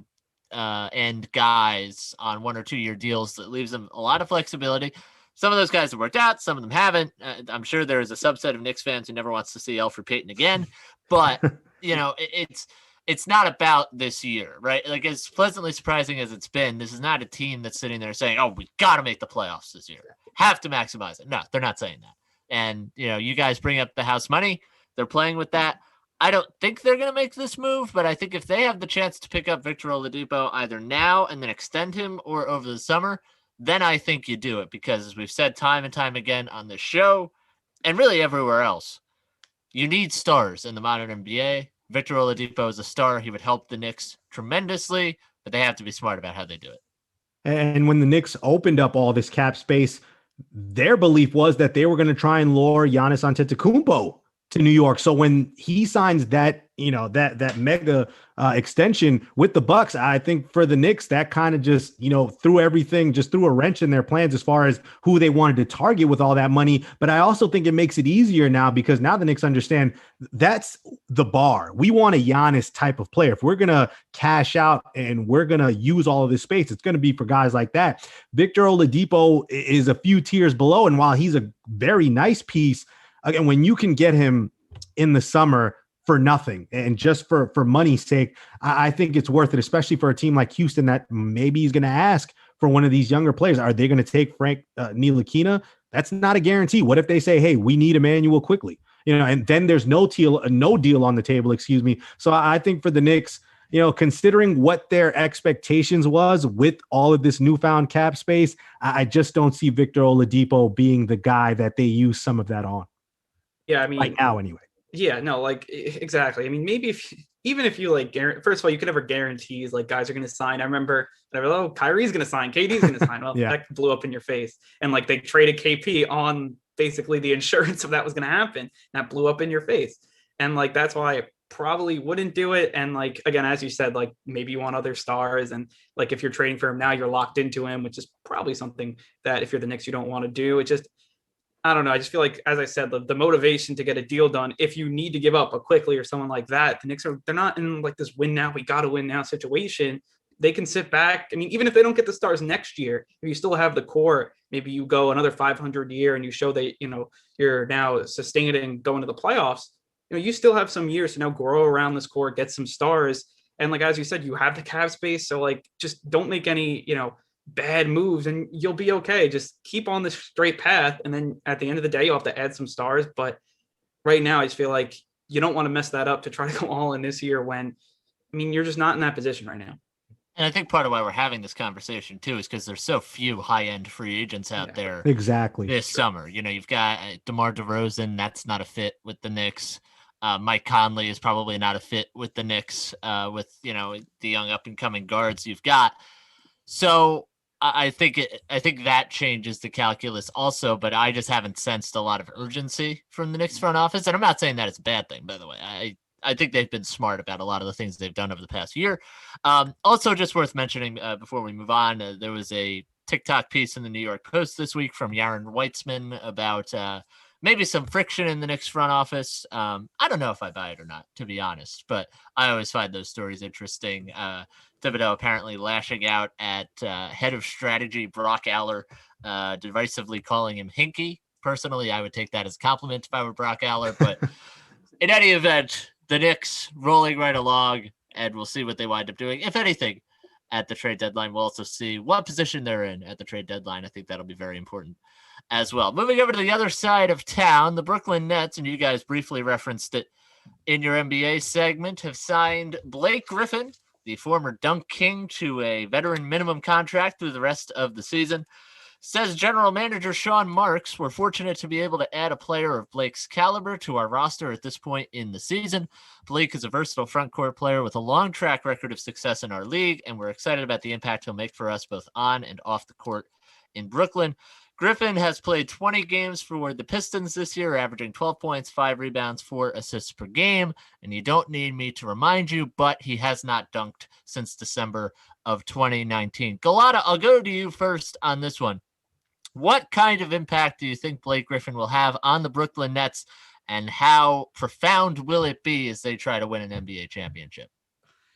end guys on 1 or 2 year deals that leaves them a lot of flexibility. Some of those guys have worked out. Some of them haven't. I'm sure there is a subset of Knicks fans who never wants to see Elfrid Payton again, but it's not about this year, right? Like, as pleasantly surprising as it's been, this is not a team that's sitting there saying, oh, we got to make the playoffs this year. Have to maximize it. No, they're not saying that. And, you guys bring up the house money. They're playing with that. I don't think they're going to make this move, but I think if they have the chance to pick up Victor Oladipo either now and then extend him or over the summer, then I think you do it, because as we've said time and time again on this show and really everywhere else, you need stars in the modern NBA. Victor Oladipo is a star. He would help the Knicks tremendously, but they have to be smart about how they do it. And when the Knicks opened up all this cap space, their belief was that they were going to try and lure Giannis Antetokounmpo to New York. So when he signs that, that mega extension with the Bucks, I think for the Knicks, that kind of just, threw a wrench in their plans as far as who they wanted to target with all that money. But I also think it makes it easier now, because now the Knicks understand that's the bar. We want a Giannis type of player. If we're going to cash out and we're going to use all of this space, it's going to be for guys like that. Victor Oladipo is a few tiers below. And while he's a very nice piece, again, when you can get him in the summer for nothing and just for money's sake, I think it's worth it, especially for a team like Houston that maybe he's going to ask for one of these younger players. Are they going to take Frank Ntilikina? That's not a guarantee. What if they say, hey, we need Emmanuel quickly, and then there's no deal on the table, excuse me. So I think for the Knicks, considering what their expectations was with all of this newfound cap space, I just don't see Victor Oladipo being the guy that they use some of that on. Yeah, I mean, right now anyway. Yeah, no, like, exactly. I mean, maybe even if you first of all, you could never guarantees like guys are going to sign. I remember, Kyrie's going to sign, KD's going to sign. Well, yeah. That blew up in your face. And they traded KP on basically the insurance of that was going to happen. That blew up in your face. And that's why I probably wouldn't do it. And again, as you said, maybe you want other stars. And if you're trading for him now, you're locked into him, which is probably something that if you're the Knicks, you don't want to do. It just, I don't know. I just feel like, as I said, the motivation to get a deal done, if you need to give up a quickly or someone like that, the Knicks they're not in this win now, we got to win now situation. They can sit back. I mean, even if they don't get the stars next year, if you still have the core, maybe you go another 500 year and you show that, you're now sustained and going to the playoffs. You still have some years to now grow around this core, get some stars. And as you said, you have the cap space. So just don't make any, bad moves and you'll be okay. Just keep on this straight path, and then at the end of the day you'll have to add some stars. But right now I just feel like you don't want to mess that up to try to go all in this year when, you're just not in that position right now. And I think part of why we're having this conversation too is because there's so few high-end free agents out there exactly this summer. You've got DeMar DeRozan, that's not a fit with the Knicks. Mike Conley is probably not a fit with the Knicks with the young up and coming guards you've got. So I think that changes the calculus also, but I just haven't sensed a lot of urgency from the Knicks front office. And I'm not saying that it's a bad thing, by the way. I think they've been smart about a lot of the things they've done over the past year. Also, just worth mentioning before we move on, there was a TikTok piece in the New York Post this week from Yaron Weitzman about maybe some friction in the Knicks front office. I don't know if I buy it or not, to be honest, but I always find those stories interesting. Thibodeau apparently lashing out at head of strategy Brock Aller, derisively calling him hinky. Personally, I would take that as a compliment if I were Brock Aller, but in any event, the Knicks rolling right along, and we'll see what they wind up doing. If anything, at the trade deadline, we'll also see what position they're in at the trade deadline. I think that'll be very important as well. Moving over to the other side of town, the Brooklyn Nets, and you guys briefly referenced it in your NBA segment, have signed Blake Griffin, the former Dunk King, to a veteran minimum contract through the rest of the season. Says general manager Sean Marks, we're fortunate to be able to add a player of Blake's caliber to our roster at this point in the season. Blake is a versatile frontcourt player with a long track record of success in our league, and we're excited about the impact he'll make for us both on and off the court in Brooklyn. Griffin has played 20 games for the Pistons this year, averaging 12 points, 5 rebounds, 4 assists per game. And you don't need me to remind you, but he has not dunked since December of 2019. Gullotta, I'll go to you first on this one. What kind of impact do you think Blake Griffin will have on the Brooklyn Nets, and how profound will it be as they try to win an NBA championship?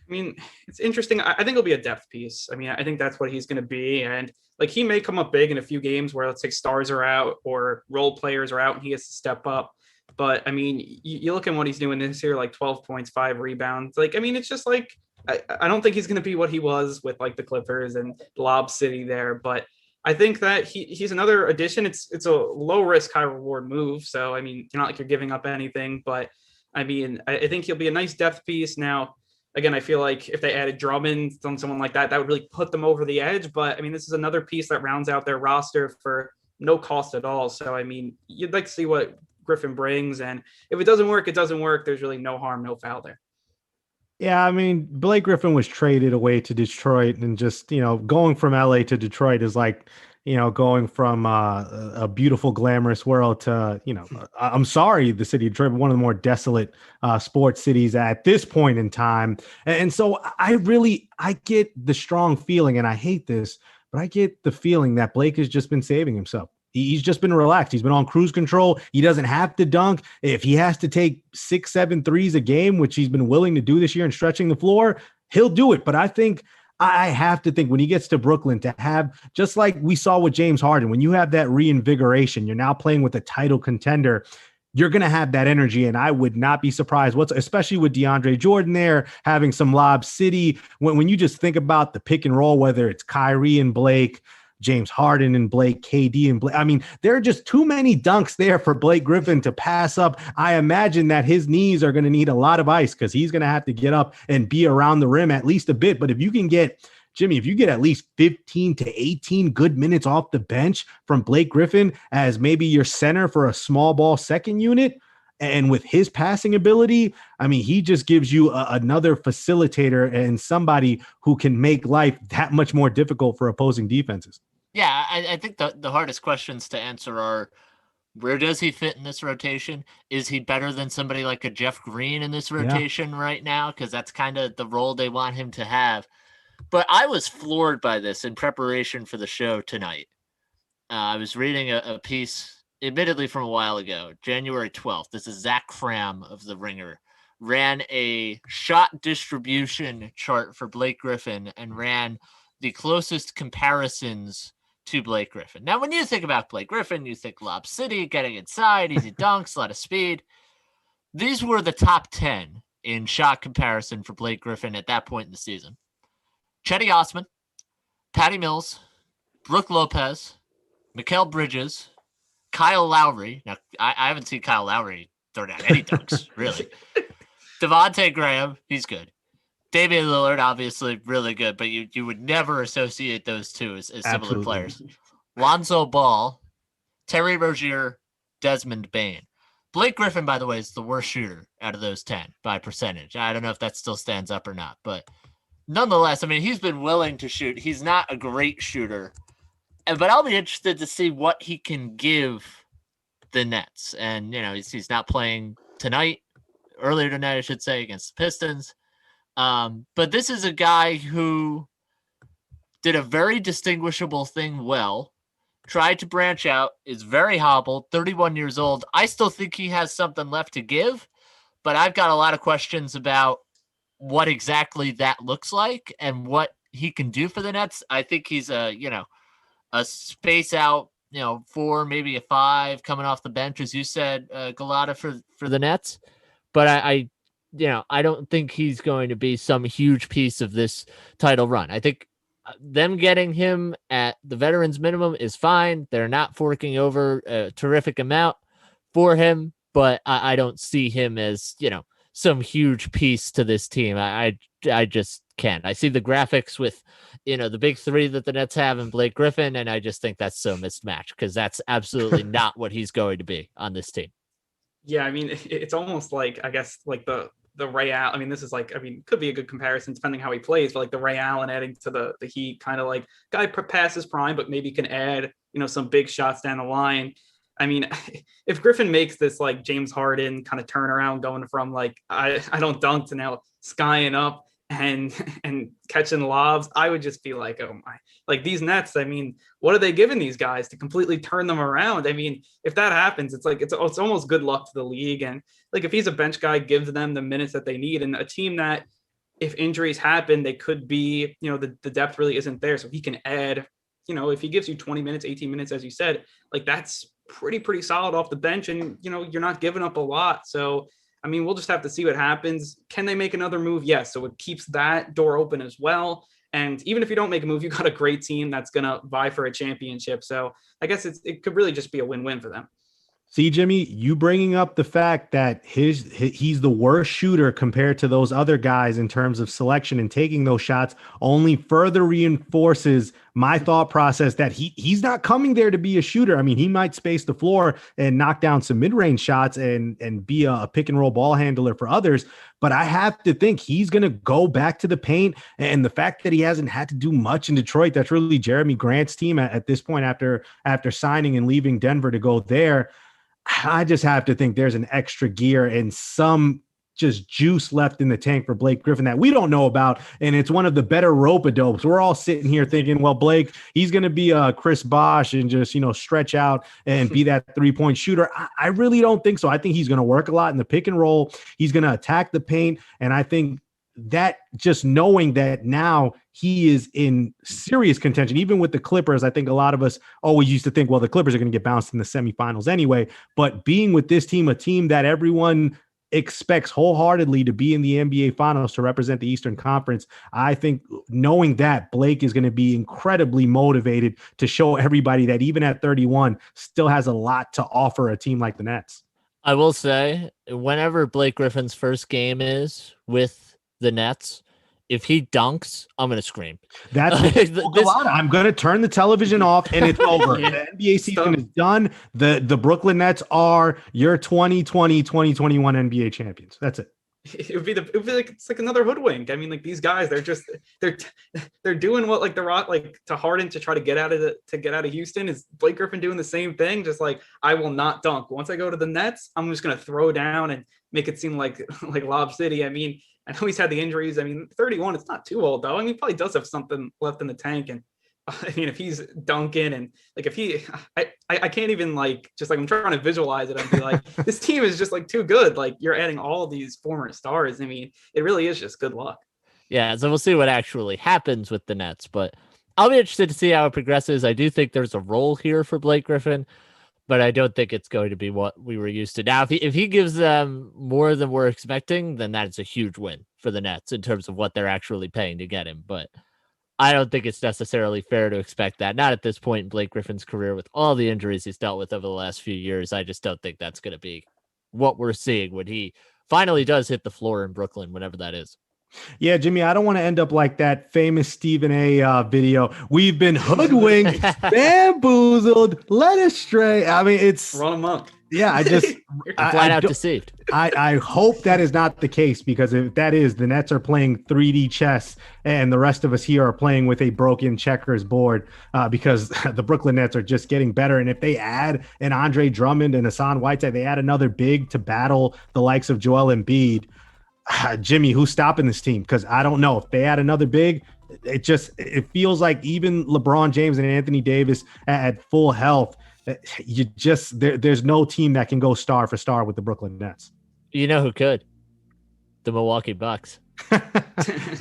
I mean, it's interesting. I think it'll be a depth piece. I mean, I think that's what he's going to be. And like, he may come up big in a few games where, let's say, stars are out or role players are out and he has to step up. But I mean, you look at what he's doing this year, like 12 points, 5 rebounds. Like, I mean, it's just like, I don't think he's going to be what he was with like the Clippers and Lob City there. But I think that he's another addition. It's a low risk, high reward move. So, I mean, it's not like you're giving up anything, but I mean, I think he'll be a nice depth piece. Now, again, I feel like if they added Drummond, someone like that, that would really put them over the edge. But I mean, this is another piece that rounds out their roster for no cost at all. So, I mean, you'd like to see what Griffin brings. And if it doesn't work, it doesn't work. There's really no harm, no foul there. Yeah, I mean, Blake Griffin was traded away to Detroit, and just, going from LA to Detroit is like, going from a beautiful, glamorous world to, I'm sorry, the city of Detroit, one of the more desolate sports cities at this point in time. And so I get the strong feeling, and I hate this, but I get the feeling that Blake has just been saving himself. He's just been relaxed. He's been on cruise control. He doesn't have to dunk. If he has to take 6, 7 threes a game, which he's been willing to do this year and stretching the floor, he'll do it. But I think I have to think when he gets to Brooklyn to have, just like we saw with James Harden, when you have that reinvigoration, you're now playing with a title contender, you're going to have that energy. And I would not be surprised, especially with DeAndre Jordan there, having some Lob City. When you just think about the pick and roll, whether it's Kyrie and Blake, James Harden and Blake, KD and Blake. I mean, there are just too many dunks there for Blake Griffin to pass up. I imagine that his knees are going to need a lot of ice because he's going to have to get up and be around the rim at least a bit. But if you can get, Jimmy, if you get at least 15 to 18 good minutes off the bench from Blake Griffin as maybe your center for a small ball second unit, and with his passing ability, I mean, he just gives you another facilitator and somebody who can make life that much more difficult for opposing defenses. Yeah, I think the hardest questions to answer are, where does he fit in this rotation? Is he better than somebody like a Jeff Green in this rotation right now? Because that's kind of the role they want him to have. But I was floored by this in preparation for the show tonight. I was reading a piece, admittedly from a while ago, January 12th. This is Zach Fram of The Ringer, ran a shot distribution chart for Blake Griffin and ran the closest comparisons to Blake Griffin. Now, when you think about Blake Griffin, you think Lob City, getting inside, easy dunks, a lot of speed. These were the top 10 in shot comparison for Blake Griffin at that point in the season. Chetty Osman, Patty Mills, Brooke Lopez, Mikal Bridges, Kyle Lowry. Now, I haven't seen Kyle Lowry throw down any dunks, really. Devontae Graham, he's good. Damian Lillard, obviously really good, but you would never associate those two as similar players. Lonzo Ball, Terry Rozier, Desmond Bane. Blake Griffin, by the way, is the worst shooter out of those 10 by percentage. I don't know if that still stands up or not, but nonetheless, I mean, he's been willing to shoot. He's not a great shooter, but I'll be interested to see what he can give the Nets. And, he's not playing tonight, earlier tonight, I should say, against the Pistons. But this is a guy who did a very distinguishable thing well, tried to branch out, is very hobbled, 31 years old. I still think he has something left to give, but I've got a lot of questions about what exactly that looks like and what he can do for the Nets. I think he's a space out, 4, maybe a 5 coming off the bench, as you said, Gullotta for the Nets. But I don't think he's going to be some huge piece of this title run. I think them getting him at the veterans minimum is fine. They're not forking over a terrific amount for him, but I don't see him as, some huge piece to this team. I just can't. I see the graphics with, the big three that the Nets have and Blake Griffin, and I just think that's so mismatched because that's absolutely not what he's going to be on this team. Yeah, I mean, it's almost like, I guess, like the Ray Allen. I mean, this is like, could be a good comparison depending how he plays, but like the Ray Allen adding to the Heat, kind of like guy passes prime, but maybe can add, some big shots down the line. I mean, if Griffin makes this like James Harden kind of turnaround, going from like, I don't dunk to now skying up and catching lobs, I would just be like, oh my, like these Nets, I mean, what are they giving these guys to completely turn them around? I mean, if that happens, it's like, it's almost good luck to the league. And like, if he's a bench guy, gives them the minutes that they need, and a team that if injuries happen, they could be, the depth really isn't there. So he can add, if he gives you 20 minutes, 18 minutes, as you said, like that's pretty solid off the bench. And, you're not giving up a lot. So, I mean, we'll just have to see what happens. Can they make another move? Yes. So it keeps that door open as well. And even if you don't make a move, you got a great team that's going to vie for a championship. So I guess it could really just be a win-win for them. See, Jimmy, you bringing up the fact that he's the worst shooter compared to those other guys in terms of selection and taking those shots only further reinforces my thought process that he's not coming there to be a shooter. I mean, he might space the floor and knock down some mid-range shots and be a pick and roll ball handler for others. But I have to think he's going to go back to the paint. And the fact that he hasn't had to do much in Detroit, that's really Jeremy Grant's team at this point after signing and leaving Denver to go there. I just have to think there's an extra gear and some just juice left in the tank for Blake Griffin that we don't know about. And it's one of the better rope-a-dopes. We're all sitting here thinking, well, Blake, he's going to be a Chris Bosh and just, stretch out and be that three-point shooter. I really don't think so. I think he's going to work a lot in the pick and roll. He's going to attack the paint. And I think that just knowing that now he is in serious contention, even with the Clippers, I think a lot of us always used to think, well, the Clippers are going to get bounced in the semifinals anyway. But being with this team, a team that everyone expects wholeheartedly to be in the NBA Finals to represent the Eastern Conference, I think knowing that Blake is going to be incredibly motivated to show everybody that even at 31 still has a lot to offer a team like the Nets. I will say, whenever Blake Griffin's first game is with the Nets, if he dunks, I'm going to scream. That's I'm going to turn the television off and it's over. Yeah. The NBA season is done. The Brooklyn Nets are your 2020-2021 NBA champions. That's it. It would be like it's like another hoodwink. I mean, like these guys, they're doing what like the Rock like to Harden to try to get out of Houston. Is Blake Griffin doing the same thing? Just like, I will not dunk. Once I go to the Nets, I'm just going to throw down and make it seem like Lob City. I mean, I know he's had the injuries. I mean, 31, it's not too old though. I mean, he probably does have something left in the tank. And I mean, if he's dunking and like, I can't even like, just like, I'm trying to visualize it. I'd be like, this team is just like too good. Like you're adding all of these former stars. I mean, it really is just good luck. Yeah. So we'll see what actually happens with the Nets, but I'll be interested to see how it progresses. I do think there's a role here for Blake Griffin, but I don't think it's going to be what we were used to. Now, if he gives them more than we're expecting, then that's a huge win for the Nets in terms of what they're actually paying to get him. But I don't think it's necessarily fair to expect that. Not at this point in Blake Griffin's career with all the injuries he's dealt with over the last few years. I just don't think that's going to be what we're seeing when he finally does hit the floor in Brooklyn, whenever that is. Yeah, Jimmy, I don't want to end up like that famous Stephen A. Video. We've been hoodwinked, bamboozled, led astray. I mean, it's run amok. Yeah, I just flat out deceived. I hope that is not the case, because if that is, the Nets are playing 3D chess and the rest of us here are playing with a broken checkers board, because the Brooklyn Nets are just getting better. And if they add an Andre Drummond and Hassan Whiteside, they add another big to battle the likes of Joel Embiid. Jimmy, who's stopping this team? Because I don't know. If they add another big, it feels like even LeBron James and Anthony Davis at full health, there's no team that can go star for star with the Brooklyn Nets. You know who could? The Milwaukee Bucks.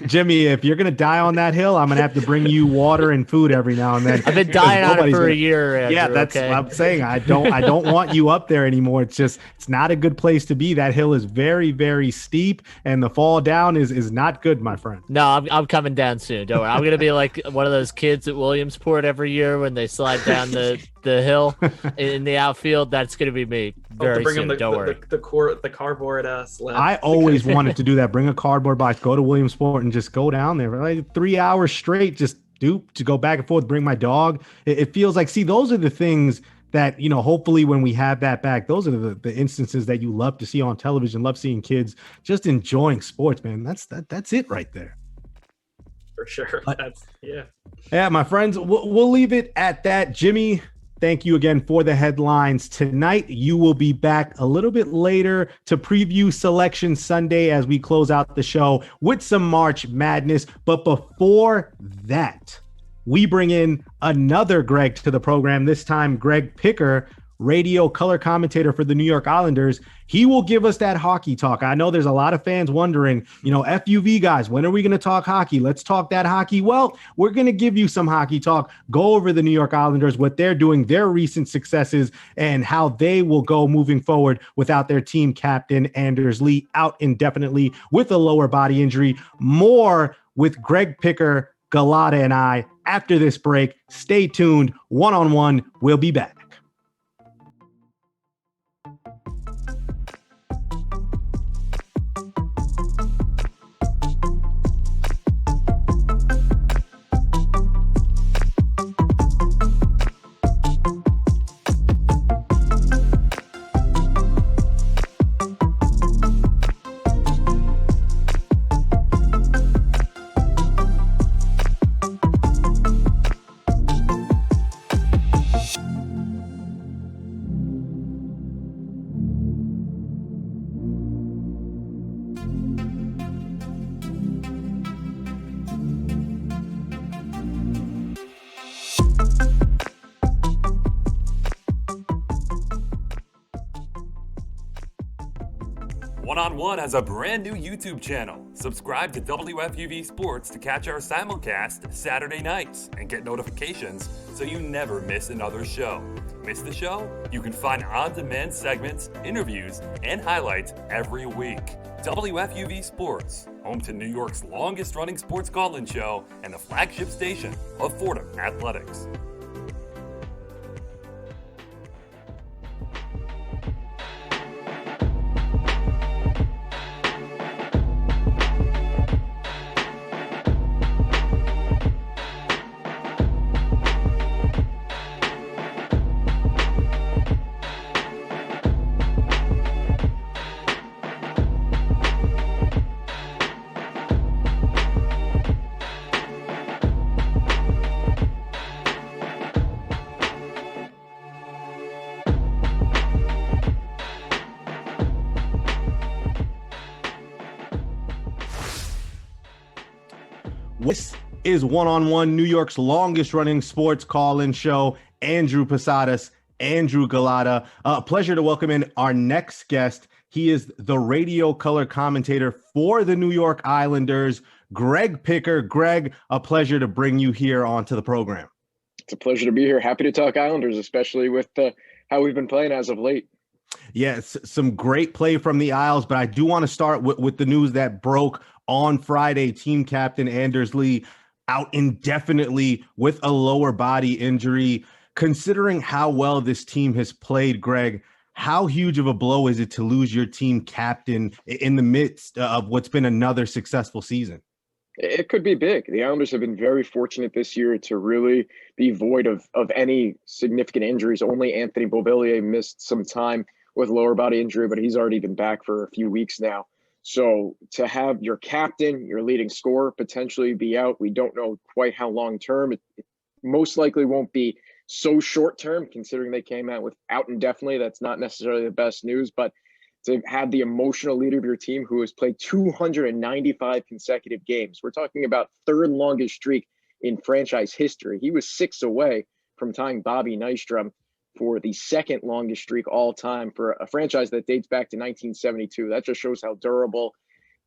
Jimmy, if you're gonna die on that hill, I'm gonna have to bring you water and food every now and then. I've been dying on it for a year, Andrew, yeah, that's what I'm saying. I don't want you up there anymore. It's not a good place to be. That hill is very, very steep, and the fall down is not good, my friend. No, I'm coming down soon. Don't worry. I'm gonna be like one of those kids at Williamsport every year when they slide down the hill in the outfield. That's gonna be me very soon. Don't worry. The cardboard slab. I always wanted to do that. Bring a cardboard box, go to Williamsport, and just go down there for like 3 hours straight. Just to go back and forth. Bring my dog. It feels like, see, those are the things that, hopefully when we have that back, those are the instances that you love to see on television. Love seeing kids just enjoying sports, man. That's it right there. For sure. Yeah, my friends, we'll leave it at that. Jimmy, thank you again for the headlines tonight. You will be back a little bit later to preview Selection Sunday as we close out the show with some March Madness. But before that, we bring in another Greg to the program, this time Greg Picker. radio color commentator for the New York Islanders. He will give us that hockey talk. I know there's a lot of fans wondering, FUV guys, when are we going to talk hockey? Let's talk that hockey. Well, we're going to give you some hockey talk, go over the New York Islanders, what they're doing, their recent successes, and how they will go moving forward without their team captain, Anders Lee, out indefinitely with a lower body injury. More with Greg Picker, Gullotta, and I after this break. Stay tuned. One-on-one. We'll be back. One-on-One has a brand new YouTube channel. Subscribe to WFUV Sports to catch our simulcast Saturday nights and get notifications so you never miss another show. Miss the show? You can find on-demand segments, interviews, and highlights every week. WFUV Sports, home to New York's longest-running sports call-in show and the flagship station of Fordham Athletics. This is One-on-One, New York's longest running sports call-in show. Andrew Posadas, Andrew Gullotta. A pleasure to welcome in our next guest. He is the radio color commentator for the New York Islanders, Greg Picker. Greg, a pleasure to bring you here onto the program. It's a pleasure to be here. Happy to talk Islanders, especially with how we've been playing as of late. Yes, some great play from the Isles, but I do want to start with the news that broke on Friday. Team captain Anders Lee out indefinitely with a lower body injury. Considering how well this team has played, Greg, how huge of a blow is it to lose your team captain in the midst of what's been another successful season? It could be big. The Islanders have been very fortunate this year to really be void of any significant injuries. Only Anthony Beauvillier missed some time with lower body injury, but he's already been back for a few weeks now. So to have your captain, your leading scorer, potentially be out, we don't know quite how long term. It most likely won't be so short term, considering they came out with out indefinitely. That's not necessarily the best news, but to have the emotional leader of your team who has played 295 consecutive games. We're talking about third longest streak in franchise history. He was 6 away from tying Bobby Nystrom for the second longest streak all time for a franchise that dates back to 1972. That just shows how durable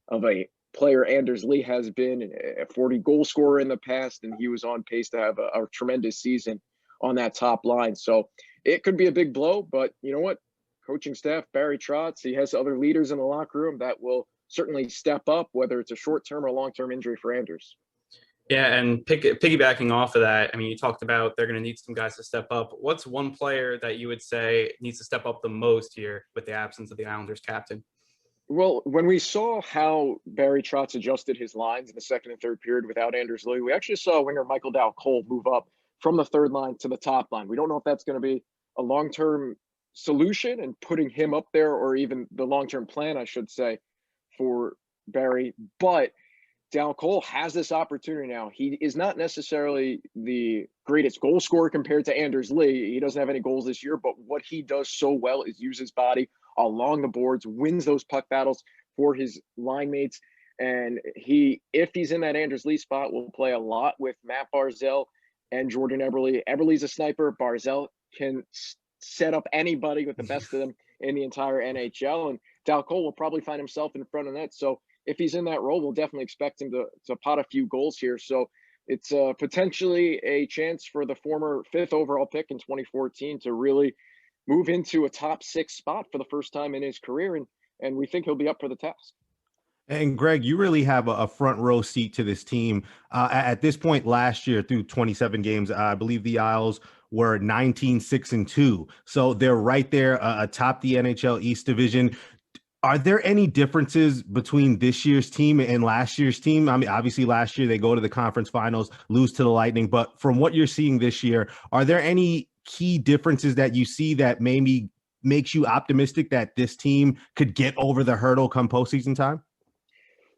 of a player Anders Lee has been, a 40 goal scorer in the past, and he was on pace to have a tremendous season on that top line. So it could be a big blow, but you know what? Coaching staff, Barry Trotz, he has other leaders in the locker room that will certainly step up, whether it's a short-term or long-term injury for Anders. Yeah, and piggybacking off of that, I mean, you talked about they're going to need some guys to step up. What's one player that you would say needs to step up the most here with the absence of the Islanders captain? Well, when we saw how Barry Trotz adjusted his lines in the second and third period without Anders Lee, we actually saw winger Michael Dow-Cole move up from the third line to the top line. We don't know if that's going to be a long-term solution and putting him up there, or even the long-term plan, I should say, for Barry, but Dow-Cole has this opportunity now. He is not necessarily the greatest goal scorer compared to Anders Lee. He doesn't have any goals this year, but what he does so well is use his body along the boards, wins those puck battles for his line mates. And if he's in that Anders Lee spot, will play a lot with Matt Barzal and Jordan Eberle. Eberle's a sniper. Barzal can set up anybody with the best of them in the entire NHL. And Dal Cole will probably find himself in front of net. So if he's in that role, we'll definitely expect him to pot a few goals here. So it's potentially a chance for the former 5th overall pick in 2014 to really move into a top 6 spot for the first time in his career. And we think he'll be up for the task. And Greg, you really have a front row seat to this team. At this point last year, through 27 games, I believe the Isles were 19-6-2. So they're right there atop the NHL East Division. Are there any differences between this year's team and last year's team? I mean, obviously last year they go to the conference finals, lose to the Lightning, but from what you're seeing this year, are there any key differences that you see that maybe makes you optimistic that this team could get over the hurdle come postseason time?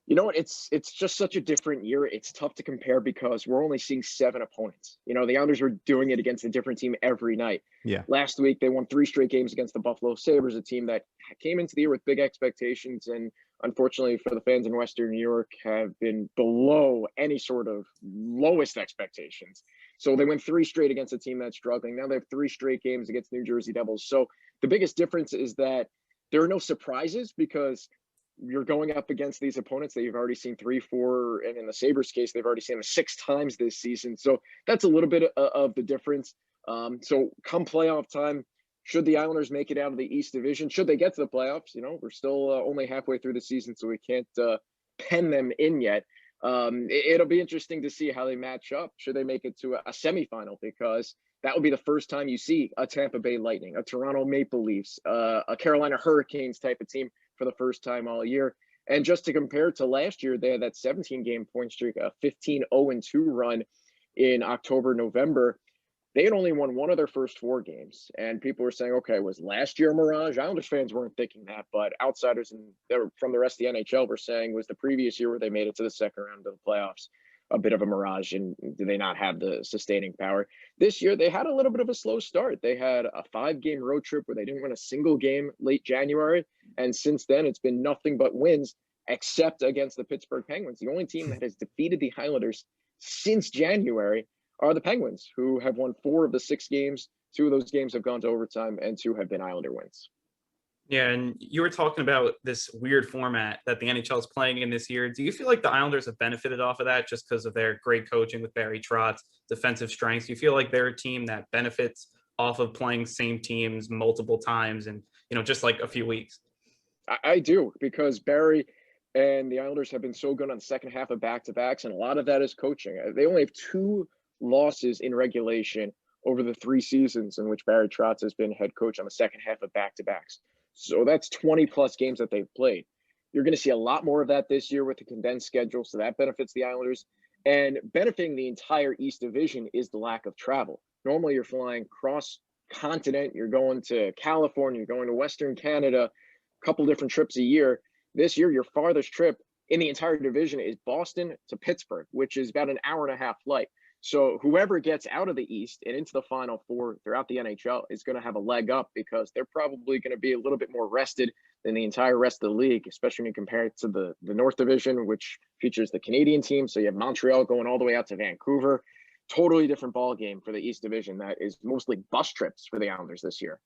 You know what? It's just such a different year. It's tough to compare because we're only seeing 7 opponents. You know, the Islanders were doing it against a different team every night. Yeah. Last week, they won 3 straight games against the Buffalo Sabres, a team that came into the year with big expectations. And unfortunately for the fans in Western New York, have been below any sort of lowest expectations. So they went 3 straight against a team that's struggling. Now they have 3 straight games against New Jersey Devils. So the biggest difference is that there are no surprises because you're going up against these opponents that you've already seen 3, 4, and in the Sabres case, they've already seen them 6 times this season. So that's a little bit of the difference. So come playoff time, should the Islanders make it out of the East Division, should they get to the playoffs, you know, we're still only halfway through the season, so we can't pen them in yet. It'll be interesting to see how they match up. Should they make it to a semifinal? Because that would be the first time you see a Tampa Bay Lightning, a Toronto Maple Leafs, a Carolina Hurricanes type of team for the first time all year. And just to compare to last year, they had that 17-game point streak, a 15-0-2 run in October, November. They had only won 1 of their first 4 games. And people were saying, okay, was last year a mirage? Islanders fans weren't thinking that, but outsiders from the rest of the NHL were saying was the previous year where they made it to the second round of the playoffs a bit of a mirage, and do they not have the sustaining power? This year, they had a little bit of a slow start. They had a 5-game road trip where they didn't win a single game late January. And since then, it's been nothing but wins, except against the Pittsburgh Penguins. The only team that has defeated the Islanders since January are the Penguins, who have won 4 of the 6 games. 2 of those games have gone to overtime, and 2 have been Islander wins. Yeah, and you were talking about this weird format that the NHL is playing in this year. Do you feel like the Islanders have benefited off of that just because of their great coaching with Barry Trotz's defensive strengths? Do you feel like they're a team that benefits off of playing same teams multiple times and, you know, just like a few weeks? I do, because Barry and the Islanders have been so good on the second half of back-to-backs, and a lot of that is coaching. They only have 2 losses in regulation over the 3 seasons in which Barry Trotz has been head coach on the second half of back-to-backs. So that's 20-plus games that they've played. You're going to see a lot more of that this year with the condensed schedule, so that benefits the Islanders. And benefiting the entire East Division is the lack of travel. Normally, you're flying cross-continent. You're going to California. You're going to Western Canada, a couple different trips a year. This year, your farthest trip in the entire division is Boston to Pittsburgh, which is about an hour-and-a-half flight. So whoever gets out of the East and into the Final Four throughout the NHL is going to have a leg up, because they're probably going to be a little bit more rested than the entire rest of the league, especially when you compare it to the North Division, which features the Canadian team. So you have Montreal going all the way out to Vancouver. Totally different ball game for the East Division that is mostly bus trips for the Islanders this year.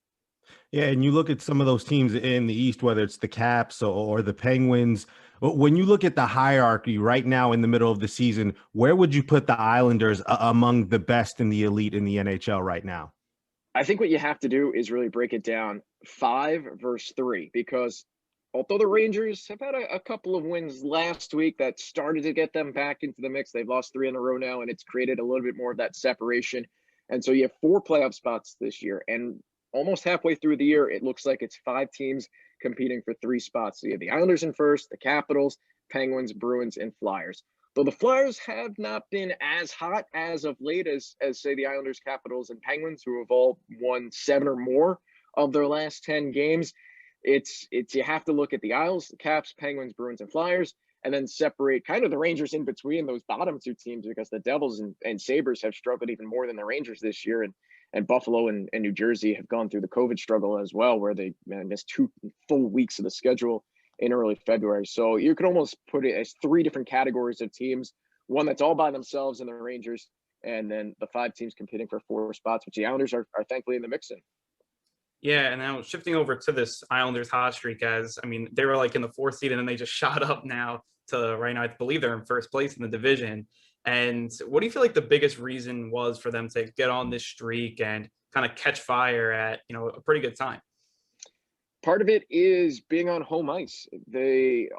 Yeah, and you look at some of those teams in the East, whether it's the Caps or the Penguins. When you look at the hierarchy right now in the middle of the season, where would you put the Islanders among the best in the elite in the NHL right now? I think what you have to do is really break it down 5 versus 3, because although the Rangers have had a couple of wins last week that started to get them back into the mix, they've lost 3 in a row now, and it's created a little bit more of that separation. And so you have 4 playoff spots this year, and almost halfway through the year, it looks like it's 5 teams competing for 3 spots. So you have the Islanders in first, the Capitals, Penguins, Bruins, and Flyers. Though the Flyers have not been as hot as of late as say the Islanders, Capitals, and Penguins, who have all won 7 or more of their last 10 games. It's you have to look at the Isles, the Caps, Penguins, Bruins, and Flyers, and then separate kind of the Rangers in between those bottom 2 teams, because the Devils and Sabres have struggled even more than the Rangers this year. And Buffalo and New Jersey have gone through the COVID struggle as well, where they missed 2 full weeks of the schedule in early February. So you could almost put it as 3 different categories of teams, one that's all by themselves in the Rangers, and then the 5 teams competing for 4 spots, which the Islanders are thankfully in the mix in. Yeah, and now shifting over to this Islanders hot streak, as I mean, they were like in the 4th seed, and then they just shot up now to right now. I believe they're in first place in the division. And what do you feel like the biggest reason was for them to get on this streak and kind of catch fire at a pretty good time? Part of it is being on home ice.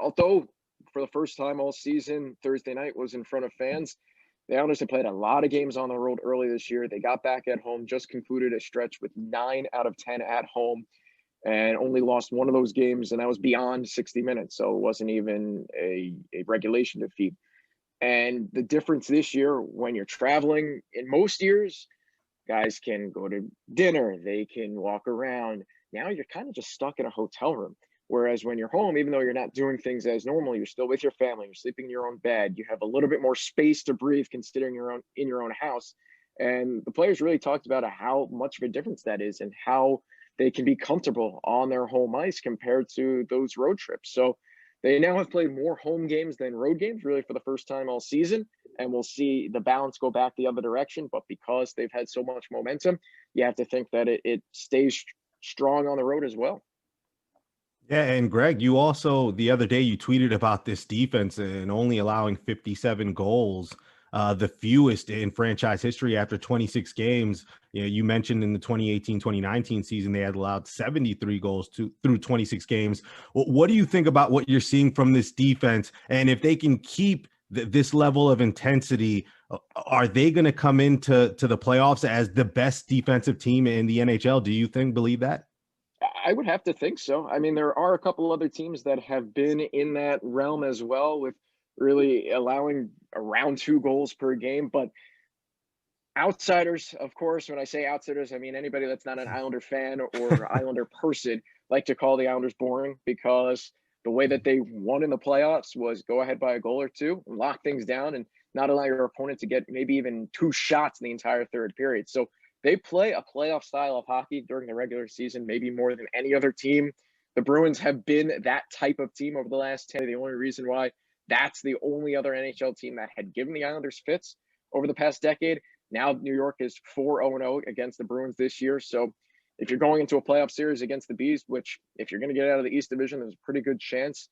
Although for the first time all season, Thursday night was in front of fans. The Islanders have played a lot of games on the road early this year. They got back at home, just concluded a stretch with 9 out of 10 at home, and only lost one of those games, and that was beyond 60 minutes. So it wasn't even a regulation defeat. And the difference this year, when you're traveling, in most years, guys can go to dinner, they can walk around. Now you're kind of just stuck in a hotel room. Whereas when you're home, even though you're not doing things as normal, you're still with your family, you're sleeping in your own bed, you have a little bit more space to breathe considering you're in your own house. And the players really talked about how much of a difference that is and how they can be comfortable on their home ice compared to those road trips. So they now have played more home games than road games, really, for the first time all season. And we'll see the balance go back the other direction. But because they've had so much momentum, you have to think that it stays strong on the road as well. Yeah, and Greg, you also the other day you tweeted about this defense and only allowing 57 goals, the fewest in franchise history after 26 games. You mentioned in the 2018-2019 season they had allowed 73 goals through 26 games. What do you think about what you're seeing from this defense, and if they can keep this level of intensity, are they going to come into the playoffs as the best defensive team in the NHL? Do you believe that? I would have to think so. I mean, there are a couple other teams that have been in that realm as well, with really allowing around 2 goals per game. But outsiders, of course, when I say outsiders, I mean anybody that's not an Islander fan or Islander person, like to call the Islanders boring, because the way that they won in the playoffs was go ahead by a goal or two, lock things down, and not allow your opponent to get maybe even 2 shots in the entire third period. So they play a playoff style of hockey during the regular season, maybe more than any other team. The Bruins have been that type of team over the last 10. The only reason why that's the only other NHL team that had given the Islanders fits over the past decade. Now New York is 4-0 against the Bruins this year. So if you're going into a playoff series against the Bees, which if you're going to get out of the East Division, there's a pretty good chance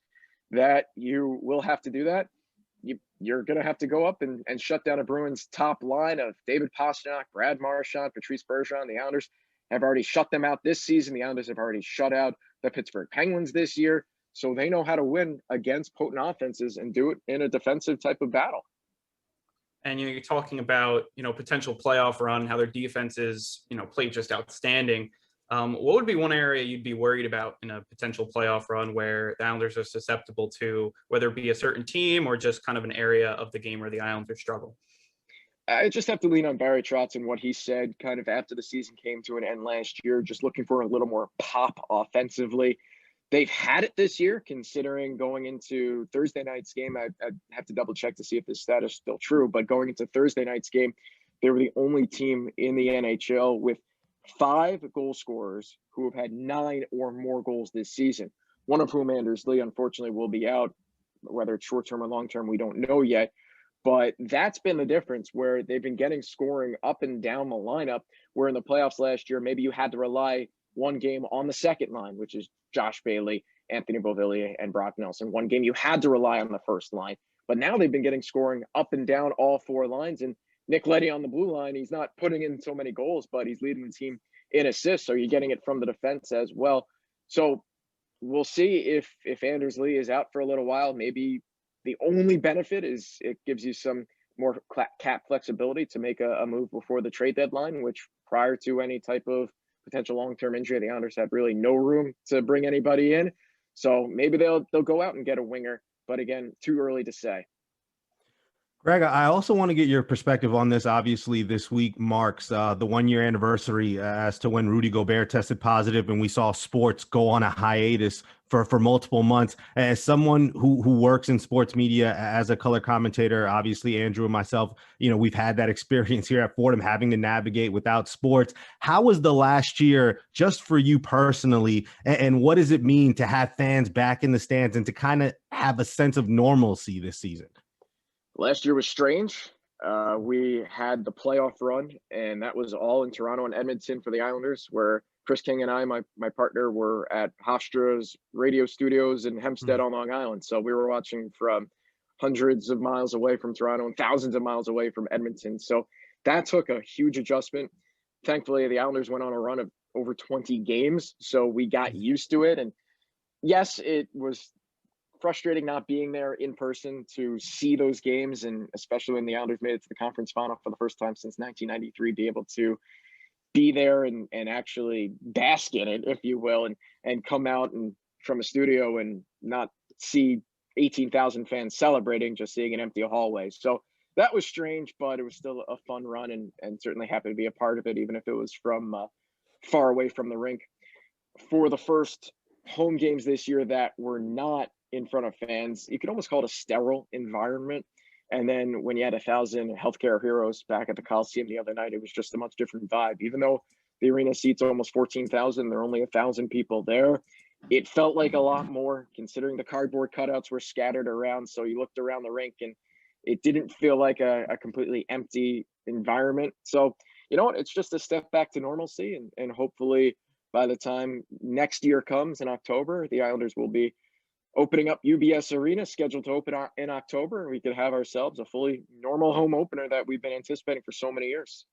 that you will have to do that. You're going to have to go up and shut down a Bruins top line of David Pastrnak, Brad Marchand, Patrice Bergeron. The Islanders have already shut them out this season. The Islanders have already shut out the Pittsburgh Penguins this year. So they know how to win against potent offenses and do it in a defensive type of battle. And you're talking about potential playoff run, how their defense is played just outstanding. What would be one area you'd be worried about in a potential playoff run where the Islanders are susceptible to, whether it be a certain team or just kind of an area of the game where the Islanders struggle? I just have to lean on Barry Trotz and what he said kind of after the season came to an end last year, just looking for a little more pop offensively. They've had it this year, considering going into Thursday night's game. I have to double check to see if this stat is still true, but going into Thursday night's game, they were the only team in the NHL with 5 goal scorers who have had 9 or more goals this season, one of whom, Anders Lee, unfortunately will be out. Whether it's short-term or long-term, we don't know yet. But that's been the difference, where they've been getting scoring up and down the lineup, where in the playoffs last year, maybe you had to rely one game on the second line, which is Josh Bailey, Anthony Beauvillier, and Brock Nelson. One game you had to rely on the first line. But now they've been getting scoring up and down all 4 lines. And Nick Leddy on the blue line, he's not putting in so many goals, but he's leading the team in assists. So you're getting it from the defense as well. So we'll see if Anders Lee is out for a little while. Maybe the only benefit is it gives you some more cap flexibility to make a move before the trade deadline, which prior to any type of potential long-term injury, the Islanders had really no room to bring anybody in. So maybe they'll go out and get a winger. But again, too early to say. Greg, I also want to get your perspective on this. Obviously, this week marks the 1-year anniversary as to when Rudy Gobert tested positive, and we saw sports go on a hiatus for multiple months. As someone who works in sports media as a color commentator, obviously Andrew and myself, we've had that experience here at Fordham, having to navigate without sports. How was the last year just for you personally, and what does it mean to have fans back in the stands and to kind of have a sense of normalcy this season? Last year was strange. We had the playoff run, and that was all in Toronto and Edmonton for the Islanders, where Chris King and I, my partner, were at Hofstra's radio studios in Hempstead on Long Island. So we were watching from hundreds of miles away from Toronto and thousands of miles away from Edmonton. So that took a huge adjustment. Thankfully, the Islanders went on a run of over 20 games, so we got used to it. And yes, it was frustrating not being there in person to see those games, and especially when the Islanders made it to the conference final for the first time since 1993, be able to be there and actually bask in it, if you will, and come out and from a studio and not see 18,000 fans celebrating, just seeing an empty hallway. So that was strange, but it was still a fun run, and certainly happy to be a part of it, even if it was from far away from the rink. For the first home games this year that were not in front of fans, you could almost call it a sterile environment. And then when you had 1,000 healthcare heroes back at the Coliseum the other night, it was just a much different vibe. Even though the arena seats almost 14,000, there are only 1,000 people there. It felt like a lot more, considering the cardboard cutouts were scattered around. So you looked around the rink and it didn't feel like a completely empty environment. So, you know what, it's just a step back to normalcy. And hopefully by the time next year comes in October, the Islanders will be opening up UBS Arena, scheduled to open in October, and we could have ourselves a fully normal home opener that we've been anticipating for so many years.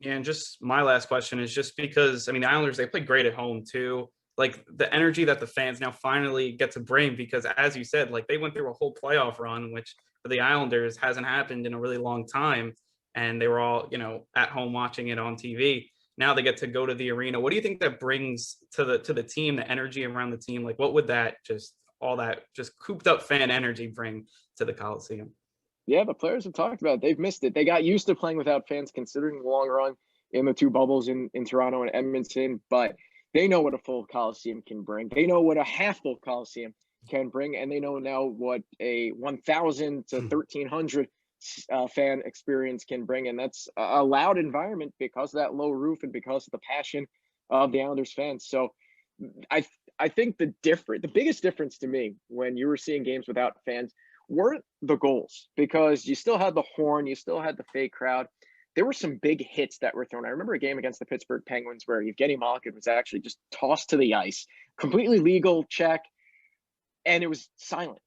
Yeah, and just my last question is just because, I mean, the Islanders, they play great at home too. Like the energy that the fans now finally get to bring, because as you said, like they went through a whole playoff run, which for the Islanders hasn't happened in a really long time. And they were all, you know, at home watching it on TV. Now they get to go to the arena. What do you think that brings to the team, the energy around the team? Like what would that all that cooped up fan energy bring to the Coliseum? Yeah, the players have talked about it. They've missed it. They got used to playing without fans, considering the long run in the two bubbles in Toronto and Edmonton, but they know what a full Coliseum can bring. They know what a half full Coliseum can bring, and they know now what a 1,000 to 1,300 fan experience can bring. And that's a loud environment because of that low roof and because of the passion of the Islanders fans. So I think the biggest difference to me when you were seeing games without fans weren't the goals, because you still had the horn, you still had the fake crowd. There were some big hits that were thrown. I remember a game against the Pittsburgh Penguins where Evgeny Malkin was actually just tossed to the ice, completely legal check, and it was silent.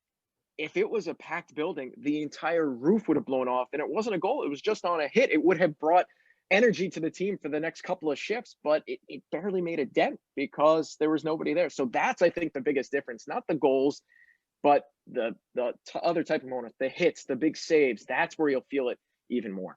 If it was a packed building, the entire roof would have blown off, and it wasn't a goal. It was just on a hit. It would have brought energy to the team for the next couple of shifts, but it barely made a dent because there was nobody there. So that's, I think, the biggest difference, not the goals, but the other type of moments, the hits, the big saves. That's where you'll feel it even more.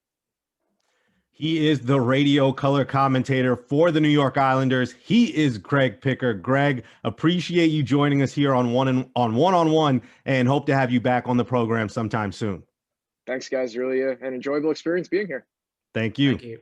He is the radio color commentator for the New York Islanders. He is Greg Picker. Greg, appreciate you joining us here on one-on-one, and hope to have you back on the program sometime soon. Thanks, guys. Really an enjoyable experience being here. Thank you. Thank you.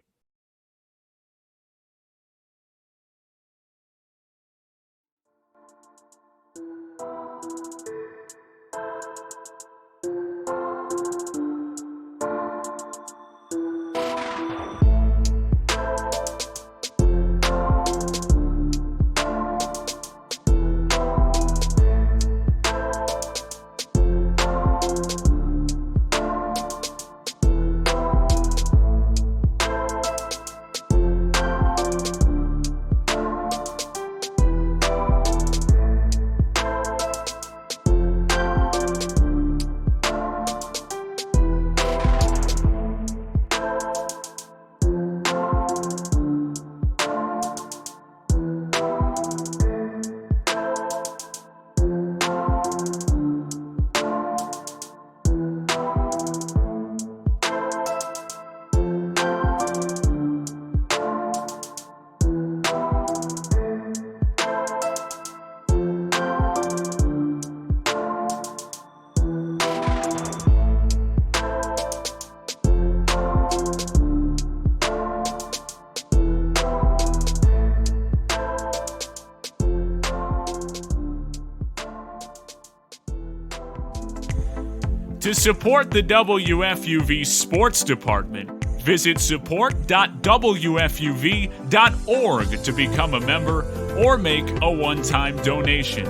To support the WFUV Sports Department, visit support.wfuv.org to become a member or make a one-time donation.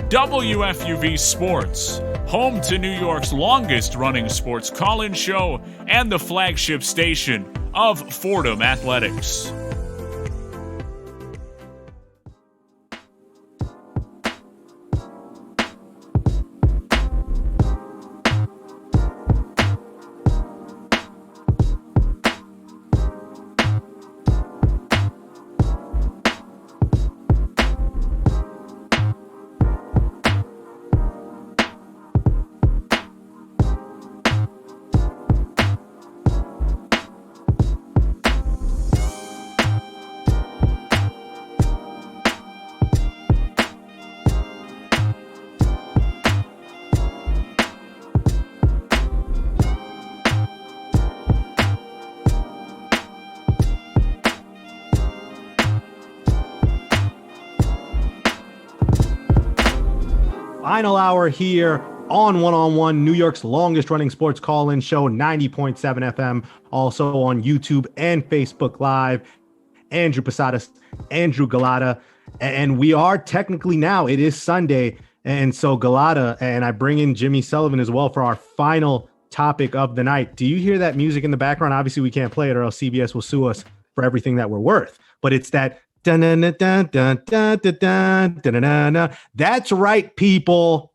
WFUV Sports, home to New York's longest-running sports call-in show and the flagship station of Fordham Athletics. final hour here on One New York's longest running sports call-in show, 90.7 FM, also on YouTube and Facebook Live. Andrew Posadas, Andrew Gullotta, and we are technically now, it is Sunday, and so Gullotta, and I bring in Jimmy Sullivan as well for our final topic of the night. Do you hear that music in the background? Obviously, we can't play it or else CBS will sue us for everything that we're worth, but it's that dun-dun-dun-dun-dun-dun-dun-dun-dun-dun. That's right, people.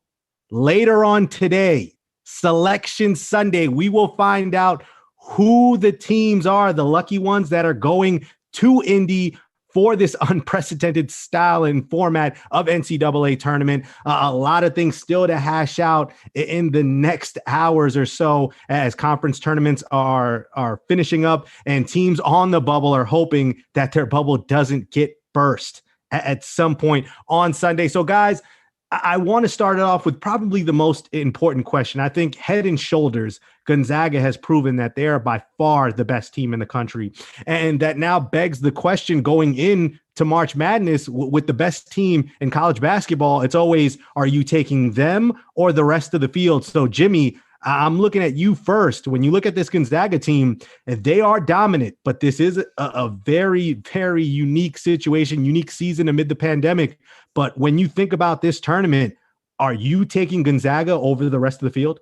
Later on today, Selection Sunday, we will find out who the teams are, the lucky ones that are going to Indy for this unprecedented style and format of NCAA tournament. A lot of things still to hash out in the next hours or so as conference tournaments are finishing up and teams on the bubble are hoping that their bubble doesn't get burst at some point on Sunday. So guys, I want to start it off with probably the most important question. I think head and shoulders, Gonzaga has proven that they are by far the best team in the country. And that now begs the question going in to March Madness with the best team in college basketball. It's always, are you taking them or the rest of the field? So Jimmy, I'm looking at you first. When you look at this Gonzaga team, they are dominant, but this is a very, very unique situation, unique season amid the pandemic. But when you think about this tournament, are you taking Gonzaga over the rest of the field?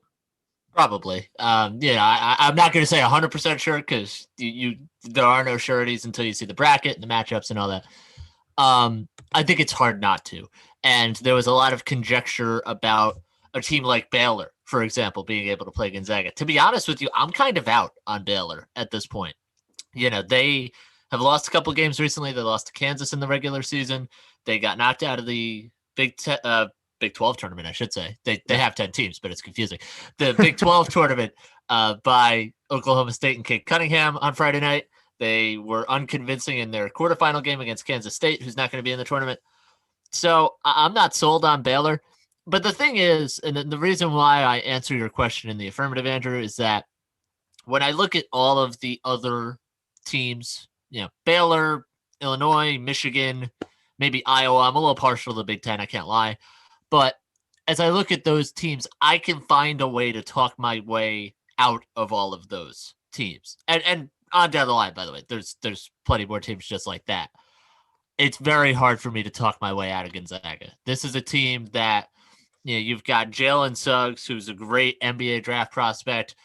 Probably. I'm not going to say 100% sure because there are no sureties until you see the bracket and the matchups and all that. I think it's hard not to. And there was a lot of conjecture about a team like Baylor, for example, being able to play Gonzaga. To be honest with you, I'm kind of out on Baylor at this point. They have lost a couple games recently. They lost to Kansas in the regular season. They got knocked out of the Big 12 tournament, I should say. They have 10 teams, but it's confusing. The Big 12 tournament by Oklahoma State and Kate Cunningham on Friday night. They were unconvincing in their quarterfinal game against Kansas State, who's not going to be in the tournament. So I'm not sold on Baylor. But the thing is, and the reason why I answer your question in the affirmative, Andrew, is that when I look at all of the other teams, Baylor, Illinois, Michigan, maybe Iowa, I'm a little partial to the Big Ten, I can't lie. But as I look at those teams, I can find a way to talk my way out of all of those teams. And on down the line, by the way, there's plenty more teams just like that. It's very hard for me to talk my way out of Gonzaga. This is a team that, you've got Jalen Suggs, who's a great NBA draft prospect.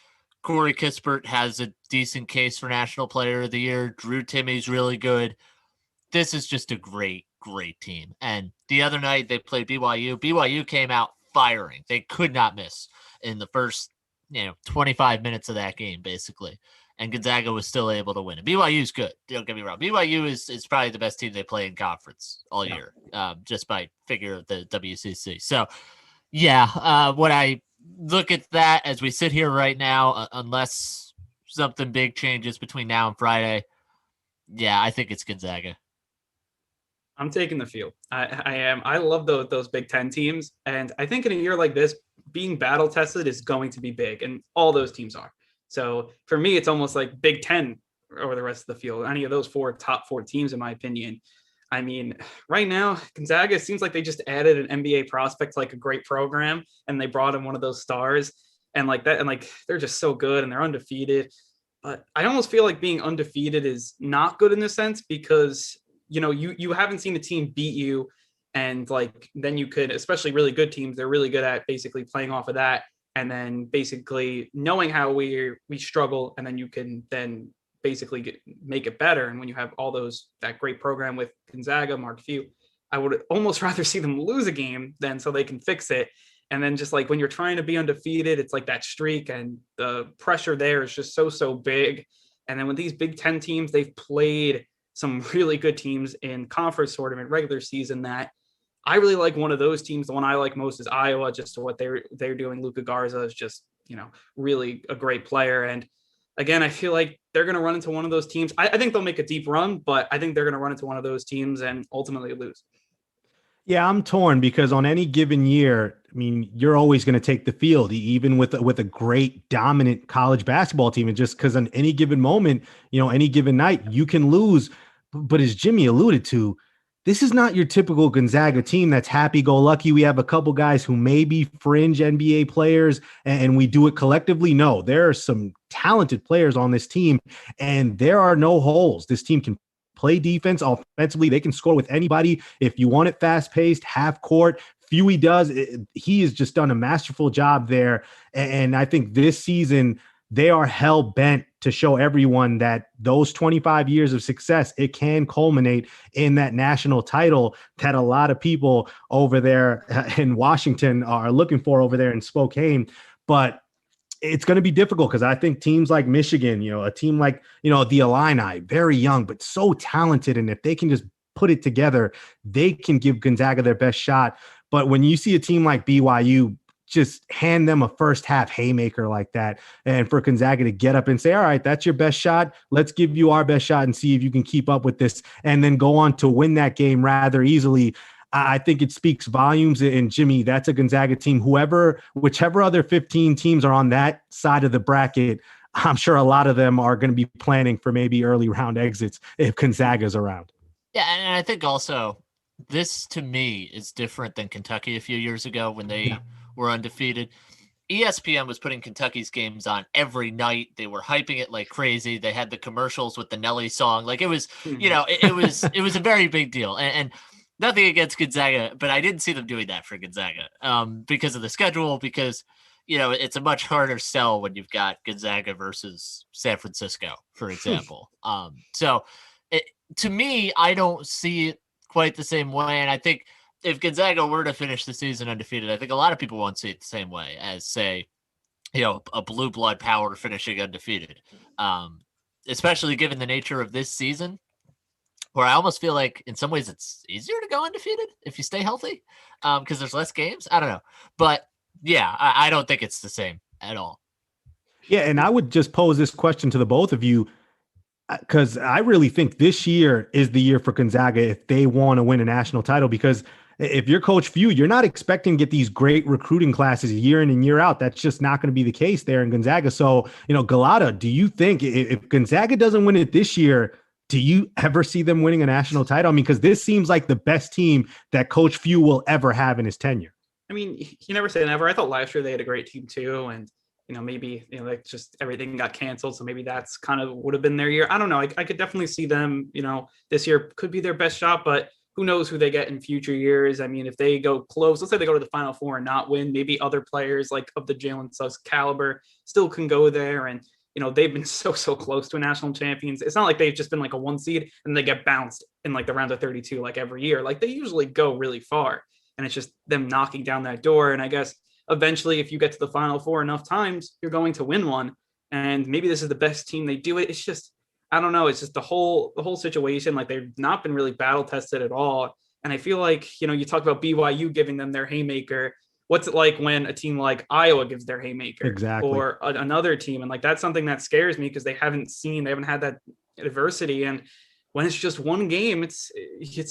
Corey Kispert has a decent case for National Player of the Year. Drew Timmy's really good. This is just a great, great team. And the other night they played BYU. BYU came out firing. They could not miss in the first, 25 minutes of that game, basically. And Gonzaga was still able to win. And BYU's good. Don't get me wrong. BYU is probably the best team they play in conference all year, just by figure of the WCC. So, when I look at that as we sit here right now, unless something big changes between now and Friday, I think it's Gonzaga. I'm taking the field. I am. I love those Big Ten teams. And I think in a year like this, being battle tested is going to be big. And all those teams are. So for me, it's almost like Big Ten over the rest of the field. Any of those top four teams, in my opinion. I mean, right now, Gonzaga seems like they just added an NBA prospect, like a great program, and they brought in one of those stars and like that. And like, they're just so good and they're undefeated. But I almost feel like being undefeated is not good in this sense because, you haven't seen a team beat you. And like, then you could, especially really good teams, they're really good at basically playing off of that. And then basically knowing how we struggle. And then you can then basically make it better. And when you have that great program with Gonzaga, Mark Few, I would almost rather see them lose a game than so they can fix it. And then just like when you're trying to be undefeated, it's like that streak and the pressure there is just so big. And then with these Big Ten teams, they've played some really good teams in conference tournament regular season that I really like. One of those teams, the one I like most is Iowa, just to what they're doing. Luka Garza is just, really a great player. And again, I feel like they're going to run into one of those teams. I think they'll make a deep run, but I think they're going to run into one of those teams and ultimately lose. Yeah, I'm torn because on any given year, I mean, you're always going to take the field, even with a great dominant college basketball team. And just because on any given moment, any given night, you can lose. But as Jimmy alluded to, this is not your typical Gonzaga team that's happy-go-lucky. We have a couple guys who may be fringe NBA players, and we do it collectively. No, there are some talented players on this team, and there are no holes. This team can play defense. Offensively, they can score with anybody. If you want it fast-paced, half-court, Huey does. He has just done a masterful job there, and I think this season they are hell-bent to show everyone that those 25 years of success, it can culminate in that national title that a lot of people over there in Washington are looking for over there in Spokane. But it's going to be difficult because I think teams like Michigan, a team like, the Illini, very young, but so talented. And if they can just put it together, they can give Gonzaga their best shot. But when you see a team like BYU, just hand them a first half haymaker like that. And for Gonzaga to get up and say, all right, that's your best shot. Let's give you our best shot and see if you can keep up with this and then go on to win that game rather easily. I think it speaks volumes. And Jimmy, that's a Gonzaga team. Whichever other 15 teams are on that side of the bracket, I'm sure a lot of them are going to be planning for maybe early round exits if Gonzaga's around. Yeah. And I think also this to me is different than Kentucky a few years ago when they were undefeated. ESPN was putting Kentucky's games on every night. They were hyping it like crazy. They had the commercials with the Nelly song. Like it was, it was a very big deal. And nothing against Gonzaga, but I didn't see them doing that for Gonzaga because of the schedule, because, it's a much harder sell when you've got Gonzaga versus San Francisco, for example. To me, I don't see it quite the same way. And I think if Gonzaga were to finish the season undefeated, I think a lot of people won't see it the same way as, say, a blue blood power finishing undefeated, especially given the nature of this season, where I almost feel like in some ways it's easier to go undefeated if you stay healthy because there's less games. I don't know. But yeah, I don't think it's the same at all. Yeah, and I would just pose this question to the both of you, because I really think this year is the year for Gonzaga if they want to win a national title, because if you're Coach Few, you're not expecting to get these great recruiting classes year in and year out. That's just not going to be the case there in Gonzaga. So, Gullotta, do you think if Gonzaga doesn't win it this year, do you ever see them winning a national title? I mean, because this seems like the best team that Coach Few will ever have in his tenure. I mean, you never say never. I thought last year they had a great team too. And, maybe, like just everything got canceled. So maybe that's kind of would have been their year. I don't know. I could definitely see them, this year could be their best shot, but who knows who they get in future years. I mean, if they go close, let's say they go to the Final Four and not win, maybe other players like of the Jalen Suggs caliber still can go there. And, they've been so close to a national champions. It's not like they've just been like a 1 seed and they get bounced in like the round of 32, like every year. Like they usually go really far, and it's just them knocking down that door. And I guess eventually, if you get to the Final Four enough times, you're going to win one. And maybe this is the best team they do it. It's just, I don't know. It's just the whole situation. Like they've not been really battle tested at all. And I feel like, you talk about BYU giving them their haymaker. What's it like when a team like Iowa gives their haymaker? Exactly. Or another team? And like, that's something that scares me because they haven't had that adversity. And when it's just one game, it's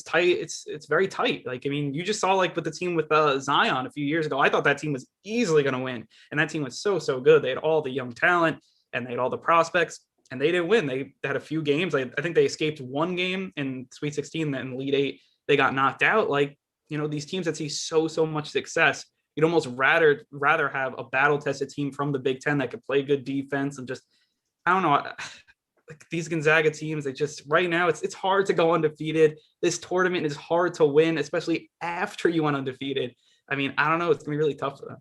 tight. It's very tight. Like, I mean, you just saw like with the team with Zion a few years ago, I thought that team was easily going to win. And that team was so good. They had all the young talent and they had all the prospects, and they didn't win. They had a few games. I think they escaped one game in Sweet 16, then in Elite 8, they got knocked out. Like, these teams that see so much success, you'd almost rather have a battle-tested team from the Big Ten that could play good defense and just, I don't know, like these Gonzaga teams, they just, right now, it's hard to go undefeated. This tournament is hard to win, especially after you went undefeated. I mean, I don't know. It's going to be really tough for them.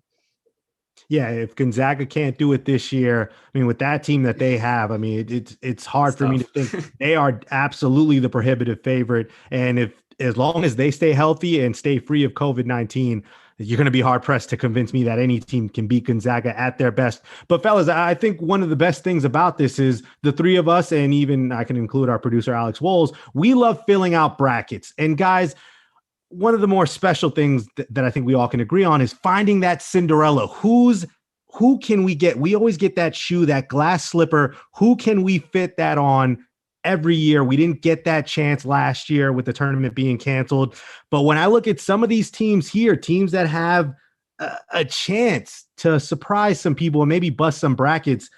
Yeah, if Gonzaga can't do it this year, I mean, with that team that they have, I mean, it's hard for me to think they are absolutely the prohibitive favorite. And as long as they stay healthy and stay free of COVID-19, you're going to be hard pressed to convince me that any team can beat Gonzaga at their best. But fellas, I think one of the best things about this is the three of us, and even I can include our producer, Alex Woles, we love filling out brackets. And guys, one of the more special things that I think we all can agree on is finding that Cinderella. Who can we get? We always get that shoe, that glass slipper. Who can we fit that on every year? We didn't get that chance last year with the tournament being canceled. But when I look at some of these teams here, teams that have a chance to surprise some people and maybe bust some brackets,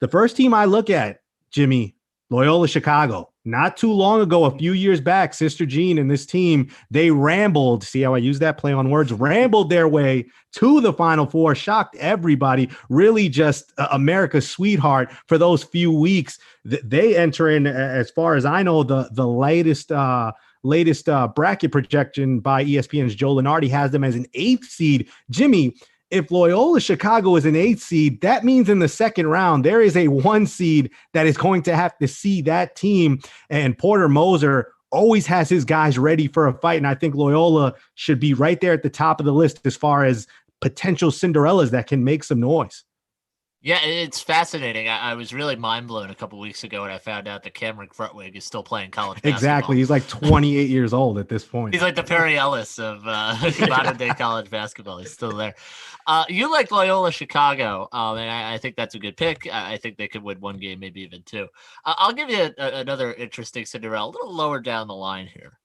the first team I look at, Jimmy, Loyola Chicago. not too long ago, a few years back, Sister Jean and this team, they rambled. See how I use that play on words? Rambled their way to the Final Four, shocked everybody. Really just America's sweetheart for those few weeks. They enter in, as far as I know, the latest bracket projection by ESPN's Joe Lunardi has them as an 8th seed. Jimmy, if Loyola Chicago is an 8th seed, that means in the second round, there is a 1 seed that is going to have to see that team. And Porter Moser always has his guys ready for a fight. And I think Loyola should be right there at the top of the list as far as potential Cinderellas that can make some noise. Yeah, it's fascinating. I was really mind blown a couple weeks ago when I found out that Cameron Krutwig is still playing college basketball. Exactly. He's like 28 years old at this point. He's like the Perry Ellis of modern day college basketball. He's still there. You like Loyola Chicago, and I think that's a good pick. I think they could win 1 game, maybe even 2. I'll give you another interesting Cinderella, a little lower down the line here.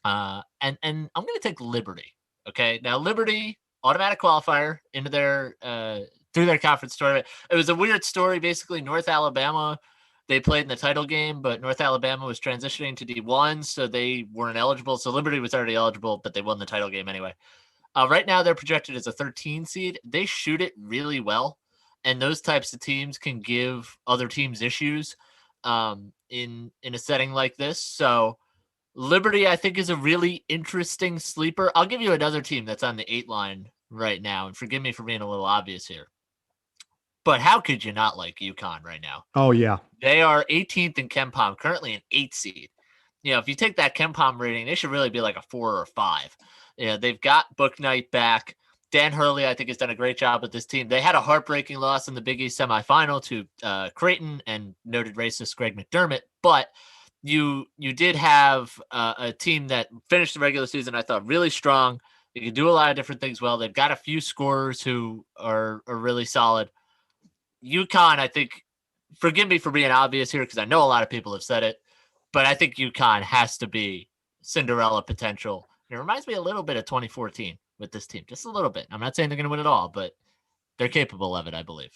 And I'm going to take Liberty. Okay, now Liberty, automatic qualifier into their through their conference tournament. It was a weird story. Basically, North Alabama, they played in the title game, but North Alabama was transitioning to D1, so they weren't eligible. So Liberty was already eligible, but they won the title game anyway. Right now, they're projected as a 13 seed. They shoot it really well, and those types of teams can give other teams issues in a setting like this. So Liberty, I think, is a really interesting sleeper. I'll give you another team that's on the 8 line right now, and forgive me for being a little obvious here. But how could you not like UConn right now? Oh, yeah. They are 18th in KenPom, currently an 8 seed. You know, if you take that KenPom rating, they should really be like a 4 or a 5. You know, they've got Book Knight back. Dan Hurley, I think, has done a great job with this team. They had a heartbreaking loss in the Big East semifinal to Creighton and noted racist Greg McDermott. But you did have a team that finished the regular season, I thought, really strong. They can do a lot of different things well. They've got a few scorers who are really solid. UConn, I think, forgive me for being obvious here because I know a lot of people have said it, but I think UConn has to be Cinderella potential. It reminds me a little bit of 2014 with this team, just a little bit. I'm not saying they're going to win it all, but they're capable of it, I believe.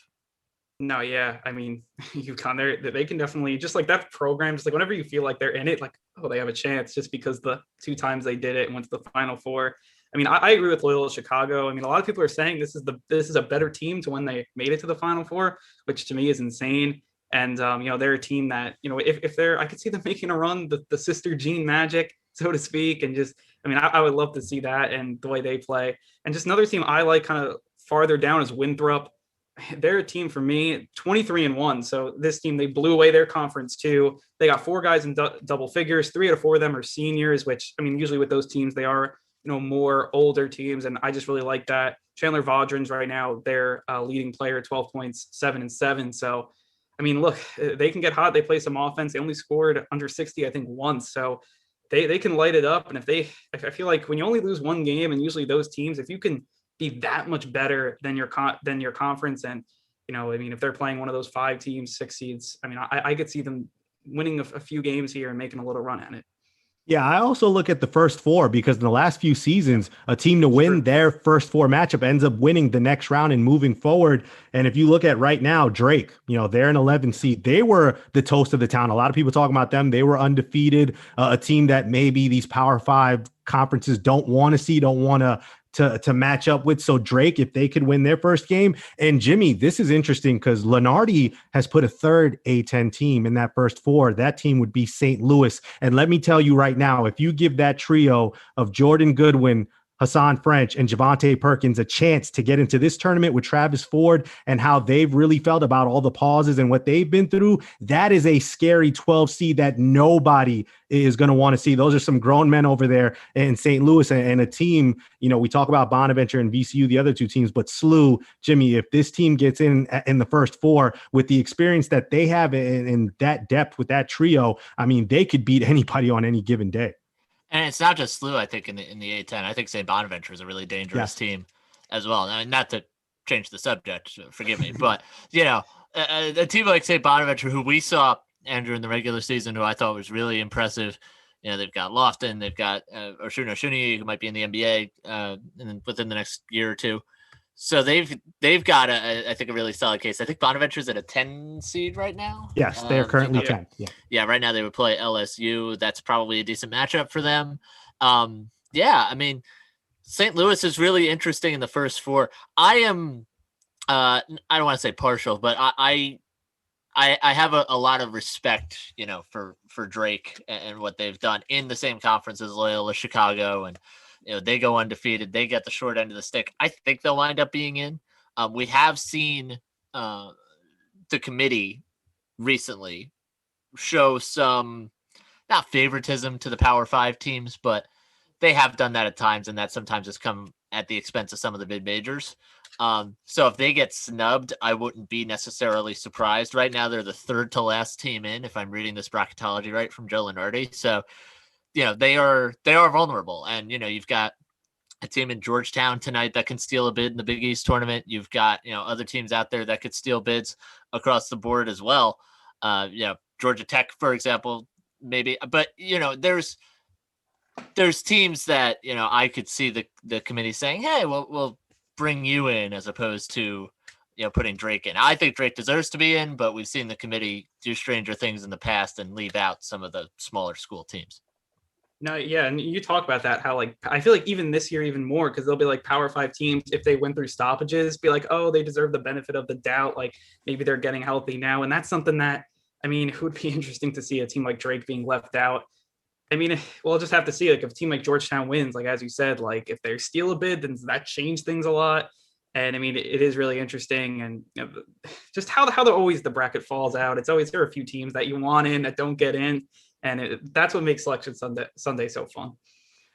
No, yeah. I mean, UConn, they can definitely, just like that program, just like whenever you feel like they're in it, like, oh, they have a chance just because the 2 times they did it and went to the Final Four. I mean, I agree with Loyola Chicago. I mean, a lot of people are saying this is a better team to when they made it to the Final Four, which to me is insane. And, they're a team that, if they're, I could see them making a run, the Sister Jean magic, so to speak. And just, I mean, I would love to see that and the way they play. And just another team I like kind of farther down is Winthrop. They're a team for me, 23-1. So this team, they blew away their conference too. They got 4 guys in double figures. 3 out of 4 of them are seniors, which, I mean, usually with those teams, they are, more older teams. And I just really like that. Chandler Vaudrin's right now, their leading player, 12 points, 7 and 7. So, I mean, look, they can get hot. They play some offense. They only scored under 60, I think, once. So they can light it up. And I feel like when you only lose 1 game, and usually those teams, if you can be that much better than your conference, and, if they're playing one of those 5 teams, 6 seeds, I mean, I could see them winning a few games here and making a little run at it. Yeah, I also look at the first 4 because in the last few seasons, a team to win their first 4 matchup ends up winning the next round and moving forward. And if you look at right now, Drake, they're an 11 seed. They were the toast of the town. A lot of people talking about them. They were undefeated, a team that maybe these Power 5 conferences don't want to see, don't want to match up with. So Drake, if they could win their first game, and Jimmy, this is interesting because Lunardi has put a third A10 team in that first 4. That team would be St. Louis. And let me tell you right now, if you give that trio of Jordan Goodwin, Hassan French, and Javante Perkins a chance to get into this tournament with Travis Ford and how they've really felt about all the pauses and what they've been through, that is a scary 12 seed that nobody is going to want to see. Those are some grown men over there in St. Louis, and a team, we talk about Bonaventure and VCU, the other 2 teams, but SLU, Jimmy, if this team gets in the first 4 with the experience that they have in that depth with that trio, I mean, they could beat anybody on any given day. And it's not just SLU, I think, in the A10. I think St. Bonaventure is a really dangerous team as well. Now, not to change the subject, forgive me, but, a team like St. Bonaventure, who we saw, Andrew, in the regular season, who I thought was really impressive. They've got Lofton, they've got Oshuna Shuni, who might be in the NBA within the next year or 2. So they've got I think a really solid case. I think Bonaventure's at a 10 seed right now. Yes, they're currently 10. Yeah, right now they would play LSU. That's probably a decent matchup for them. I mean, St. Louis is really interesting in the first four. I am I don't want to say partial, but I have a lot of respect, for Drake and what they've done in the same conference as Loyola Chicago, and they go undefeated. They get the short end of the stick. I think they'll wind up being in. We have seen the committee recently show some, not favoritism to the Power 5 teams, but they have done that at times, and that sometimes has come at the expense of some of the mid-majors. So if they get snubbed, I wouldn't be necessarily surprised. Right now, they're the third to last team in, if I'm reading this bracketology right from Joe Lenardi. So, they are vulnerable. And, you've got a team in Georgetown tonight that can steal a bid in the Big East tournament. You've got, other teams out there that could steal bids across the board as well. Georgia Tech, for example, maybe. But, there's teams that, I could see the committee saying, hey, we'll bring you in, as opposed to putting Drake in. I think Drake deserves to be in, but we've seen the committee do stranger things in the past and leave out some of the smaller school teams. No, yeah, and you talk about that, how I feel like even this year even more, because they'll be like Power 5 teams, if they went through stoppages, be like, oh, they deserve the benefit of the doubt, like maybe they're getting healthy now. And that's something that, it would be interesting to see a team like Drake being left out. We'll just have to see, like, if a team like Georgetown wins, like, as you said, like, if they steal a bid, then that changes things a lot. And it is really interesting. And just how always the bracket falls out. It's always, there are a few teams that you want in that don't get in. And that's what makes Selection Sunday so fun.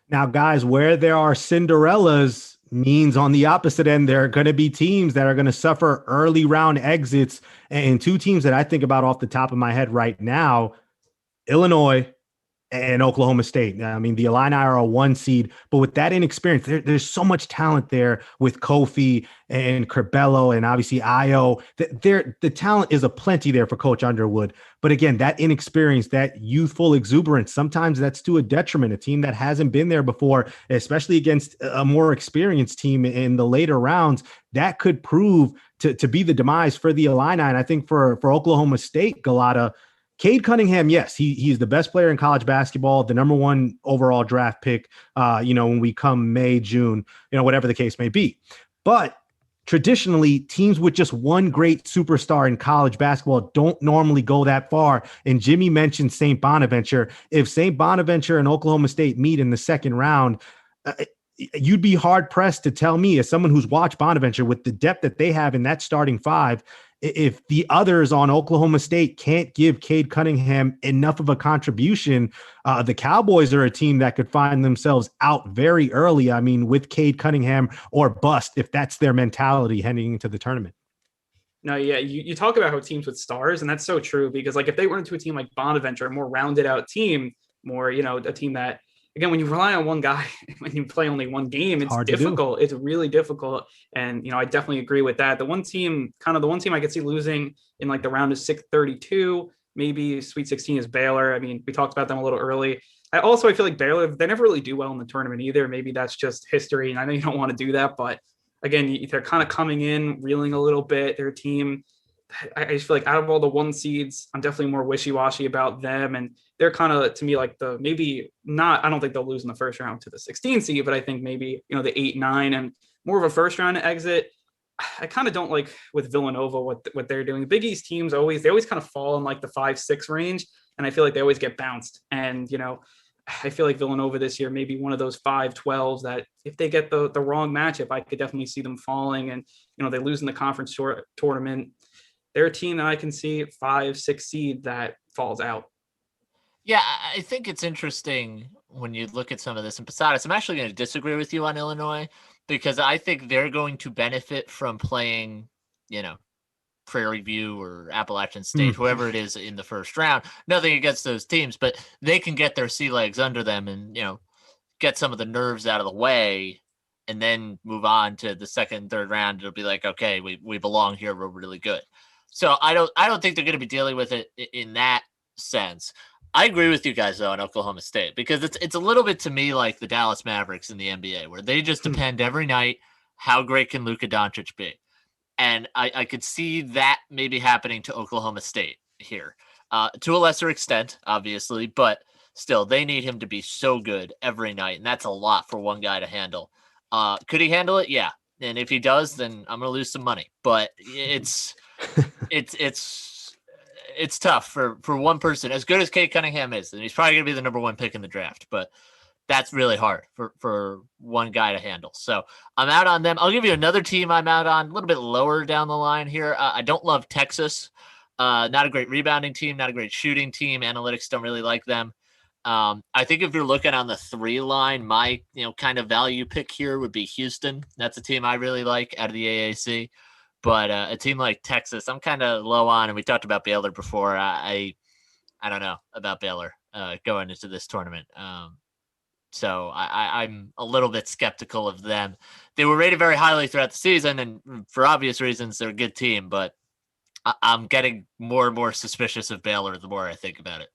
Now, guys, where there are Cinderellas means on the opposite end, there are going to be teams that are going to suffer early round exits. And two teams that I think about off the top of my head right now, Illinois and Oklahoma State. The Illini are a 1 seed, but with that inexperience, there's so much talent there with Kofi and Curbelo and obviously Io. The talent is aplenty there for Coach Underwood. But again, that inexperience, that youthful exuberance, sometimes that's to a detriment. A team that hasn't been there before, especially against a more experienced team in the later rounds, that could prove to be the demise for the Illini. And I think for Oklahoma State, Gullotta, Cade Cunningham, yes, he's the best player in college basketball, the number 1 overall draft pick, when we come May, June, whatever the case may be. But traditionally, teams with just one great superstar in college basketball don't normally go that far. And Jimmy mentioned St. Bonaventure. If St. Bonaventure and Oklahoma State meet in the second round, you'd be hard pressed to tell me, as someone who's watched Bonaventure, with the depth that they have in that starting 5, if the others on Oklahoma State can't give Cade Cunningham enough of a contribution, the Cowboys are a team that could find themselves out very early. With Cade Cunningham or bust, if that's their mentality heading into the tournament. No, yeah, you talk about how teams with stars, and that's so true, because like if they run into a team like Bonaventure, a more rounded out team, more, a team that, again, when you rely on one guy, when you play only one game, it's difficult. It's really difficult. And, I definitely agree with that. The one team I could see losing in like the round of 632, maybe Sweet 16, is Baylor. We talked about them a little early. I feel like Baylor, they never really do well in the tournament either. Maybe that's just history, and I know you don't want to do that, but again, they're kind of coming in, reeling a little bit. Their team, I just feel like out of all the 1 seeds, I'm definitely more wishy-washy about them. And they're kind of, to me, like I don't think they'll lose in the first round to the 16 seed, but I think maybe, the 8, 9 and more of a first round exit. I kind of don't like with Villanova, what they're doing. The Big East teams they always kind of fall in like the 5, 6 range. And I feel like they always get bounced. And, I feel like Villanova this year may be one of those 5-12s that if they get the wrong matchup, I could definitely see them falling. And, they lose in the conference tournament. They're a team that I can see 5, 6 seed that falls out. Yeah, I think it's interesting when you look at some of this. And Posadas, I'm actually going to disagree with you on Illinois, because I think they're going to benefit from playing, Prairie View or Appalachian State, whoever it is in the first round. Nothing against those teams, but they can get their sea legs under them and, get some of the nerves out of the way, and then move on to the second and third round. It'll be like, okay, we belong here. We're really good. So I don't think they're going to be dealing with it in that sense. I agree with you guys, though, on Oklahoma State, because it's a little bit to me like the Dallas Mavericks in the NBA, where they just depend every night how great can Luka Doncic be? And I could see that maybe happening to Oklahoma State here, to a lesser extent, obviously, but still, they need him to be so good every night, and that's a lot for one guy to handle. Could he handle it? Yeah. And if he does, then I'm going to lose some money. But it's tough for one person, as good as Cade Cunningham is, and he's probably going to be the number one pick in the draft, but that's really hard for one guy to handle. So I'm out on them. I'll give you another team I'm out on, a little bit lower down the line here. I don't love Texas. Not a great rebounding team, not a great shooting team. Analytics don't really like them. I think if you're looking on the 3 line, my kind of value pick here would be Houston. That's a team I really like out of the AAC. But a team like Texas, I'm kind of low on, and we talked about Baylor before. I don't know about Baylor going into this tournament. So I'm a little bit skeptical of them. They were rated very highly throughout the season, and for obvious reasons, they're a good team. But I'm getting more and more suspicious of Baylor the more I think about it.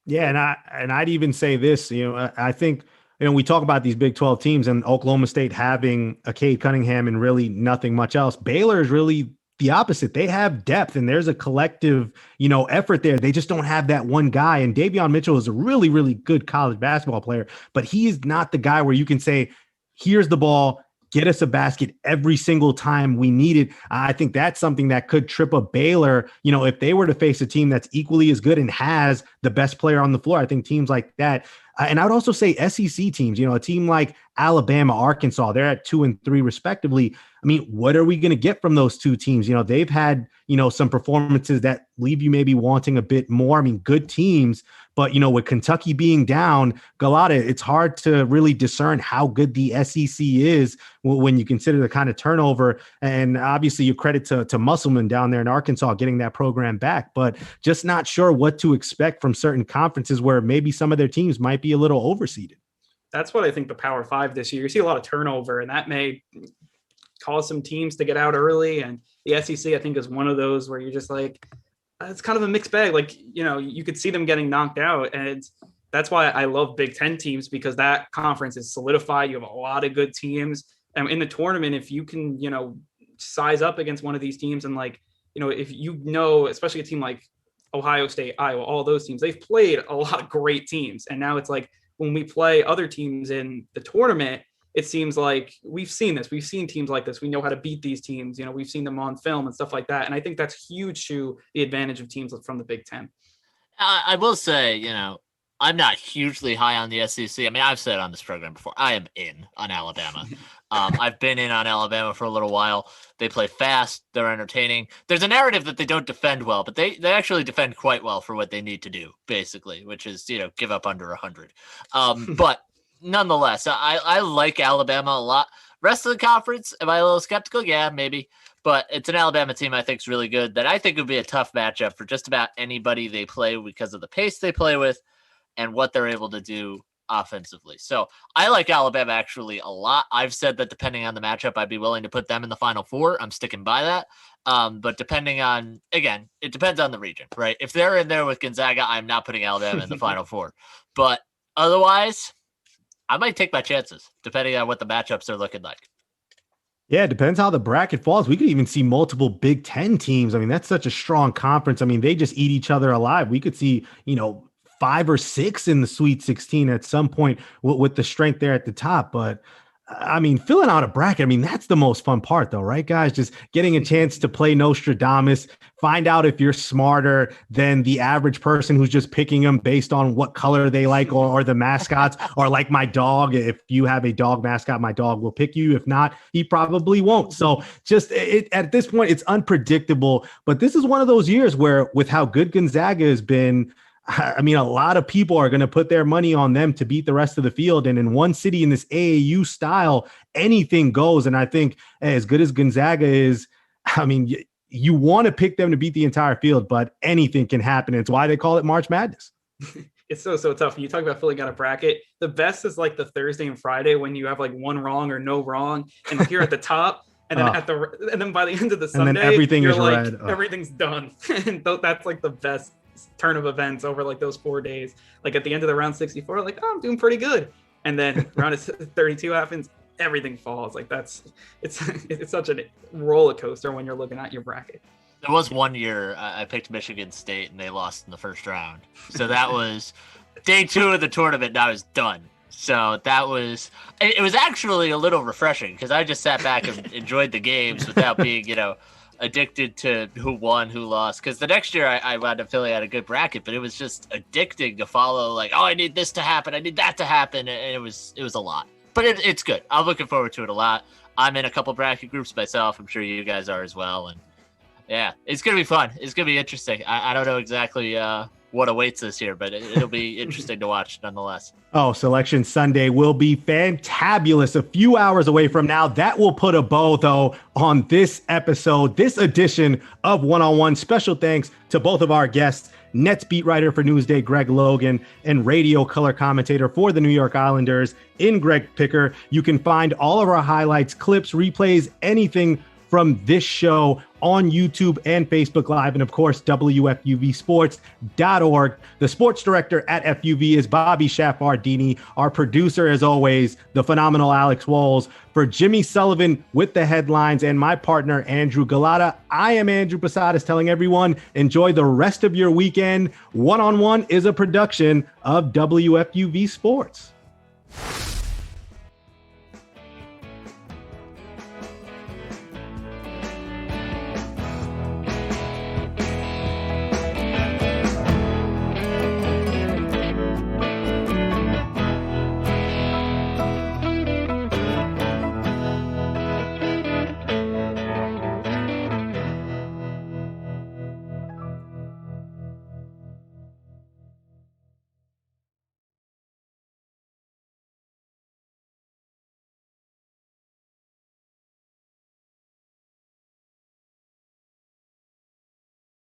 Yeah, and I'd even say this. I think we talk about these Big 12 teams and Oklahoma State having a Cade Cunningham and really nothing much else. Baylor is really the opposite. They have depth and there's a collective, effort there. They just don't have that one guy. And Davion Mitchell is a really, really good college basketball player, but he is not the guy where you can say, here's the ball, get us a basket every single time we need it. I think that's something that could trip up Baylor. If they were to face a team that's equally as good and has the best player on the floor, I think teams like that. And I would also say SEC teams, a team like Alabama, Arkansas, they're at 2 and 3 respectively. I mean, what are we going to get from those two teams? They've had, some performances that leave you maybe wanting a bit more. I mean, good teams, but, with Kentucky being down, Gullotta, it's hard to really discern how good the SEC is when you consider the kind of turnover. And obviously you credit to Musselman down there in Arkansas getting that program back, but just not sure what to expect from certain conferences where maybe some of their teams might be a little overseeded. That's what I think the Power 5 this year. You see a lot of turnover, and that may cause some teams to get out early. And the SEC, I think, is one of those where you're just like, it's kind of a mixed bag. Like, you could see them getting knocked out. And that's why I love Big Ten teams, because that conference is solidified. You have a lot of good teams. And in the tournament, if you can, size up against one of these teams and if especially a team like Ohio State, Iowa, all those teams, they've played a lot of great teams. And now it's like when we play other teams in the tournament, it seems like we've seen this. We've seen teams like this. We know how to beat these teams. We've seen them on film and stuff like that. And I think that's huge to the advantage of teams from the Big Ten. I will say, I'm not hugely high on the SEC. I mean, I've said on this program before, I am in on Alabama. I've been in on Alabama for a little while. They play fast. They're entertaining. There's a narrative that they don't defend well, but they actually defend quite well for what they need to do, basically, which is, give up under 100. But nonetheless, I like Alabama a lot. Rest of the conference, am I a little skeptical? Yeah, maybe. But it's an Alabama team I think is really good that I think would be a tough matchup for just about anybody they play because of the pace they play with and what they're able to do offensively. So I like Alabama actually a lot. I've said that depending on the matchup, I'd be willing to put them in the Final Four. I'm sticking by that. But depending on, again, it depends on the region, right? If they're in there with Gonzaga, I'm not putting Alabama in the Final Four. But otherwise, I might take my chances depending on what the matchups are looking like. Yeah, it depends how the bracket falls. We could even see multiple Big Ten teams. I mean, that's such a strong conference. I mean, they just eat each other alive. We could see, 5 or 6 in the Sweet 16 at some point with the strength there at the top. But I mean, filling out a bracket, I mean, that's the most fun part though, right, guys? Just getting a chance to play Nostradamus, find out if you're smarter than the average person who's just picking them based on what color they like or the mascots, or like my dog. If you have a dog mascot, my dog will pick you. If not, he probably won't. So just at this point, it's unpredictable. But this is one of those years where with how good Gonzaga has been, I mean, a lot of people are going to put their money on them to beat the rest of the field. And in one city in this AAU style, anything goes. And I think as good as Gonzaga is, I mean, you want to pick them to beat the entire field, but anything can happen. It's why they call it March Madness. It's so tough. When you talk about filling out a bracket, the best is like the Thursday and Friday when you have like one wrong or no wrong. And like you're at the top. And then and then by the end of the Sunday, and then everything is like, red. Everything's done. And that's like the best turn of events over like those 4 days. Like at the end of the round 64, like, oh, I'm doing pretty good. And then round 32 happens. everything falls. Like it's such a roller coaster when you're looking at your bracket. There was one year I picked Michigan State and they lost in the first round. So that was day 2 of the tournament and I was done. So it was actually a little refreshing because I just sat back and enjoyed the games without being, addicted to who won, who lost. Because the next year I wound up feeling I had a good bracket, but it was just addicting to follow like, oh, I need this to happen. I need that to happen. And it was a lot, but it's good. I'm looking forward to it a lot. I'm in a couple bracket groups myself. I'm sure you guys are as well. And yeah, it's going to be fun. It's going to be interesting. I don't know exactly what awaits us here, but it'll be interesting to watch nonetheless. Oh, Selection Sunday will be fantabulous a few hours away from now. That will put a bow, though, on this episode, this edition of One-on-One. Special thanks to both of our guests, Nets beat writer for Newsday, Greg Logan, and radio color commentator for the New York Islanders in Greg Picker. You can find all of our highlights, clips, replays, anything from this show on YouTube and Facebook Live, and of course, WFUVsports.org. The sports director at FUV is Bobby Shaffardini. Our producer, as always, the phenomenal Alex Walls. For Jimmy Sullivan with the headlines and my partner, Andrew Gullotta, I am Andrew Posadas telling everyone, enjoy the rest of your weekend. One-on-One is a production of WFUV Sports.